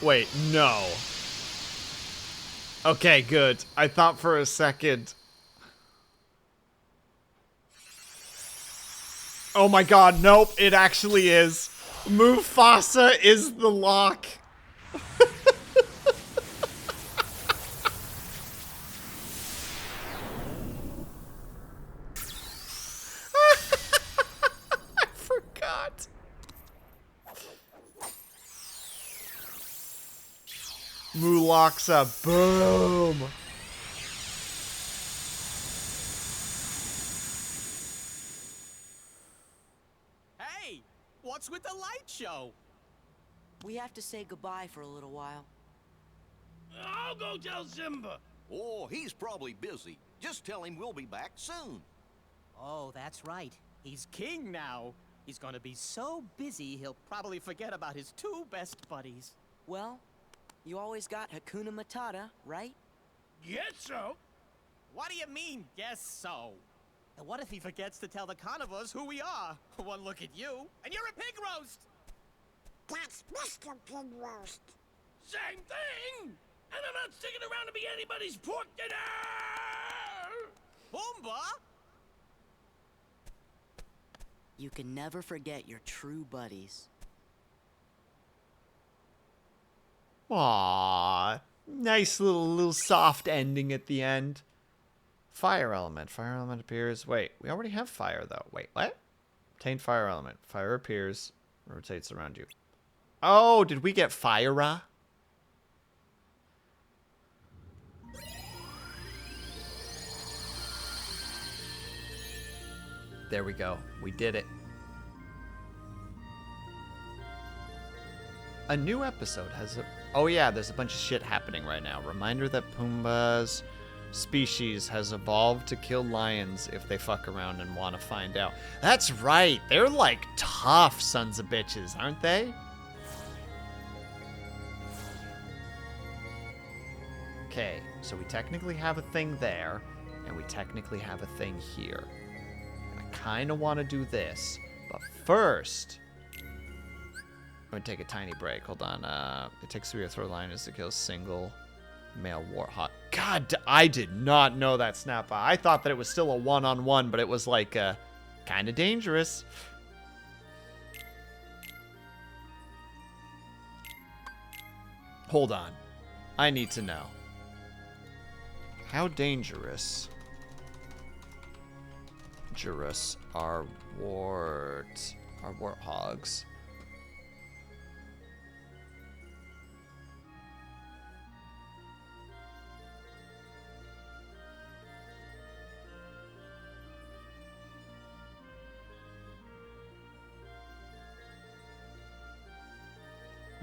Wait, no. Okay, good. I thought for a second. Oh my god, nope, it actually is. Mufasa is the lock. I forgot. Mulaksa, boom. Hey, what's with the light show? We have to say goodbye for a little while. I'll go tell Simba. Oh, he's probably busy. Just tell him we'll be back soon. Oh, that's right. He's king now. He's gonna be so busy he'll probably forget about his two best buddies. Well, you always got Hakuna Matata, right? Guess so. What do you mean, guess so? And what if he forgets to tell the carnivores who we are? One look at you, and you're a pig roast! That's Mr. Pig Roast. Same thing! And I'm not sticking around to be anybody's pork dinner! Pumbaa? You can never forget your true buddies. Aww. Nice little soft ending at the end. Fire element. Fire element appears. Wait, we already have fire though. Wait, what? Obtain fire element. Fire appears. Rotates around you. Oh, did we get Fire-a? There we go. We did it. A new episode has a... Oh yeah, there's a bunch of shit happening right now. Reminder that Pumbaa's species has evolved to kill lions if they fuck around and want to find out. That's right. They're like tough sons of bitches, aren't they? Okay, so we technically have a thing there, and we technically have a thing here. And I kind of want to do this, but first... I'm gonna take a tiny break. Hold on. It takes 3 or 4 liners to kill single male warthog. God, I did not know that snap. I thought that it was still a one-on-one, but it was like kind of dangerous. Hold on. I need to know. How dangerous are warthogs?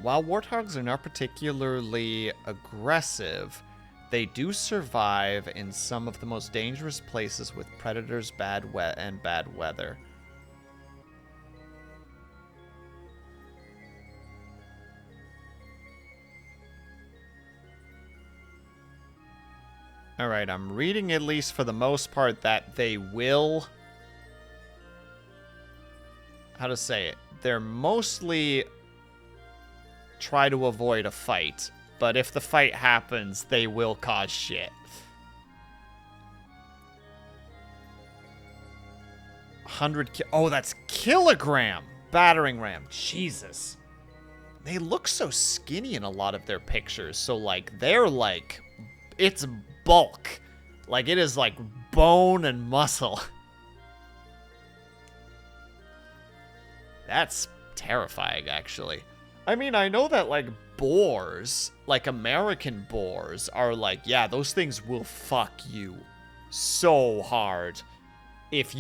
While warthogs are not particularly aggressive, they do survive in some of the most dangerous places with predators, bad weather. Alright, I'm reading at least for the most part that they will... How to say it? They're mostly try to avoid a fight, but if the fight happens, they will cause shit. 100 oh, that's kilogram battering ram. Jesus. They look so skinny in a lot of their pictures, so like they're like, it's bulk. Like it is like bone and muscle. That's terrifying, actually. I mean, I know that, like, boars, like American boars, are like, yeah, those things will fuck you so hard if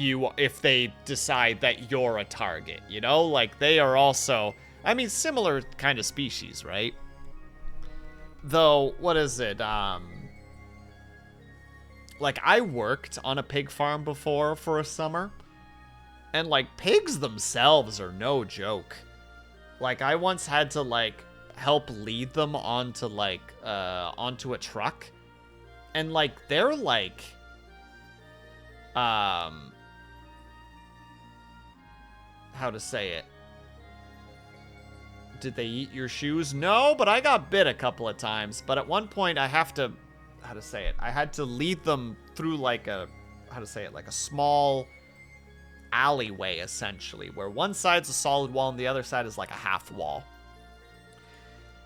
they decide that you're a target, you know? Like, they are also, I mean, similar kind of species, right? Though, what is it? Like, I worked on a pig farm before for a summer, and, like, pigs themselves are no joke. Like, I once had to, like, help lead them onto, like, onto a truck. And, like, they're, like, how to say it? Did they eat your shoes? No, but I got bit a couple of times. But at one point, I have to, how to say it? I had to lead them through, like, a, how to say it? Like, a small alleyway, essentially, where one side's a solid wall and the other side is like a half wall.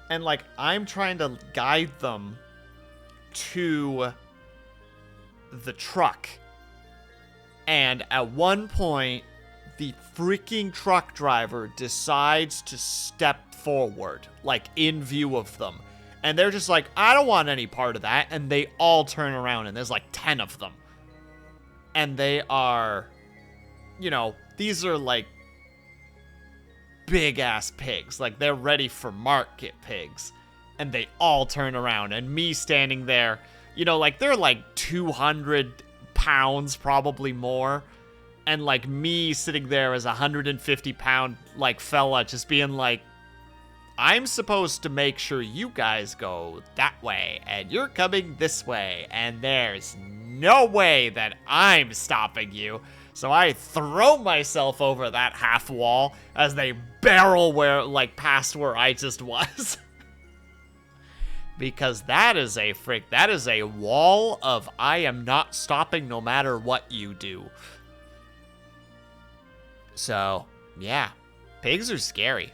And like I'm trying to guide them to the truck, and at one point the freaking truck driver decides to step forward, like in view of them, and they're just like, I don't want any part of that, and they all turn around, and there's like 10 of them, and they are, you know, these are like big ass pigs. Like they're ready for market pigs. And they all turn around. And me standing there, you know, like they're like 200 pounds, probably more. And like me sitting there as a 150-pound like fella just being like, I'm supposed to make sure you guys go that way. And you're coming this way. And there's no way that I'm stopping you. So I throw myself over that half wall as they barrel past where I just was. Because that is a wall of I am not stopping no matter what you do. So, yeah. Pigs are scary.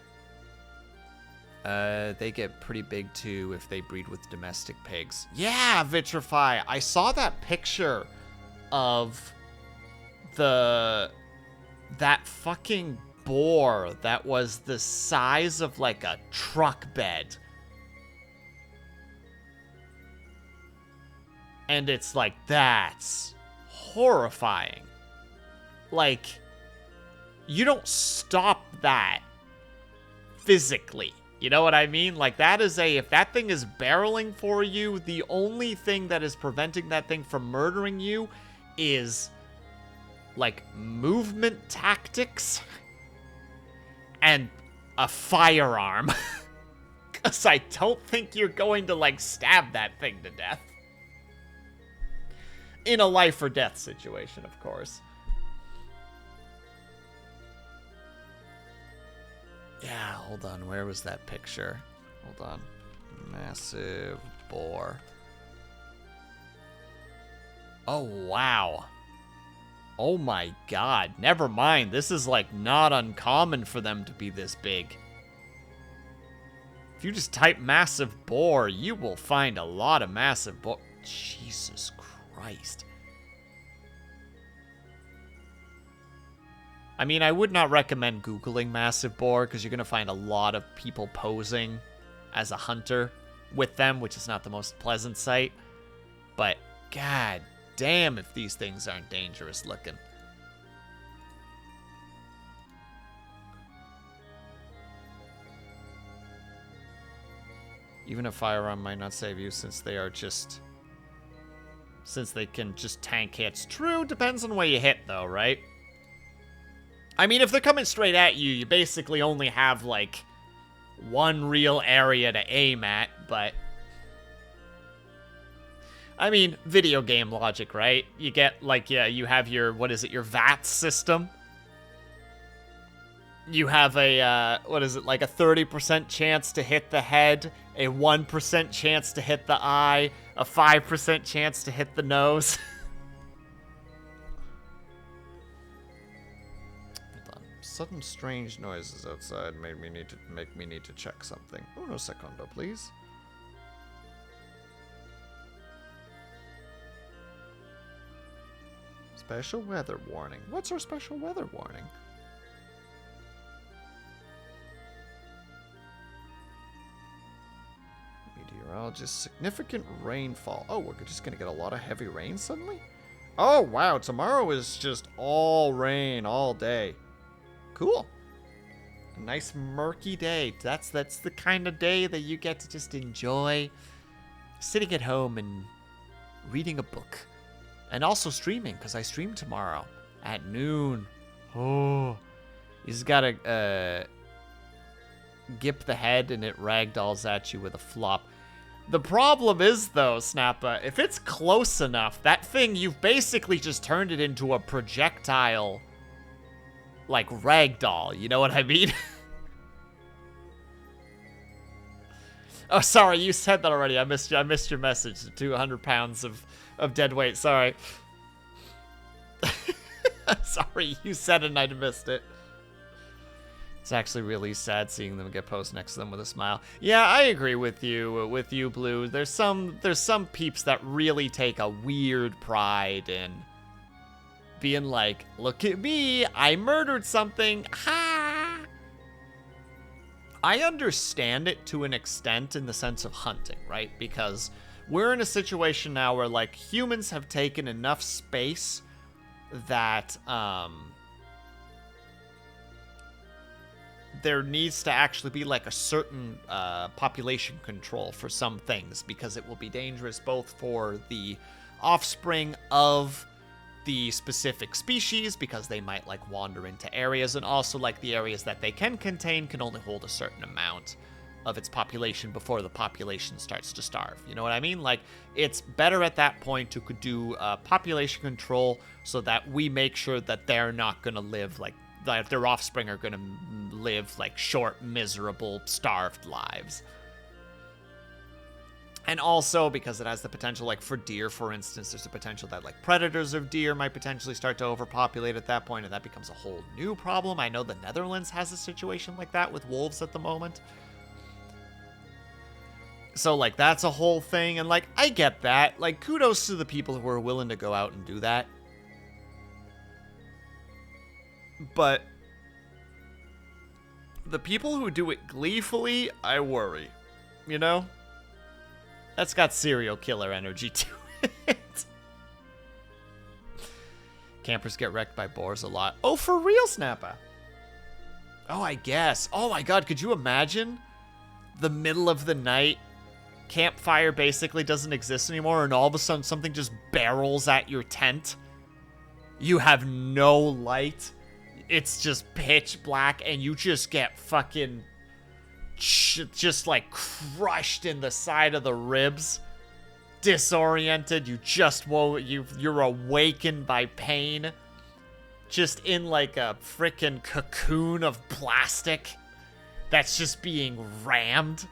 They get pretty big too if they breed with domestic pigs. Yeah, Vitrify. I saw that picture of that fucking boar that was the size of like a truck bed. And it's like, that's horrifying. Like, you don't stop that physically. You know what I mean? Like, that is if that thing is barreling for you, the only thing that is preventing that thing from murdering you is like movement tactics and a firearm. Because I don't think you're going to like stab that thing to death. In a life or death situation, of course. Yeah, hold on. Where was that picture? Hold on. Massive boar. Oh, wow. Oh my god. Never mind. This is like not uncommon for them to be this big. If you just type massive boar, you will find a lot of massive boar. Jesus Christ. I mean, I would not recommend Googling massive boar because you're going to find a lot of people posing as a hunter with them, which is not the most pleasant sight. But god damn if these things aren't dangerous looking. Even a firearm might not save you since they can just tank hits. True, depends on where you hit though, right? I mean, if they're coming straight at you, you basically only have like one real area to aim at, but I mean, video game logic, right? You get like, yeah, you have your, what is it, your VATS system. You have a, what is it, like a 30% chance to hit the head, a 1% chance to hit the eye, a 5% chance to hit the nose. Hold on. Sudden strange noises outside make me need to check something. Uno secondo, please. Special weather warning. What's our special weather warning? Meteorologist, significant rainfall. Oh, we're just gonna get a lot of heavy rain suddenly? Oh, wow, tomorrow is just all rain all day. Cool. A nice murky day. That's the kind of day that you get to just enjoy sitting at home and reading a book. And also streaming, because I stream tomorrow at noon. Oh. You just gotta gip the head and it ragdolls at you with a flop. The problem is, though, Snappa, if it's close enough, that thing, you've basically just turned it into a projectile, like, ragdoll. You know what I mean? Oh, sorry, you said that already. I missed your message. 200 pounds of dead weight. Sorry. Sorry, you said it and I missed it. It's actually really sad seeing them get posed next to them with a smile. Yeah, I agree with you, Blue. There's some peeps that really take a weird pride in being like, look at me, I murdered something, ha! I understand it to an extent in the sense of hunting, right? Because we're in a situation now where, like, humans have taken enough space that, there needs to actually be like a certain population control for some things because it will be dangerous both for the offspring of the specific species because they might like wander into areas, and also like the areas that they can contain can only hold a certain amount of its population before the population starts to starve. You know what I mean? Like, it's better at that point to do population control so that we make sure that they're not going to live like that their offspring are going to live like short, miserable, starved lives. And also because it has the potential, like for deer, for instance, there's a potential that like predators of deer might potentially start to overpopulate at that point, and that becomes a whole new problem. I know the Netherlands has a situation like that with wolves at the moment. So like that's a whole thing, and like I get that. Like kudos to the people who are willing to go out and do that. But the people who do it gleefully, I worry. You know? That's got serial killer energy to it. Campers get wrecked by boars a lot. Oh, for real, Snappa? Oh, I guess. Oh my god, could you imagine? The middle of the night, campfire basically doesn't exist anymore, and all of a sudden something just barrels at your tent. You have no light. It's just pitch black, and you just get fucking just like crushed in the side of the ribs, disoriented. You just you're awakened by pain, just in like a freaking cocoon of plastic that's just being rammed.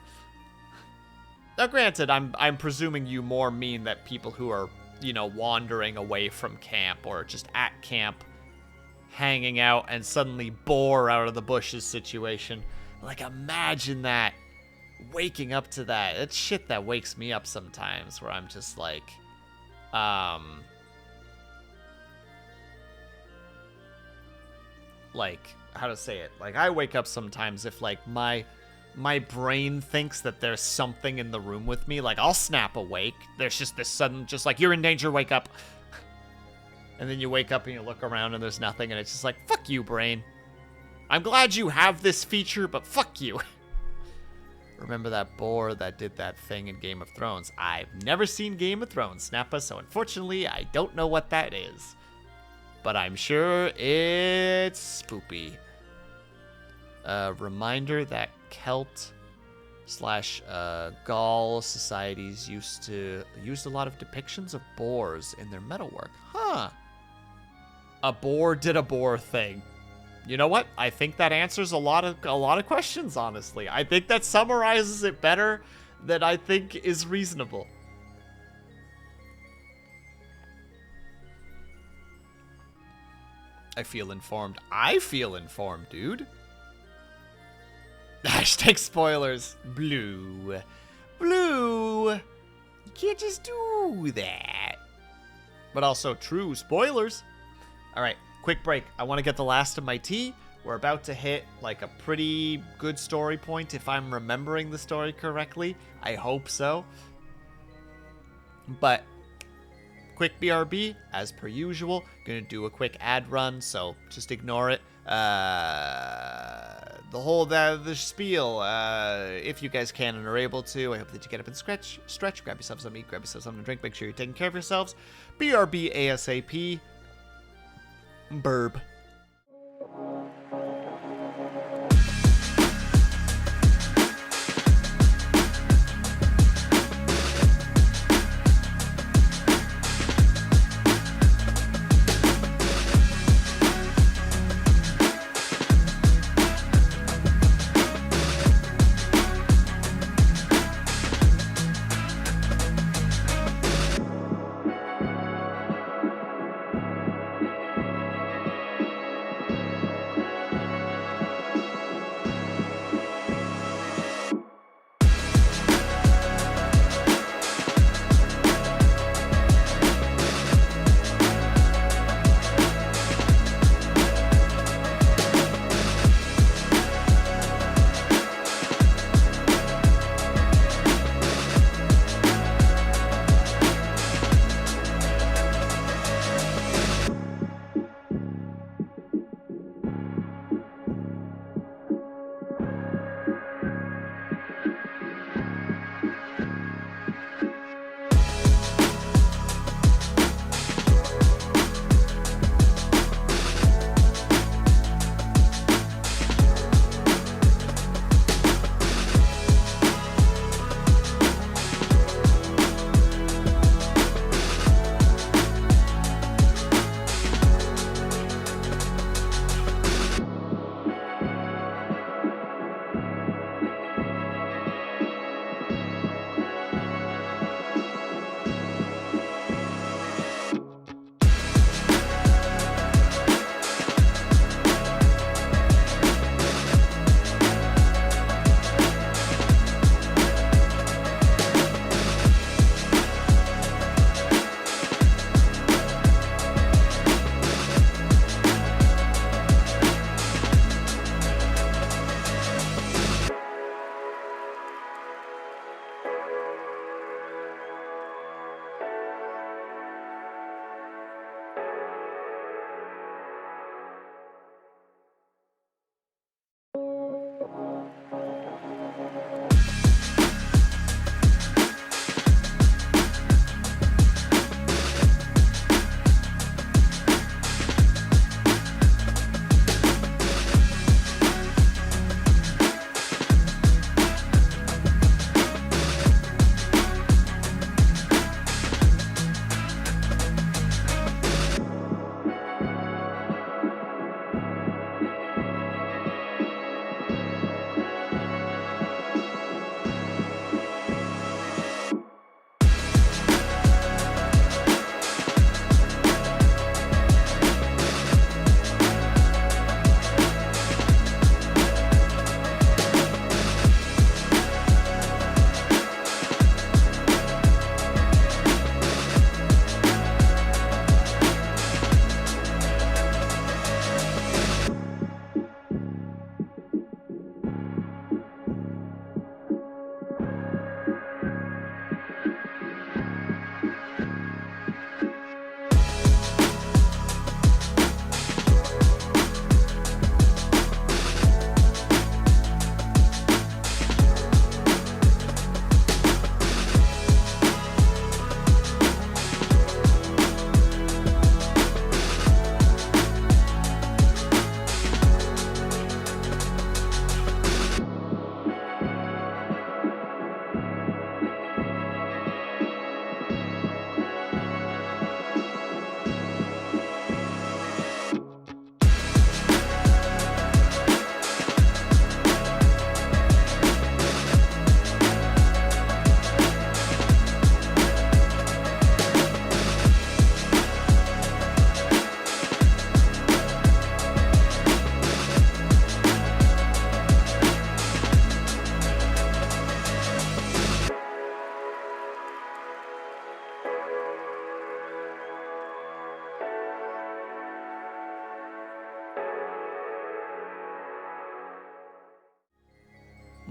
Now, granted, I'm presuming you more mean that people who are, you know, wandering away from camp or just at camp, hanging out, and suddenly boar out of the bushes situation. Like, imagine that. waking up to that. It's shit that wakes me up sometimes where I'm just like, like, how to say it? Like, I wake up sometimes if, like, my brain thinks that there's something in the room with me. Like, I'll snap awake. There's just this sudden, just like, you're in danger, wake up. And then you wake up and you look around and there's nothing, and it's just like, fuck you, brain. I'm glad you have this feature, but fuck you. Remember that boar that did that thing in Game of Thrones? I've never seen Game of Thrones, Snappa, so unfortunately, I don't know what that is. But I'm sure it's spoopy. Reminder that Celt / Gaul societies used a lot of depictions of boars in their metalwork. Huh. A boar did a boar thing. You know what? I think that answers a lot of questions, honestly. I think that summarizes it better than I think is reasonable. I feel informed. I feel informed, dude. Hashtag spoilers. Blue. Blue. You can't just do that. But also true spoilers. All right, quick break. I want to get the last of my tea. We're about to hit like a pretty good story point if I'm remembering the story correctly. I hope so. But quick BRB, as per usual. Gonna do a quick ad run, so just ignore it. The spiel, if you guys can and are able to, I hope that you get up and stretch, grab yourself some meat, grab yourself something to drink, make sure you're taking care of yourselves. BRB ASAP. Burb.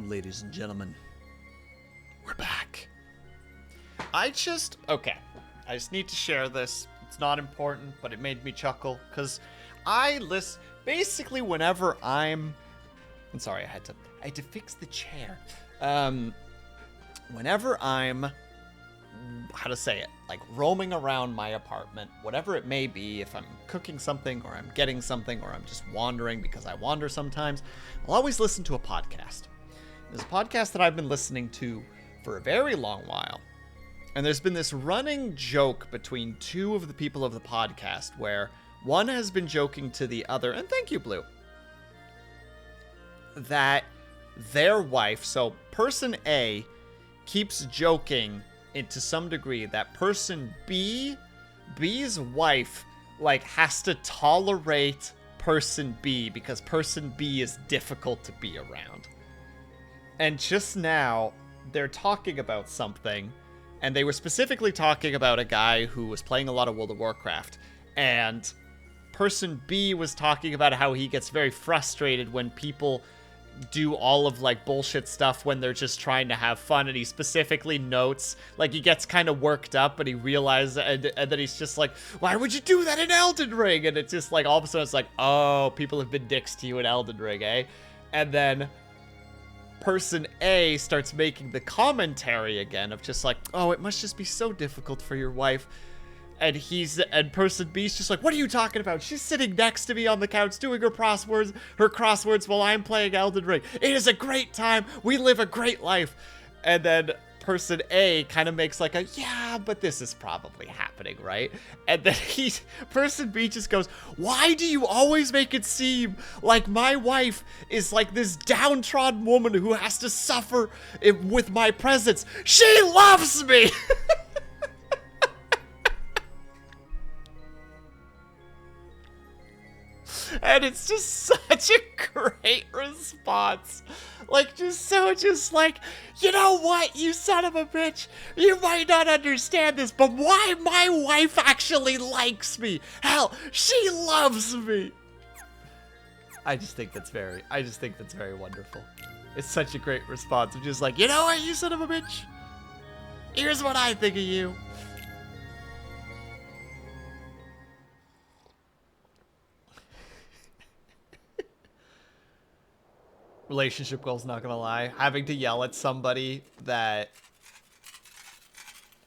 ladies and gentlemen. We're back. Okay. I just need to share this. It's not important, but it made me chuckle, because basically whenever I'm sorry, I had to fix the chair. Whenever I'm, how to say it, like roaming around my apartment, whatever it may be, if I'm cooking something or I'm getting something or I'm just wandering because I wander sometimes, I'll always listen to a podcast. There's a podcast that I've been listening to for a very long while. And there's been this running joke between two of the people of the podcast where one has been joking to the other, and thank you, Blue, that their wife, so person A, keeps joking to some degree that person B's wife, like, has to tolerate person B because person B is difficult to be around. And just now, they're talking about something, and they were specifically talking about a guy who was playing a lot of World of Warcraft, and person B was talking about how he gets very frustrated when people do all of, like, bullshit stuff when they're just trying to have fun, and he specifically notes, like, he gets kind of worked up, and he realizes, and then he's just like, why would you do that in Elden Ring? And it's just like, all of a sudden it's like, oh, people have been dicks to you in Elden Ring, eh? And then person A starts making the commentary again of just like, oh, it must just be so difficult for your wife. And person B's just like, what are you talking about? She's sitting next to me on the couch doing her crosswords while I'm playing Elden Ring. It is a great time. We live a great life. And then person A kind of makes like a, yeah, but this is probably happening, right? And then person B just goes, why do you always make it seem like my wife is like this downtrodden woman who has to suffer with my presence? She loves me! And it's just such a great response. Like, just like, you know what, you son of a bitch? You might not understand this, but why my wife actually likes me? Hell, she loves me. I just think that's very wonderful. It's such a great response. I'm just like, you know what, you son of a bitch? Here's what I think of you. Relationship goals, not gonna lie. Having to yell at somebody that...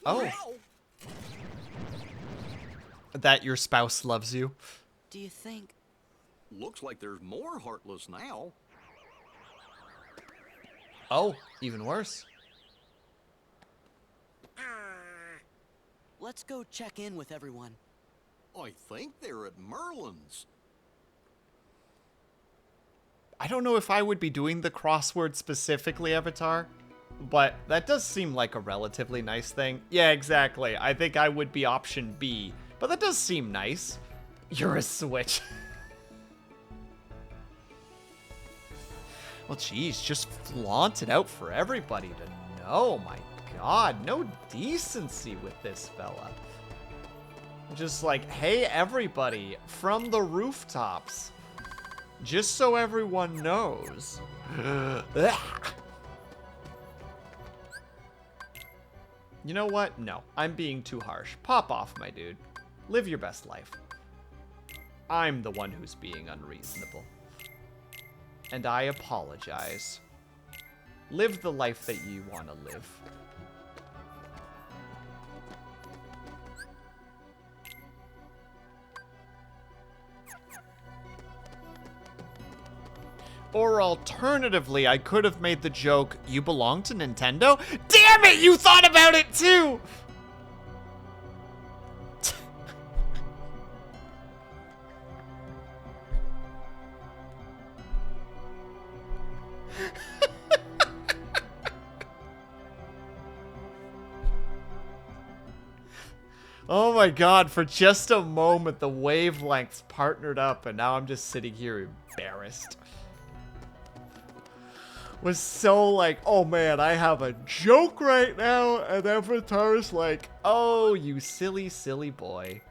Oh. That your spouse loves you. Do you think... Looks like there's more Heartless now. Oh, even worse. Let's go check in with everyone. I think they're at Merlin's. I don't know if I would be doing the crossword specifically, Avatar, but that does seem like a relatively nice thing. Yeah, exactly. I think I would be option B, but that does seem nice. You're a Switch. Well, geez, just flaunt it out for everybody to know. My God, no decency with this fella. Just like, hey, everybody, from the rooftops. Just so everyone knows. You know what? No, I'm being too harsh. Pop off, my dude. Live your best life. I'm the one who's being unreasonable. And I apologize. Live the life that you want to live. Or alternatively, I could have made the joke, you belong to Nintendo? Damn it, you thought about it too! Oh my God, for just a moment, the wavelengths partnered up, and now I'm just sitting here embarrassed. Was so like, oh man, I have a joke right now, and Avatar's like, oh, you silly, silly boy.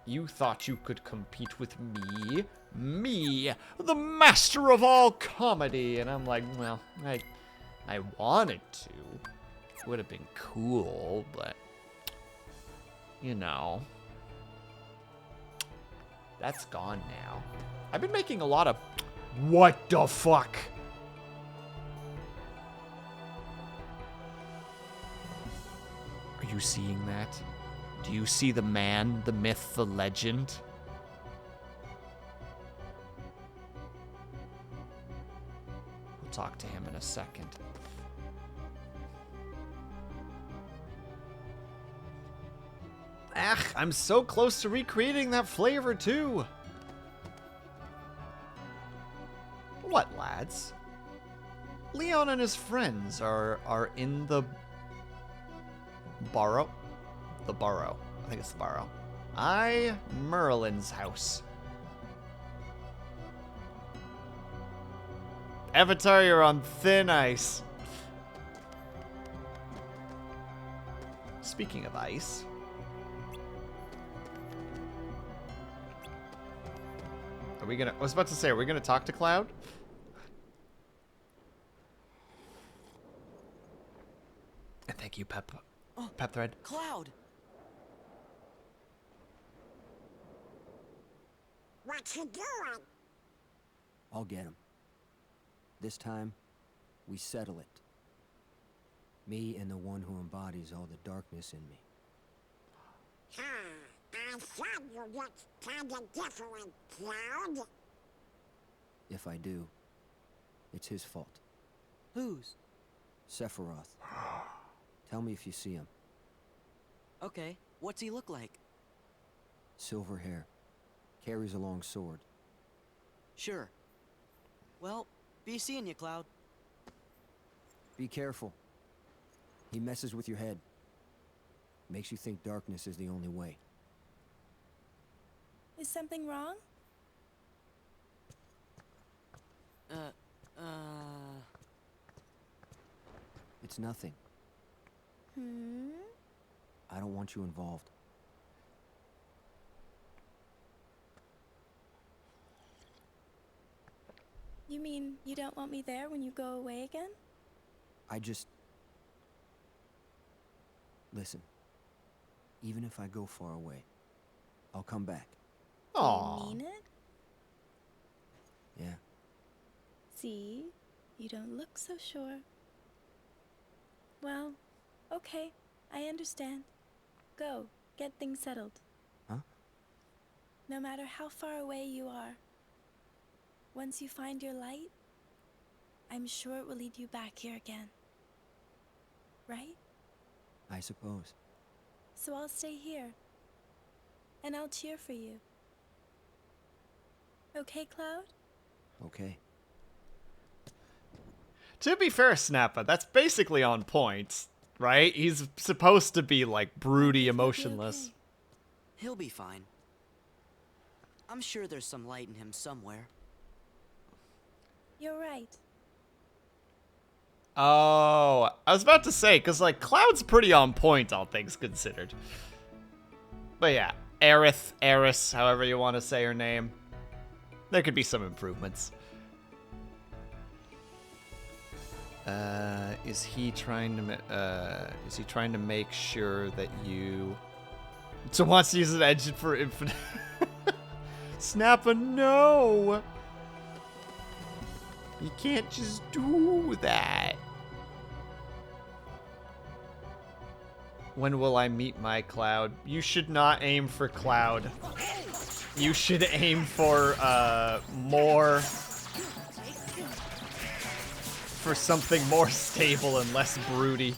You thought you could compete with me? Me, the master of all comedy. And I'm like, well, I wanted to. It would have been cool, but, you know. That's gone now. I've been making a lot of... What the fuck? Are you seeing that? Do you see the man, the myth, the legend? We'll talk to him in a second. Ugh, I'm so close to recreating that flavor too. What, lads? Leon and his friends are in the burrow? The burrow. I think it's the burrow. Merlin's house. Avatar, you're on thin ice. Speaking of ice. I was about to say, are we gonna talk to Cloud? And thank you, Pep Thread. Cloud! What you doing? I'll get him. This time, we settle it. Me and the one who embodies all the darkness in me. I thought you looked kinda different, Cloud. If I do, it's his fault. Whose? Sephiroth. Tell me if you see him. Okay, what's he look like? Silver hair. Carries a long sword. Sure. Well, be seeing you, Cloud. Be careful. He messes with your head. Makes you think darkness is the only way. Is something wrong? It's nothing. I don't want you involved. You mean you don't want me there when you go away again? Listen. Even if I go far away, I'll come back. You mean it? Yeah. See? You don't look so sure. Well, okay. I understand. Go. Get things settled. Huh? No matter how far away you are, once you find your light, I'm sure it will lead you back here again. Right? I suppose. So I'll stay here. And I'll cheer for you. Okay, Cloud? Okay. To be fair, Snappa, that's basically on point, right? He's supposed to be, like, broody, emotionless. He'll be fine. I'm sure there's some light in him somewhere. You're right. Oh, I was about to say, because, like, Cloud's pretty on point, all things considered. But yeah, Aerith, however you want to say her name. There could be some improvements. Is he trying to make sure that you... So wants to use an engine for infinite... Snappa, no! You can't just do that. When will I meet my Cloud? You should not aim for Cloud. You should aim for, more... For something more stable and less broody.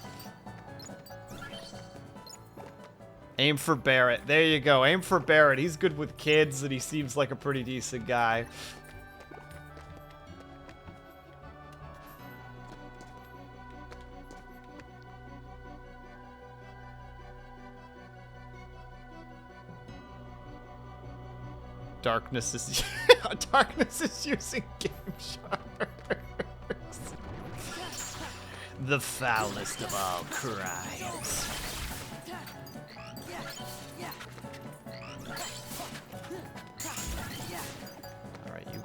Aim for Barrett. There you go. Aim for Barrett. He's good with kids and he seems like a pretty decent guy. Darkness is Darkness is using game sharks. The foulest of all crimes.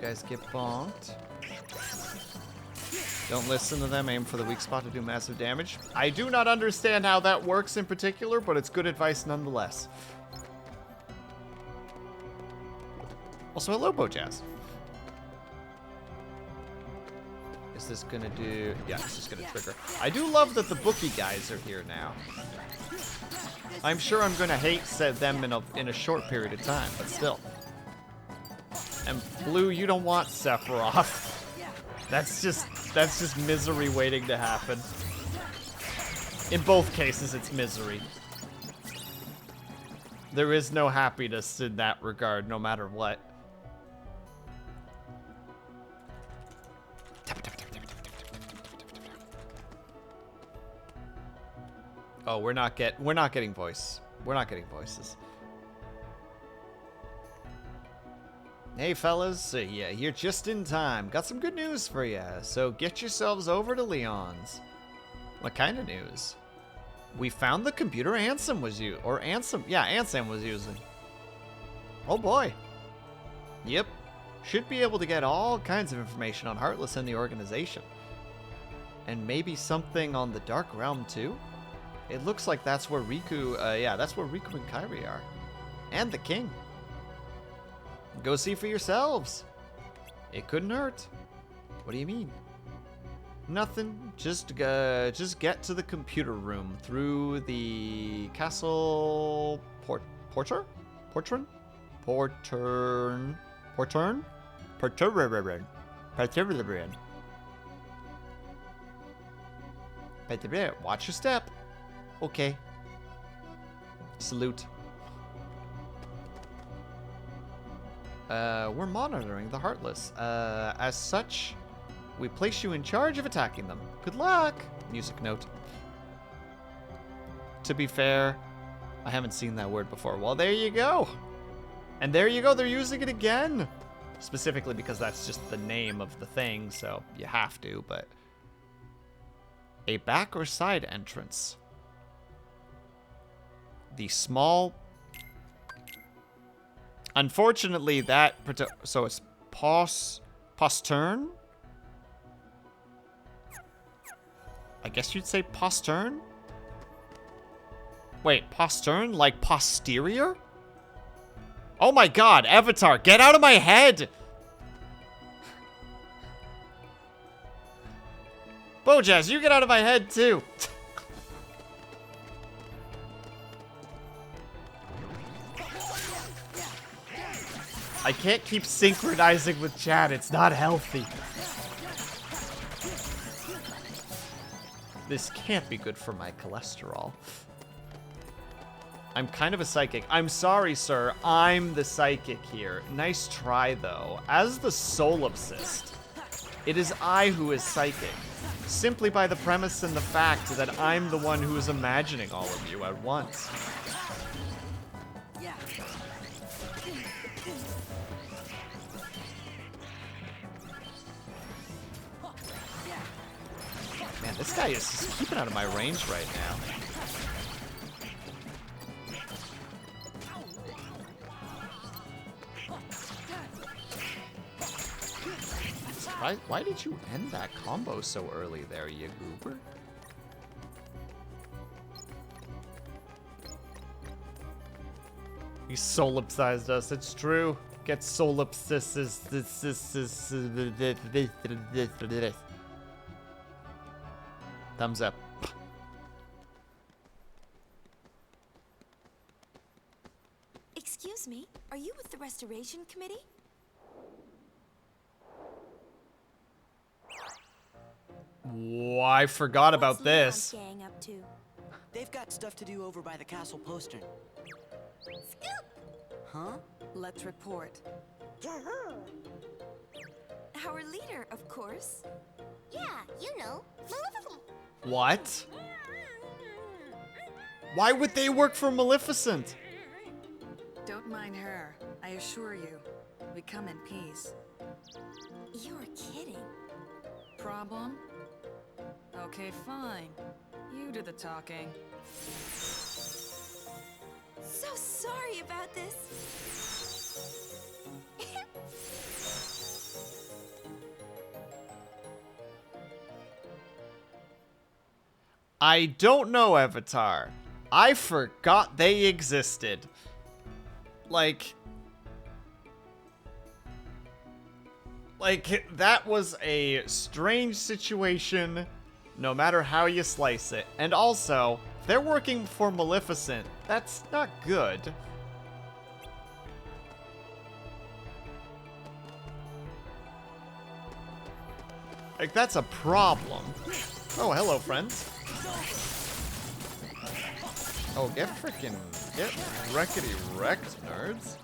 guys get bonked. Don't listen to them. Aim for the weak spot to do massive damage. I do not understand how that works in particular, but it's good advice nonetheless. Also, hello, Bojazz. Is this gonna do... Yeah, this is gonna trigger. I do love that the bookie guys are here now. I'm sure I'm gonna hate them in a short period of time, but still. And Blue, you don't want Sephiroth. That's just misery waiting to happen. In both cases, it's misery. There is no happiness in that regard, no matter what. Oh, we're not getting voice. We're not getting voices. Hey fellas, yeah, you're just in time. Got some good news for you. So get yourselves over to Leon's. What kind of news? We found the computer Ansem was Ansem was using. Oh boy. Yep. Should be able to get all kinds of information on Heartless and the organization. And maybe something on the Dark Realm too? It looks like that's where Riku, that's where Riku and Kairi are. And the king. Go see for yourselves. It couldn't hurt. What do you mean? Nothing. Just get to the computer room through the castle portern. Watch your step. Okay. Salute. We're monitoring the Heartless. As such, we place you in charge of attacking them. Good luck! Music note. To be fair, I haven't seen that word before. Well, there you go. And there you go, they're using it again. Specifically because that's just the name of the thing, so you have to, but... A back or side entrance. The small... Unfortunately, that... So it's postern? I guess you'd say postern? Wait, postern? Like posterior? Oh my god, Avatar, get out of my head! Bojazz, you get out of my head too! I can't keep synchronizing with chat, it's not healthy. This can't be good for my cholesterol. I'm kind of a psychic. I'm sorry, sir. I'm the psychic here. Nice try, though. As the solipsist, it is I who is psychic. Simply by the premise and the fact that I'm the one who is imagining all of you at once. Man, this guy is just keeping out of my range right now. Why did you end that combo so early there, you goober? He solipsized us, it's true. Get solipsis. Thumbs up. Excuse me, are you with the Restoration Committee? I forgot about this. Gang up to? They've got stuff to do over by the castle postern. Scoop! Huh? Let's report. Our leader, of course. Yeah, you know, Maleficent. What? Why would they work for Maleficent? Don't mind her. I assure you, we come in peace. You're kidding. Problem? Okay, fine. You do the talking. So sorry about this. I don't know, Avatar. I forgot they existed. Like, that was a strange situation, no matter how you slice it. And also, if they're working for Maleficent, that's not good. Like, that's a problem. Oh, hello, friends. Oh, get wreckety-wrecked, nerds.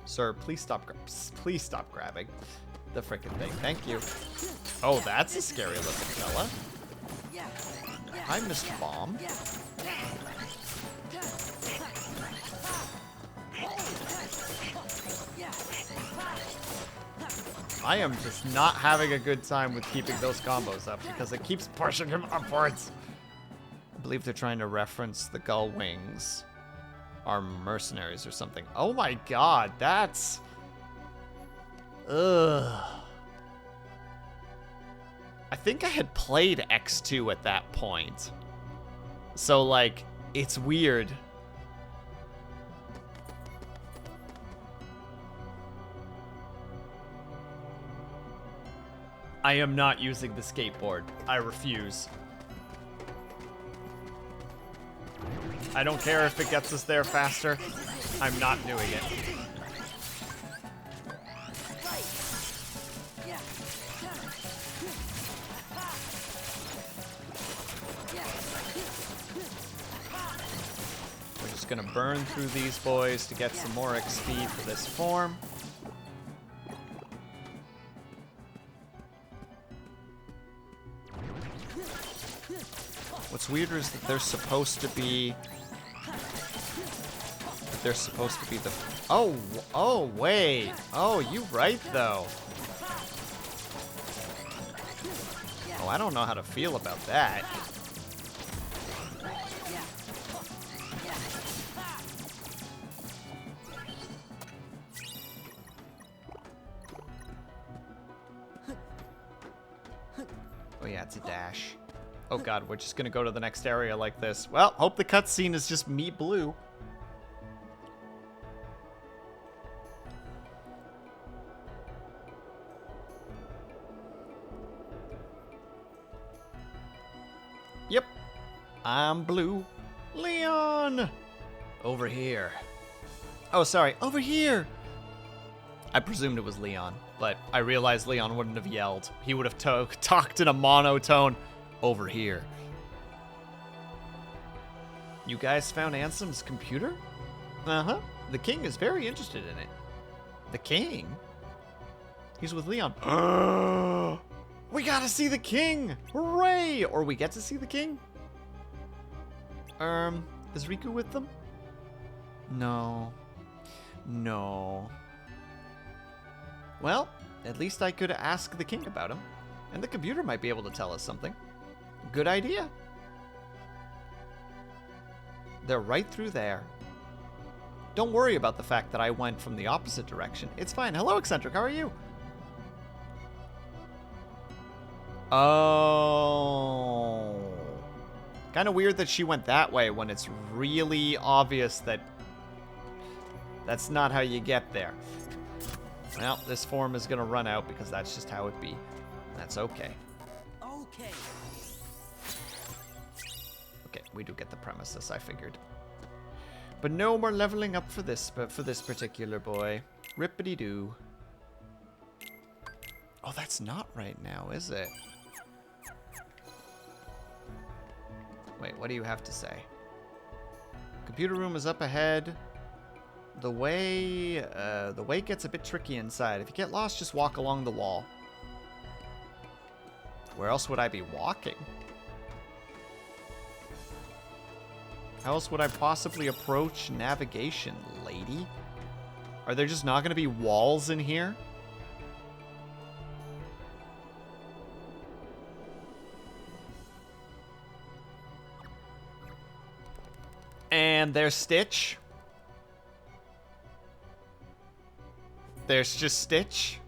Sir, please stop grabbing the frickin' thing. Thank you. Oh, that's a scary looking fella. Hi, Mr. Bomb. I am just not having a good time with keeping those combos up because it keeps pushing him upwards. I believe they're trying to reference the gull wings are mercenaries or something. Oh my god, that's... Ugh. I think I had played X2 at that point. So, like, it's weird. I am not using the skateboard. I refuse. I don't care if it gets us there faster. I'm not doing it. We're just gonna burn through these boys to get some more XP for this form. What's weirder is that they're supposed to be the... Oh, wait. Oh, you right, though. Oh, I don't know how to feel about that. Oh, yeah, it's a dash. Oh god, we're just gonna go to the next area like this. Well, hope the cutscene is just me blue. Yep. I'm blue. Leon! Over here. Oh, sorry. Over here! I presumed it was Leon, but I realized Leon wouldn't have yelled. He would have talked in a monotone. Over here. You guys found Ansem's computer? Uh-huh. The king is very interested in it. The king? He's with Leon. We gotta see the king! Hooray! Or we get to see the king? Is Riku with them? No. No. Well, at least I could ask the king about him. And the computer might be able to tell us something. Good idea. They're right through there. Don't worry about the fact that I went from the opposite direction. It's fine. Hello, Eccentric. How are you? Oh. Kind of weird that she went that way when it's really obvious that that's not how you get there. Well, this form is going to run out because that's just how it be. That's okay. Okay. Okay, we do get the premises, I figured. But no more leveling up for this particular boy. Rippity-doo. Oh, that's not right now, is it? Wait, what do you have to say? Computer room is up ahead. The way gets a bit tricky inside. If you get lost, just walk along the wall. Where else would I be walking? How else would I possibly approach navigation, lady? Are there just not going to be walls in here? And there's Stitch. There's just Stitch.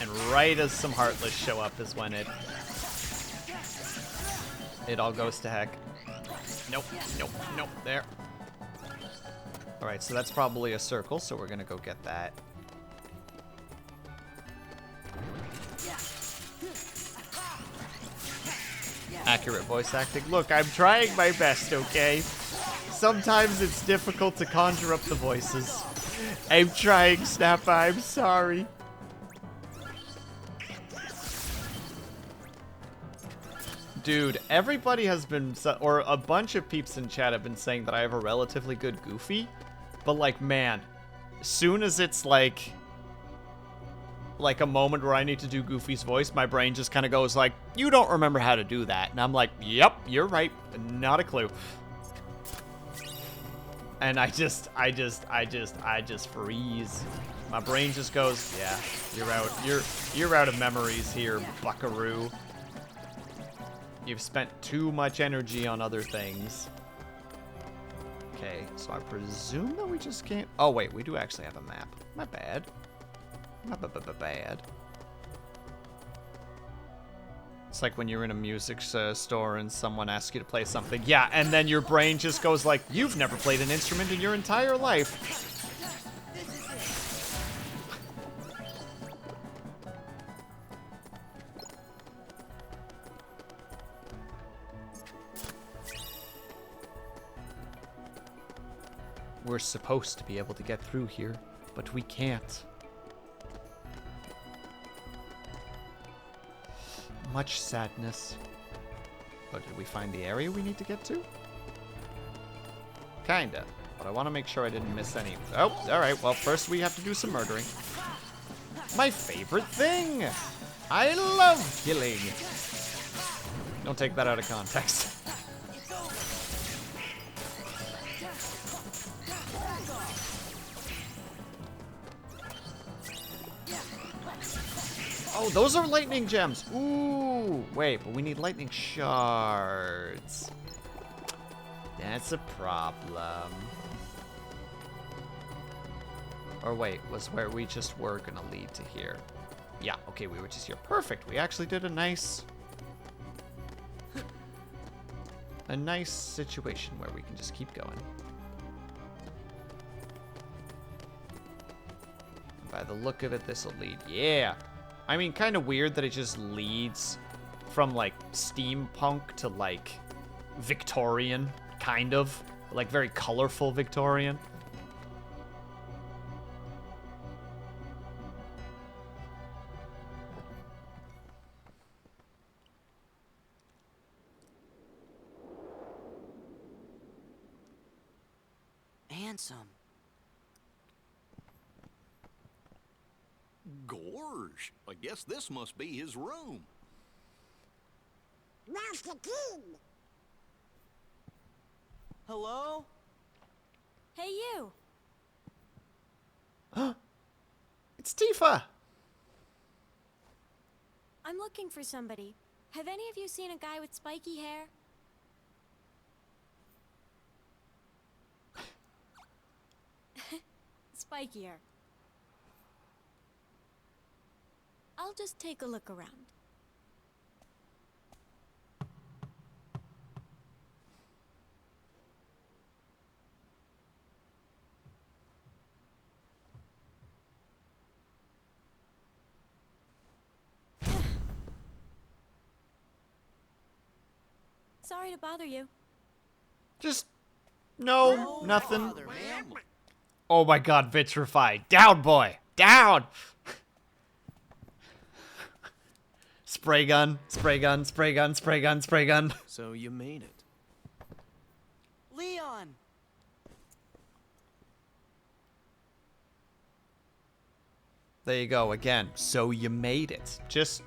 And right as some Heartless show up is when it all goes to heck. Nope, nope, nope, there. Alright, so that's probably a circle, so we're gonna go get that. Accurate voice acting. Look, I'm trying my best, okay? Sometimes it's difficult to conjure up the voices. I'm trying, Snappa, I'm sorry. Dude, everybody has been, or a bunch of peeps in chat have been saying that I have a relatively good Goofy. But like, man, as soon as it's like a moment where I need to do Goofy's voice, my brain just kind of goes like, you don't remember how to do that. And I'm like, yep, you're right. Not a clue. And I just freeze. My brain just goes, yeah, you're out of memories here, buckaroo. You've spent too much energy on other things. Okay, so I presume that we just can't... Oh, wait, we do actually have a map. My bad. My bad. It's like when you're in a music store and someone asks you to play something. Yeah, and then your brain just goes like, you've never played an instrument in your entire life. We're supposed to be able to get through here, but we can't. Much sadness. Oh, did we find the area we need to get to? Kinda. But I want to make sure I didn't miss any. Oh, alright. Well, first we have to do some murdering. My favorite thing! I love killing! Don't take that out of context. Oh, those are lightning gems. Ooh, wait, but we need lightning shards. That's a problem. Or wait, was where we just were gonna lead to here? Yeah, okay, we were just here. Perfect. We actually did a nice situation where we can just keep going. By the look of it, this will lead. Yeah. I mean, kind of weird that it just leads from, like, steampunk to, like, Victorian, kind of. Like, very colorful Victorian. Handsome. Gorge, I guess this must be his room. Master King! Hello? Hey, you! It's Tifa! I'm looking for somebody. Have any of you seen a guy with spiky hair? Spikier. I'll just take a look around. Sorry to bother you. Just, no, nothing. Oh my god, vitrified. Down, boy! Down! Spray gun, spray gun, spray gun, spray gun, spray gun. So you made it. Leon! There you go, again. So you made it. Just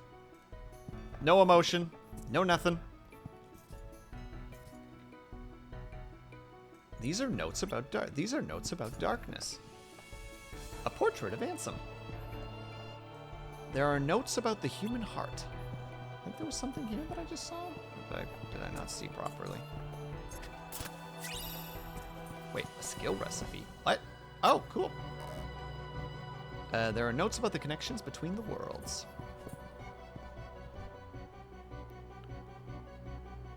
no emotion, no nothing. These are notes about darkness. A portrait of Ansem. There are notes about the human heart. I think there was something here that I just saw. Did I not see properly? Wait, a skill recipe. What? Oh, cool. There are notes about the connections between the worlds.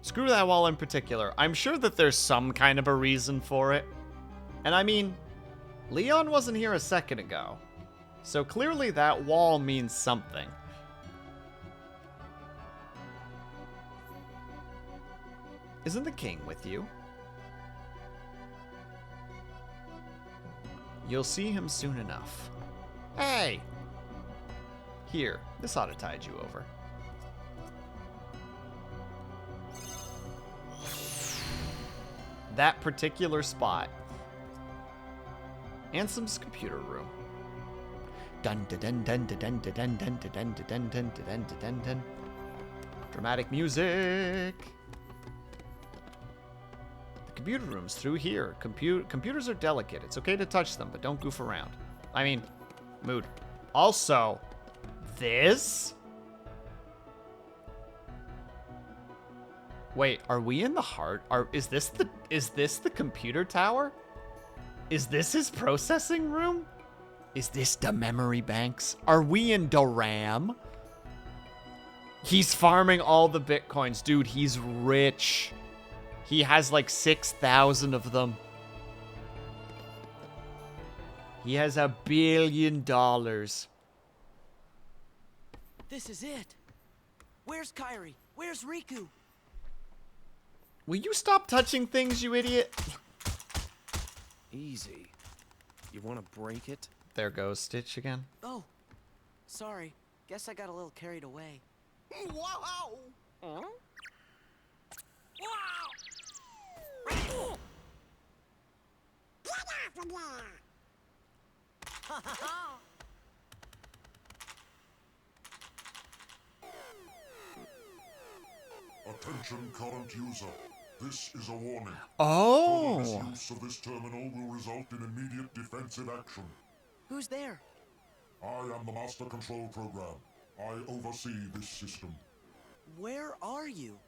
Screw that wall in particular. I'm sure that there's some kind of a reason for it. And I mean, Leon wasn't here a second ago. So clearly that wall means something. Isn't the king with you? You'll see him soon enough. Hey! Here, this ought to tide you over. That particular spot. Ansem's computer room. Dun dun dun dun dun dun dun dun dun dun dun dun dun dun dun. Dramatic music. The computer room's through here. Computers are delicate. It's okay to touch them, but don't goof around. I mean, mood. Also, this? Wait, are we in the heart? Is this the computer tower? Is this his processing room? Is this the memory banks? Are we in the RAM? He's farming all the bitcoins. Dude, he's rich. He has like 6,000 of them. He has $1 billion. This is it. Where's Kairi? Where's Riku? Will you stop touching things, you idiot? Easy. You want to break it? There goes Stitch again. Oh, sorry. Guess I got a little carried away. Wow! Huh? Get off of there! Attention current user. This is a warning. Oh! Further misuse of this terminal will result in immediate defensive action. Who's there? I am the Master Control Program. I oversee this system. Where are you?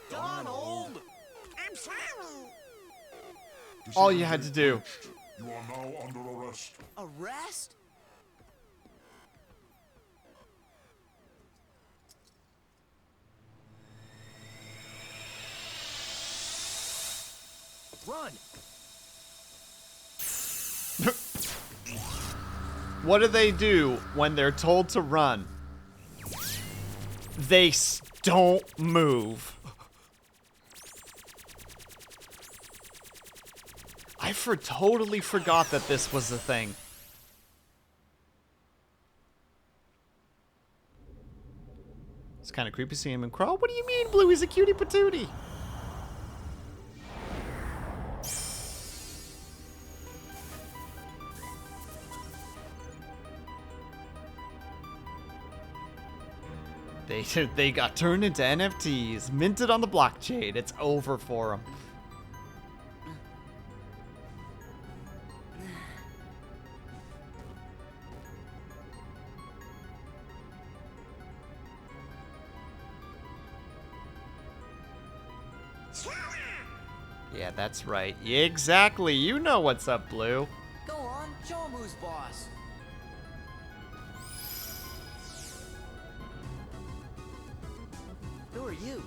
Donald! I'm sorry! All you had to do. You are now under arrest. Arrest? Run! What do they do when they're told to run? They don't move. I totally forgot that this was a thing. It's kind of creepy seeing him crawl. What do you mean, Bluey's a cutie patootie? They got turned into NFTs, minted on the blockchain. It's over for them. Yeah, that's right. Exactly. You know what's up, Blue. Go on, show him who's boss. Who are you?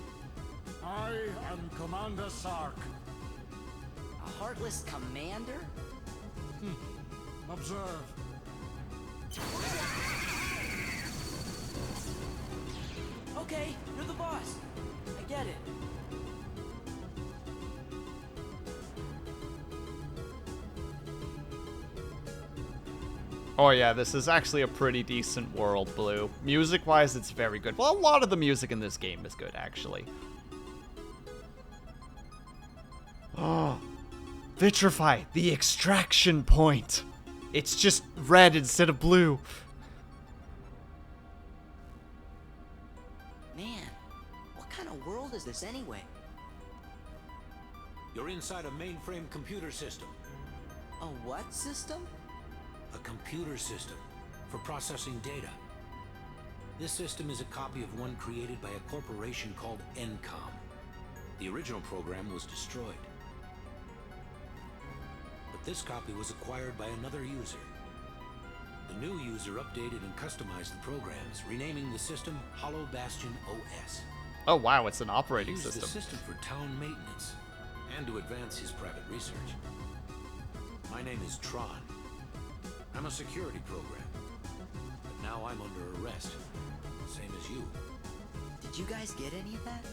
I am Commander Sark. A heartless commander? Observe. Okay, you're the boss. I get it. Oh yeah, this is actually a pretty decent world, Blue. Music-wise, it's very good. Well, a lot of the music in this game is good, actually. Oh, Vitrify, the extraction point. It's just red instead of blue. Man, what kind of world is this anyway? You're inside a mainframe computer system. A what system? A computer system for processing data. This system is a copy of one created by a corporation called Encom. The original program was destroyed. But this copy was acquired by another user. The new user updated and customized the programs, renaming the system Hollow Bastion OS. Oh wow, it's an operating He used system. the system for town maintenance and to advance his private research. My name is Tron. I'm a security program, but now I'm under arrest, same as you. Did you guys get any of that?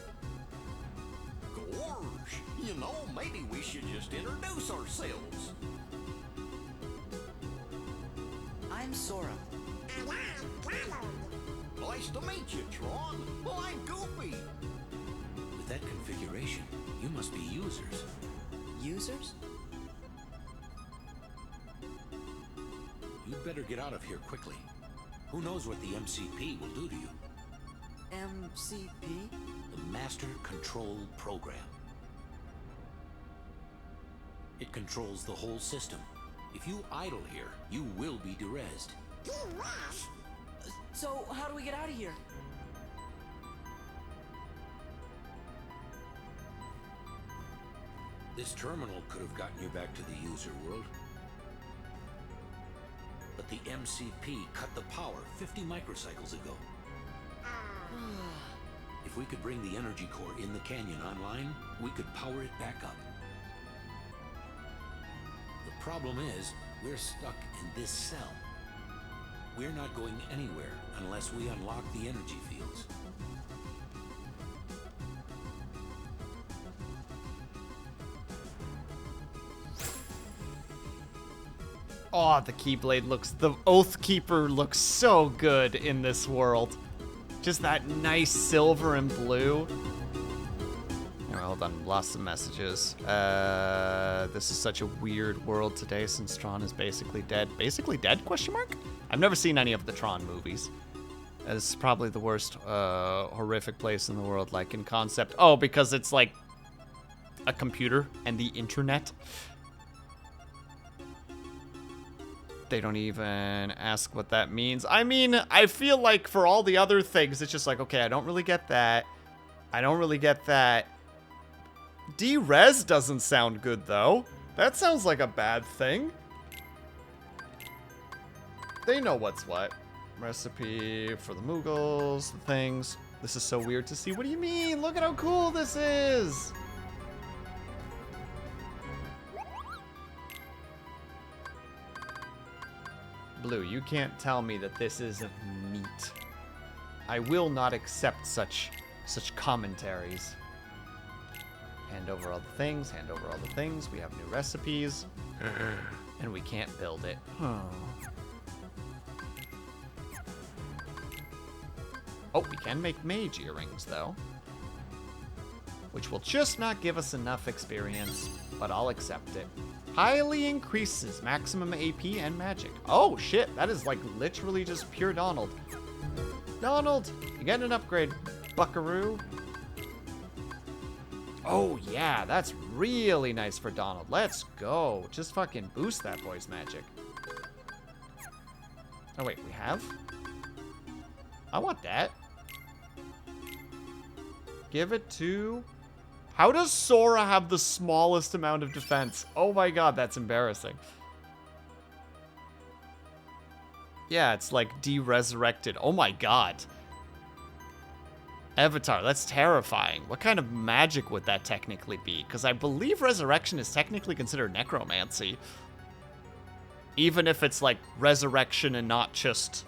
Gorge, you know, maybe we should just introduce ourselves. I'm Sora. And I'm Donald. Nice to meet you, Tron. Well, I'm Goofy. With that configuration, you must be users. Users? You'd better get out of here quickly. Who knows what the MCP will do to you? MCP? The Master Control Program. It controls the whole system. If you idle here, you will be derezzed. Derez? So, how do we get out of here? This terminal could have gotten you back to the user world. But the MCP cut the power 50 microcycles ago. If we could bring the energy core in the canyon online, we could power it back up. The problem is, we're stuck in this cell. We're not going anywhere unless we unlock the energy fields. Oh, the Keyblade looks, the Oathkeeper looks so good in this world. Just that nice silver and blue. Oh, hold on, lost some messages. This is such a weird world today since Tron is basically dead. Basically dead, question mark? I've never seen any of the Tron movies. It's probably the worst horrific place in the world, like in concept. Oh, because it's like a computer and the internet. They don't even ask what that means. I mean, I feel like for all the other things, it's just like, okay, I don't really get that. I don't really get that. Derez doesn't sound good, though. That sounds like a bad thing. They know what's what. Recipe for the Moogles, the things. This is so weird to see. What do you mean? Look at how cool this is. Blue, you can't tell me that this isn't neat. I will not accept such commentaries. Hand over all the things, hand over all the things. We have new recipes. And we can't build it. Oh, we can make mage earrings, though. Which will just not give us enough experience, but I'll accept it. Highly increases maximum AP and magic. Oh, shit. That is, like, literally just pure Donald. Donald, you getting an upgrade, buckaroo. Oh, yeah. That's really nice for Donald. Let's go. Just fucking boost that boy's magic. Oh, wait. We have? I want that. Give it to... How does Sora have the smallest amount of defense? Oh my god, that's embarrassing. Yeah, it's like de-resurrected. Oh my god. Avatar, that's terrifying. What kind of magic would that technically be? Because I believe resurrection is technically considered necromancy. Even if it's like resurrection and not just...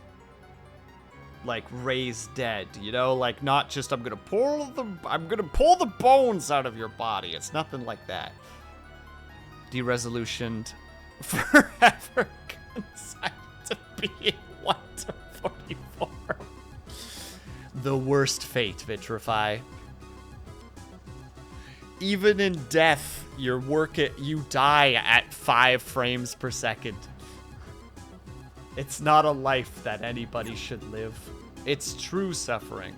like raise dead, you know, like not just I'm gonna pull the bones out of your body. It's nothing like that. De-resolutioned forever consigned to being 1 to 44. The worst fate, Vitrify. Even in death, you die at 5 frames per second. It's not a life that anybody should live. It's true suffering.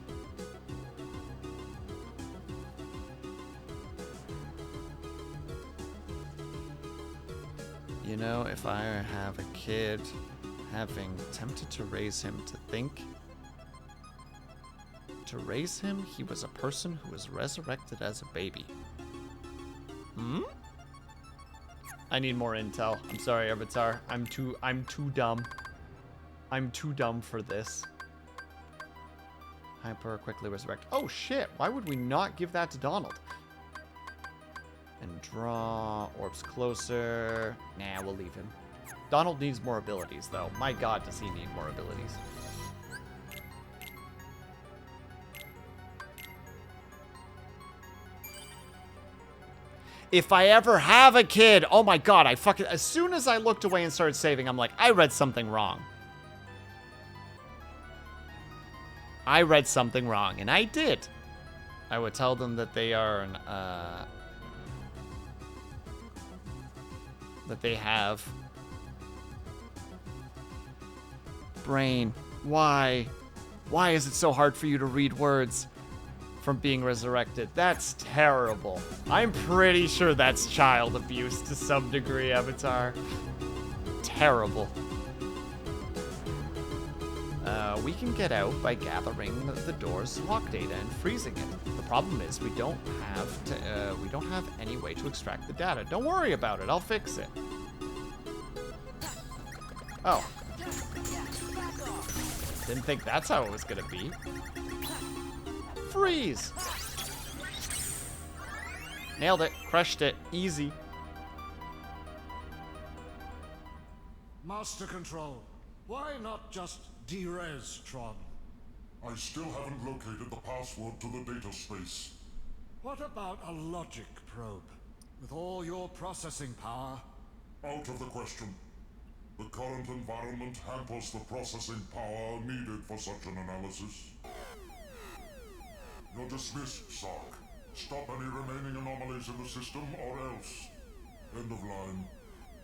You know, if I have a kid, having tempted to raise him to think To raise him, he was a person who was resurrected as a baby. Hmm? I need more intel. I'm sorry, Avatar. I'm too dumb. I'm too dumb for this. Hyper quickly resurrect. Oh shit! Why would we not give that to Donald? And draw orbs closer. Nah, we'll leave him. Donald needs more abilities, though. My god, does he need more abilities. If I ever have a kid, oh my god, as soon as I looked away and started saving, I'm like, I read something wrong. I read something wrong, and I did. I would tell them that they are an, that they have brain. Why? Why is it so hard for you to read words from being resurrected? That's terrible. I'm pretty sure that's child abuse to some degree, Avatar. Terrible. We can get out by gathering the door's lock data and freezing it. The problem is we don't have any way to extract the data. Don't worry about it. I'll fix it. Oh. Didn't think that's how it was gonna be. Freeze! Nailed it. Crushed it. Easy. Master Control, why not just derez Tron? I still haven't located the password to the data space. What about a logic probe? With all your processing power? Out of the question. The current environment hampers the processing power needed for such an analysis. You're dismissed, Sark. Stop any remaining anomalies in the system, or else. End of line.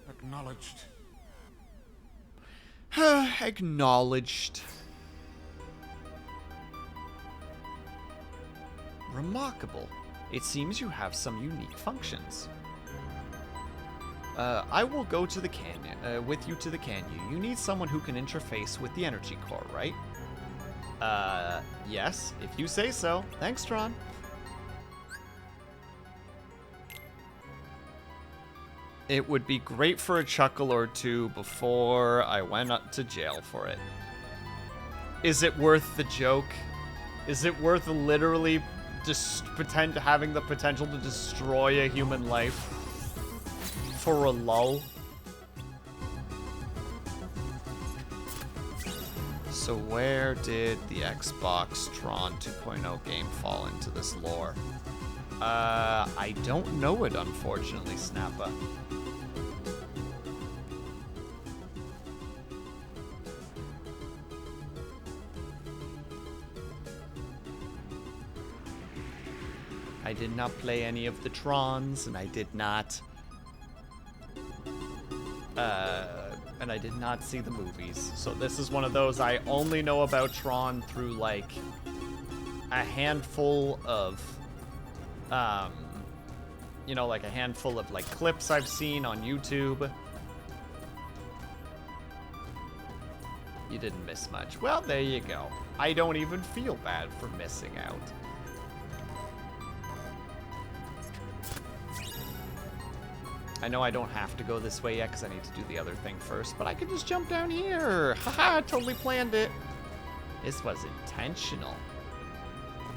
Acknowledged. Acknowledged. Remarkable. It seems you have some unique functions. I will go to the canyon, with you to the canyon. You need someone who can interface with the energy core, right? Yes, if you say so. Thanks, Tron. It would be great for a chuckle or two before I went up to jail for it. Is it worth the joke? Is it worth literally just having the potential to destroy a human life for a lull? So where did the Xbox Tron 2.0 game fall into this lore? I don't know it, unfortunately, Snappa. I did not play any of the Trons, and I did not see the movies. So this is one of those I only know about Tron through like a handful of you know, like a handful of like clips I've seen on YouTube. You didn't miss much. Well, there you go. I don't even feel bad for missing out. I know I don't have to go this way yet because I need to do the other thing first, but I could just jump down here. Haha, totally planned it. This was intentional.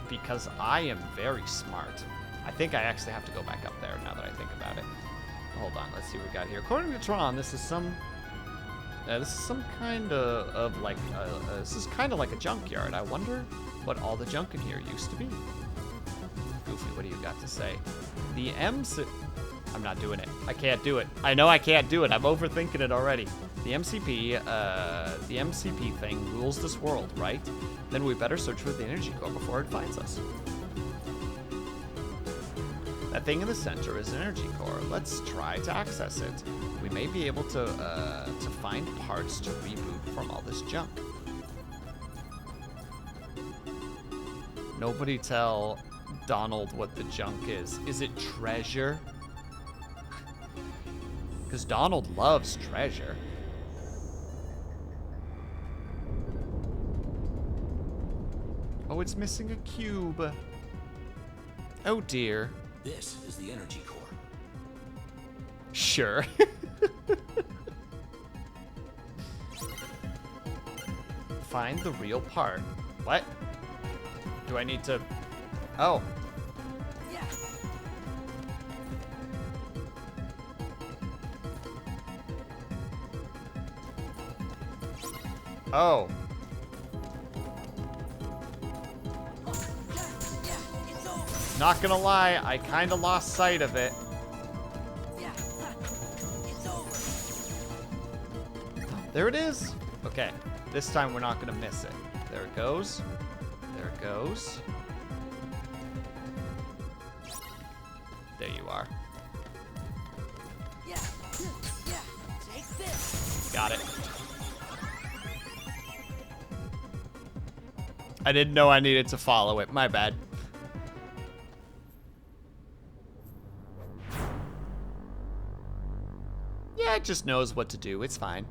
Because I am very smart. I think I actually have to go back up there now that I think about it. Hold on, let's see what we got here. According to Tron, this is some kind of like, this is kind of like a junkyard. I wonder what all the junk in here used to be. Goofy, what do you got to say? The I'm not doing it. I can't do it. I know I can't do it. I'm overthinking it already. The MCP thing rules this world, right? Then we better search for the energy core before it finds us. That thing in the center is an energy core. Let's try to access it. We may be able to find parts to reboot from all this junk. Nobody tell Donald what the junk is. Is it treasure? Because Donald loves treasure. Oh, it's missing a cube. Oh dear. This is the energy core. Sure. Find the real part. What? Do I need to... Oh. Oh. Not gonna lie, I kinda lost sight of it. There it is. Okay, this time we're not gonna miss it. There it goes. There it goes. There you are. Got it. I didn't know I needed to follow it. My bad. Yeah, it just knows what to do. It's fine.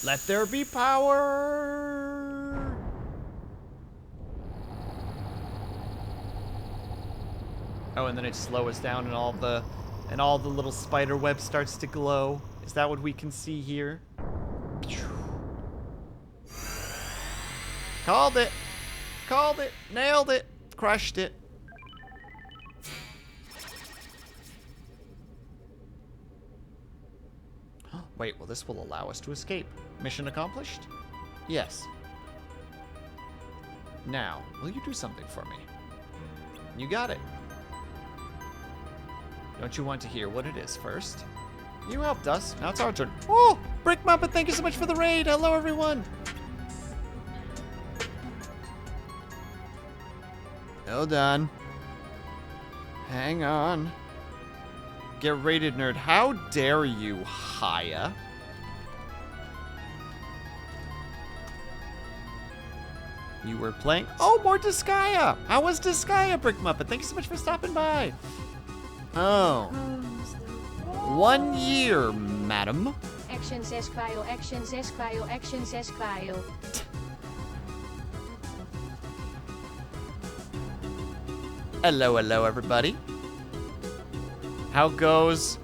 Let there be power. Oh, and then it slows down and all the little spider web starts to glow. Is that what we can see here? Called it. Called it. Nailed it. Crushed it. Wait, well, this will allow us to escape. Mission accomplished? Yes. Now, will you do something for me? You got it. Don't you want to hear what it is first? You helped us. Now it's our turn. Oh, Brick Muppet, thank you so much for the raid. Hello, everyone. Hold on. Hang on. Get rated, nerd. How dare you, Haya? You were playing... Oh, more Disgaea! How was Disgaea, Brick Muppet? Thank you so much for stopping by. Oh. 1 year, madam. Action 6 file, action 6 file, action 6 file. Hello, hello, everybody. How goes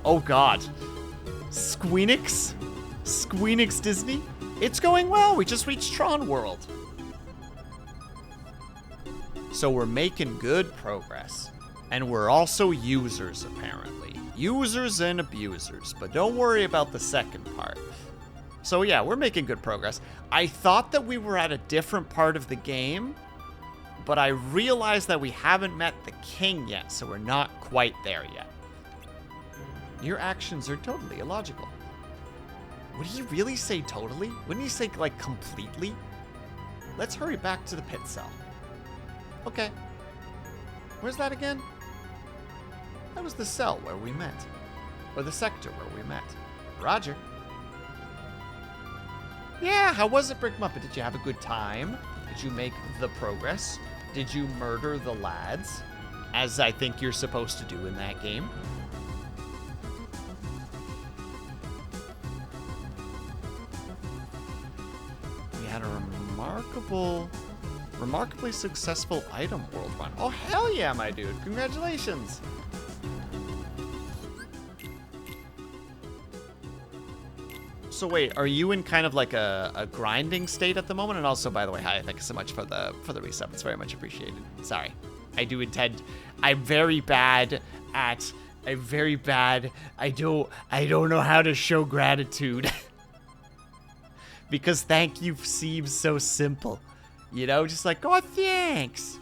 oh god. Squeenix? Squeenix Disney? It's going well. We just reached Tron World. So we're making good progress. And we're also users, apparently. Users and abusers. But don't worry about the second part. So yeah, we're making good progress. I thought that we were at a different part of the game, but I realized that we haven't met the king yet, so we're not quite there yet. Your actions are totally illogical. Would he really say totally? Wouldn't he say, like, completely? Let's hurry back to the pit cell. Okay. Where's that again? That was the cell where we met. Or the sector where we met. Roger. Yeah, how was it, Brick Muppet? Did you have a good time? Did you make the progress? Did you murder the lads? As I think you're supposed to do in that game. We had a remarkably successful item world run. Oh, hell yeah, my dude. Congratulations. So wait, are you in kind of like a grinding state at the moment? And also, by the way, hi, thank you so much for the resub. It's very much appreciated. Sorry. I do intend. I'm very bad. I don't know how to show gratitude. Because thank you seems so simple. You know, just like, oh, thanks.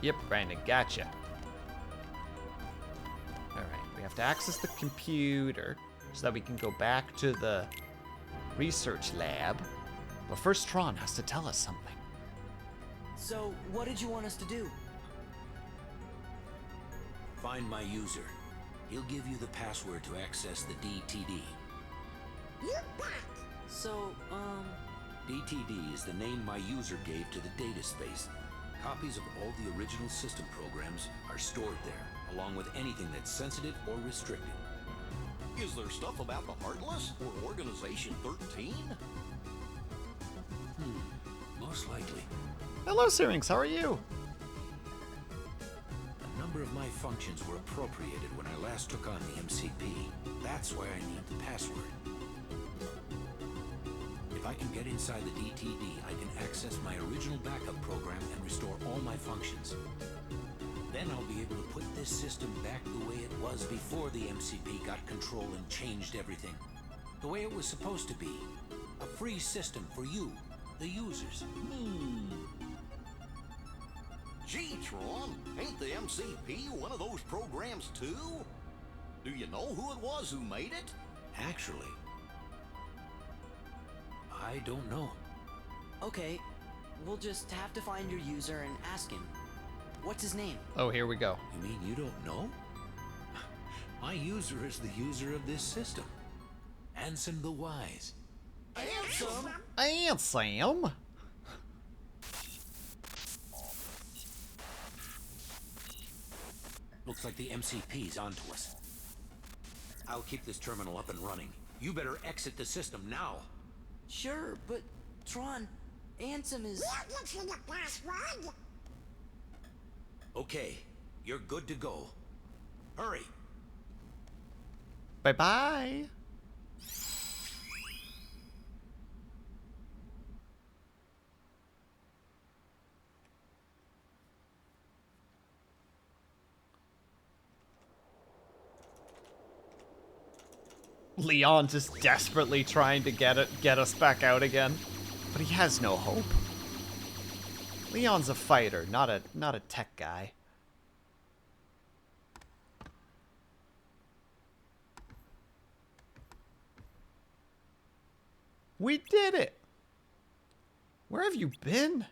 Yep, Brandon, gotcha. Alright, we have to access the computer so that we can go back to the research lab. But first, Tron has to tell us something. So, what did you want us to do? Find my user. He'll give you the password to access the DTD. You bet. So, DTD is the name my user gave to the data space. Copies of all the original system programs are stored there, along with anything that's sensitive or restricted. Is there stuff about the Heartless or Organization 13? Most likely. Hello, Syrinx. How are you? A number of my functions were appropriated when I last took on the MCP. That's why I need the password. If I can get inside the DTD, I can access my original backup program and restore all my functions. Then I'll be able to put this system back the way it was before the MCP got control and changed everything. The way it was supposed to be. A free system for you, the users. Gee, Tron, ain't the MCP one of those programs too? Do you know who it was who made it? Actually, I don't know. Okay, we'll just have to find your user and ask him. What's his name? Oh, here we go. You mean you don't know? My user is the user of this system. Ansem the Wise. Ansem? Ansem? Looks like the MCP's onto us. I'll keep this terminal up and running. You better exit the system now. Sure, but Tron, Ansem is... We'll get you the password. Okay, you're good to go. Hurry. Bye-bye. Leon just desperately trying to get us back out again, but he has no hope. Leon's a fighter, not a tech guy. We did it! Where have you been?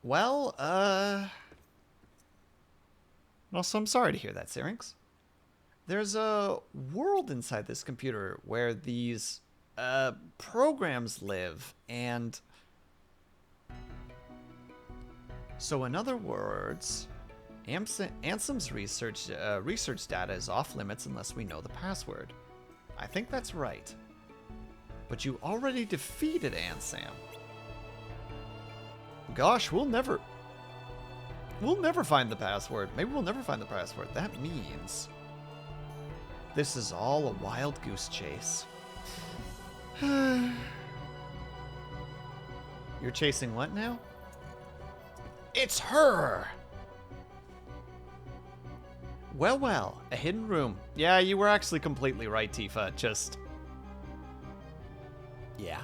Well, also, I'm sorry to hear that, Syrinx. There's a world inside this computer where these, programs live, and... So in other words, Ansem's research data is off limits unless we know the password. I think that's right. But you already defeated Ansem. Gosh, we'll never find the password. Maybe we'll never find the password. That means this is all a wild goose chase. You're chasing what now? It's her! Well, a hidden room. Yeah, you were actually completely right, Tifa. Just... yeah.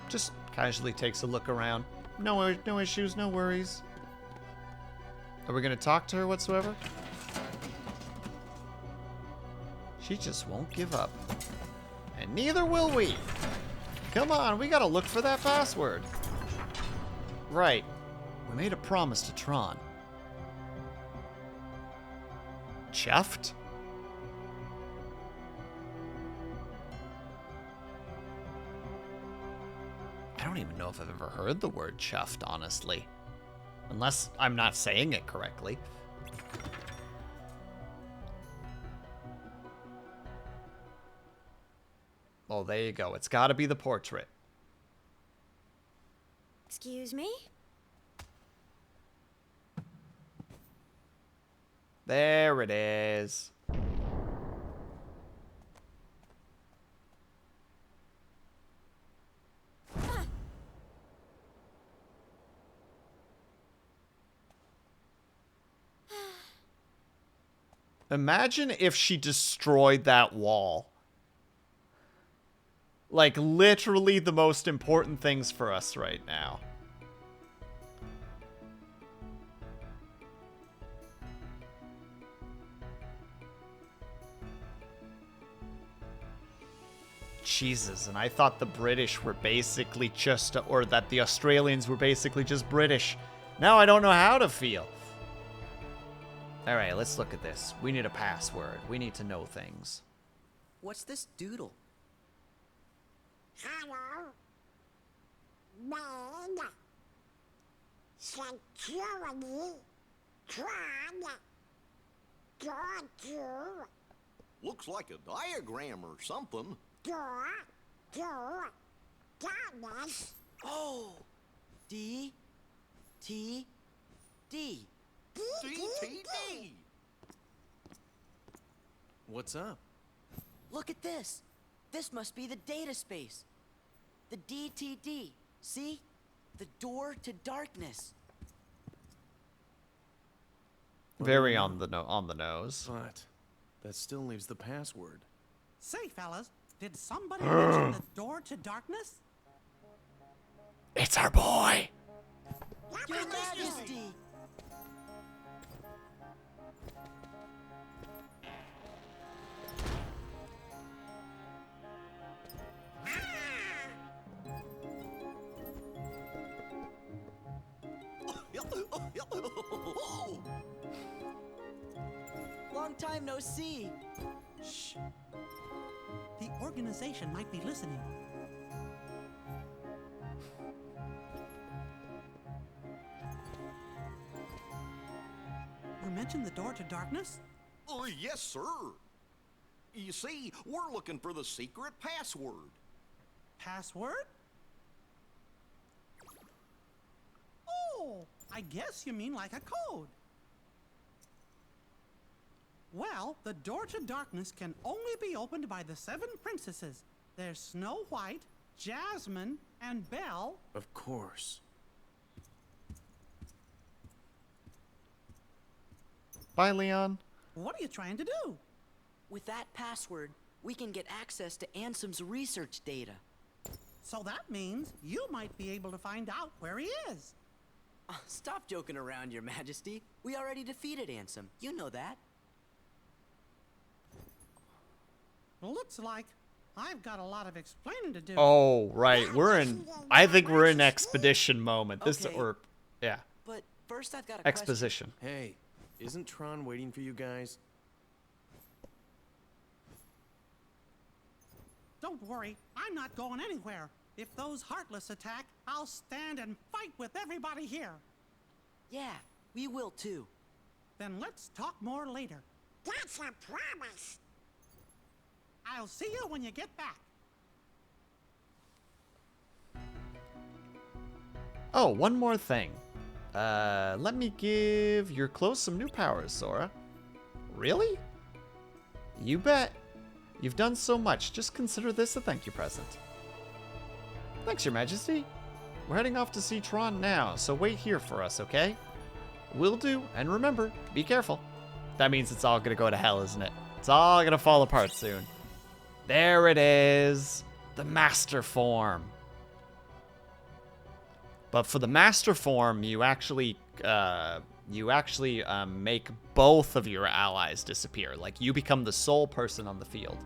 Just casually takes a look around. No issues, no worries. Are we gonna talk to her whatsoever? She just won't give up. And neither will we. Come on, we gotta look for that password. Right. We made a promise to Tron. Chuffed? I don't even know if I've ever heard the word chuffed, honestly. Unless I'm not saying it correctly. Well, there you go. It's gotta be the portrait. Excuse me? There it is. Imagine if she destroyed that wall. Like, literally the most important things for us right now. Jesus, and I thought the British were basically just, or that the Australians were basically just British. Now I don't know how to feel. Alright, let's look at this. We need a password. We need to know things. What's this doodle? Hello? Man. Security. Tron. Door. Looks like a diagram or something. Door. Darkness. Oh! D. T. D. D. What's up? Look at this. This must be the data space. The DTD. See? The door to darkness. Very on the nose. But that still leaves the password. Say, fellas, did somebody mention the door to darkness? It's our boy! Your Majesty! Long time no see. Shh. The organization might be listening. You mentioned the door to darkness? Yes, sir. You see, we're looking for the secret password. Password? Oh, I guess you mean like a code. Well, the door to darkness can only be opened by the 7 princesses. There's Snow White, Jasmine, and Belle. Of course. Bye, Leon. What are you trying to do? With that password, we can get access to Ansem's research data. So that means you might be able to find out where he is. Stop joking around, Your Majesty. We already defeated Ansem. You know that. Looks like I've got a lot of explaining to do. Oh, right. I think we're in expedition moment. This Okay. or yeah. But first I've got a Exposition. Hey, isn't Tron waiting for you guys? Don't worry, I'm not going anywhere. If those Heartless attack, I'll stand and fight with everybody here. Yeah, we will too. Then let's talk more later. That's a promise. I'll see you when you get back. Oh, one more thing. Let me give your clothes some new powers, Sora. Really? You bet. You've done so much. Just consider this a thank you present. Thanks, Your Majesty. We're heading off to see Tron now, so wait here for us, okay? Will do, and remember, be careful. That means it's all gonna go to hell, isn't it? It's all gonna fall apart soon. There it is. The Master Form. But for the Master Form, you actually make both of your allies disappear. Like, you become the sole person on the field.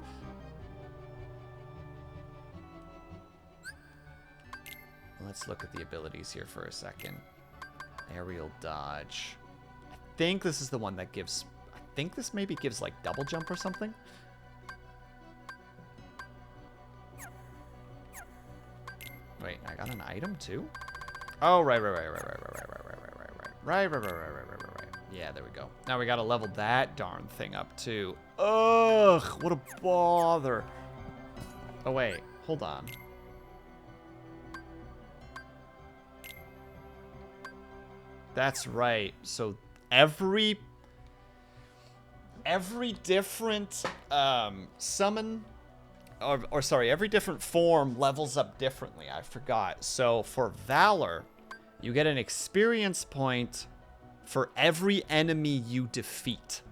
Let's look at the abilities here for a second. Aerial dodge. I think this is the one that gives... I think this maybe gives, like, double jump or something. Wait, I got an item too? Oh, right. Yeah, there we go. Now we gotta level that darn thing up too. Ugh, what a bother. Oh wait, hold on. That's right. So every different summon or sorry, every different form levels up differently. I forgot. So for Valor, you get an experience point for every enemy you defeat.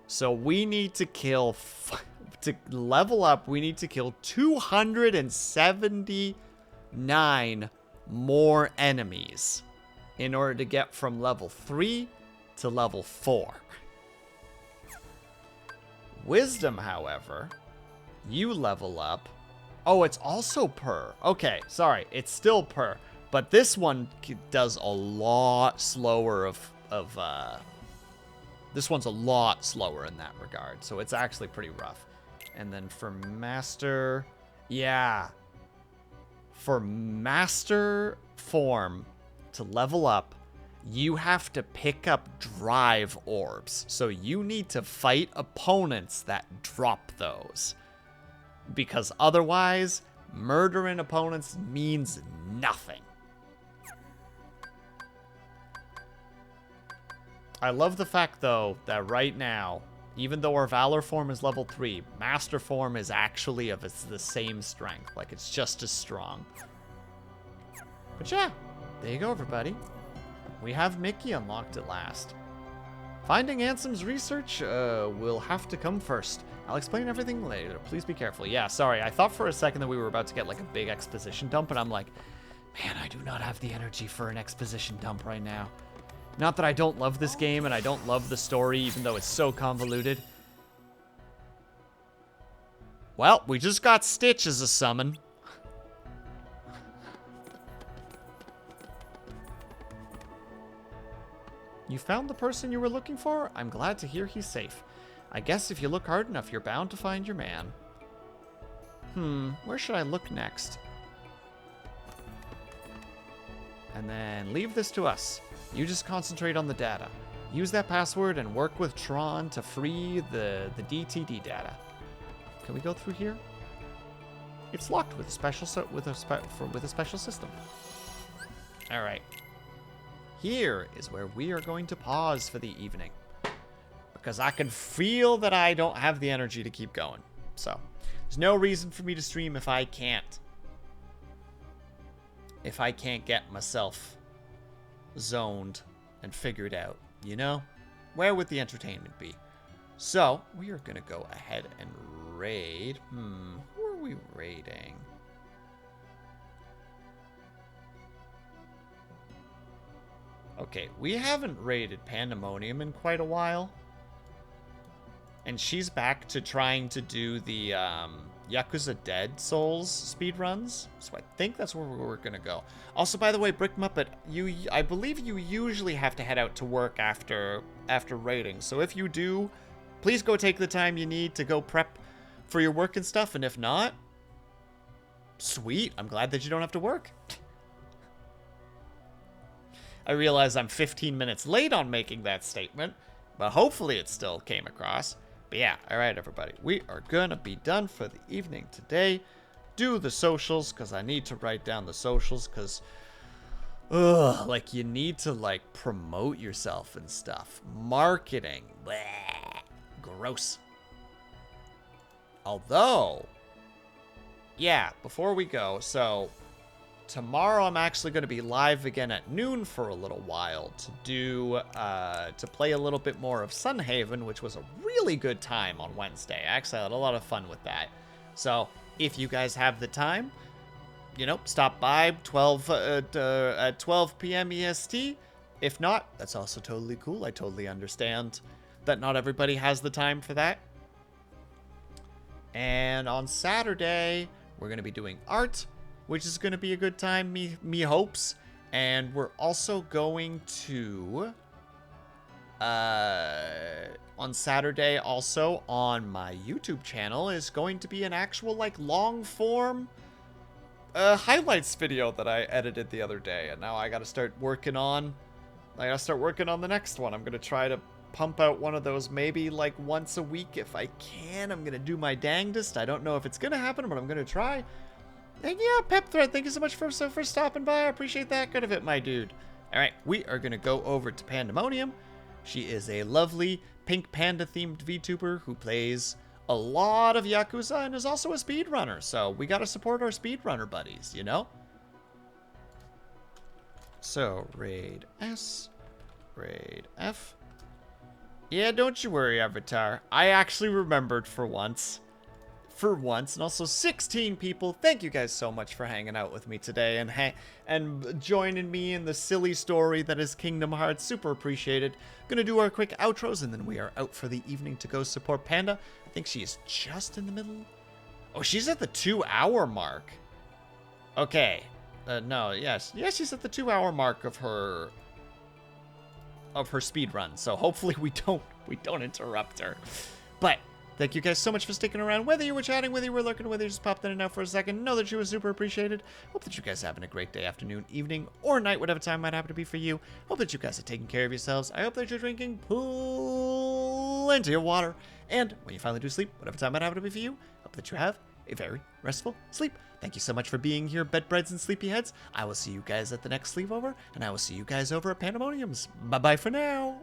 So we need to kill, to level up, we need to kill 279 more enemies in order to get from level 3 to level 4. Wisdom, however, you level up. Oh, it's also per. Okay, sorry, it's still per. But this one does a lot slower of This one's a lot slower in that regard, so it's actually pretty rough. And then for Master... Yeah. For Master form to level up, you have to pick up drive orbs. So you need to fight opponents that drop those. Because otherwise, murdering opponents means nothing. I love the fact, though, that right now, even though our Valor form is level 3, Master form is actually of the same strength. Like, it's just as strong. But yeah, there you go, everybody. We have Mickey unlocked at last. Finding Ansem's research will have to come first. I'll explain everything later. Please be careful. Yeah, sorry. I thought for a second that we were about to get, like, a big exposition dump, and I'm like, man, I do not have the energy for an exposition dump right now. Not that I don't love this game and I don't love the story, even though it's so convoluted. Well, we just got Stitch as a summon. You found the person you were looking for? I'm glad to hear he's safe. I guess if you look hard enough, you're bound to find your man. Where should I look next? And then leave this to us. You just concentrate on the data. Use that password and work with Tron to free the DTD data. Can we go through here? It's locked with a special with a special system. All right. Here is where we are going to pause for the evening, because I can feel that I don't have the energy to keep going. So there's no reason for me to stream if I can't get myself zoned and figured out, you know? Where would the entertainment be? So we are gonna go ahead and raid. Who are we raiding? Okay, we haven't raided Pandemonium in quite a while. And she's back to trying to do the Yakuza Dead Souls speedruns. So I think that's where we're going to go. Also, by the way, Brick Muppet, I believe you usually have to head out to work after raiding. So if you do, please go take the time you need to go prep for your work and stuff. And if not, sweet. I'm glad that you don't have to work. I realize I'm 15 minutes late on making that statement, but hopefully it still came across. But yeah, all right, everybody. We are going to be done for the evening today. Do the socials, because I need to write down the socials, because, like, you need to, like, promote yourself and stuff. Marketing. Bleh. Gross. Although, yeah, before we go, so tomorrow I'm actually going to be live again at noon for a little while to do, to play a little bit more of Sunhaven, which was a really good time on Wednesday. Actually, I had a lot of fun with that. So if you guys have the time, you know, stop by at 12 p.m. EST. If not, that's also totally cool. I totally understand that not everybody has the time for that. And on Saturday, we're going to be doing art, which is going to be a good time, me hopes. And we're also going to, on Saturday, also on my YouTube channel, is going to be an actual, like, long form highlights video that I edited the other day. And now I got to start working on, the next one. I'm going to try to pump out one of those maybe like once a week if I can. I'm going to do my dangdest. I don't know if it's going to happen, but I'm going to try. And yeah, Pepthread, thank you so much for stopping by. I appreciate that. Good of it, my dude. All right, we are going to go over to Pandemonium. She is a lovely pink panda-themed VTuber who plays a lot of Yakuza and is also a speedrunner. So we got to support our speedrunner buddies, you know? So, raid S, raid F. Yeah, don't you worry, Avatar. I actually remembered for once. And also 16 people. Thank you guys so much for hanging out with me today and joining me in the silly story that is Kingdom Hearts. Super appreciated. Gonna do our quick outros and then we are out for the evening to go support Panda. I think she is just in the middle. Oh, she's at the 2-hour mark. Okay. No, yes. Yes, she's at the 2-hour mark of her of her speed run. So hopefully we don't interrupt her. But thank you guys so much for sticking around. Whether you were chatting, whether you were lurking, whether you just popped in and out for a second, know that you were super appreciated. Hope that you guys are having a great day, afternoon, evening, or night, whatever time might happen to be for you. Hope that you guys are taking care of yourselves. I hope that you're drinking plenty of water. And when you finally do sleep, whatever time might happen to be for you, hope that you have a very restful sleep. Thank you so much for being here, bedbreads and sleepyheads. I will see you guys at the next sleepover, and I will see you guys over at Pandemonium's. Bye-bye for now.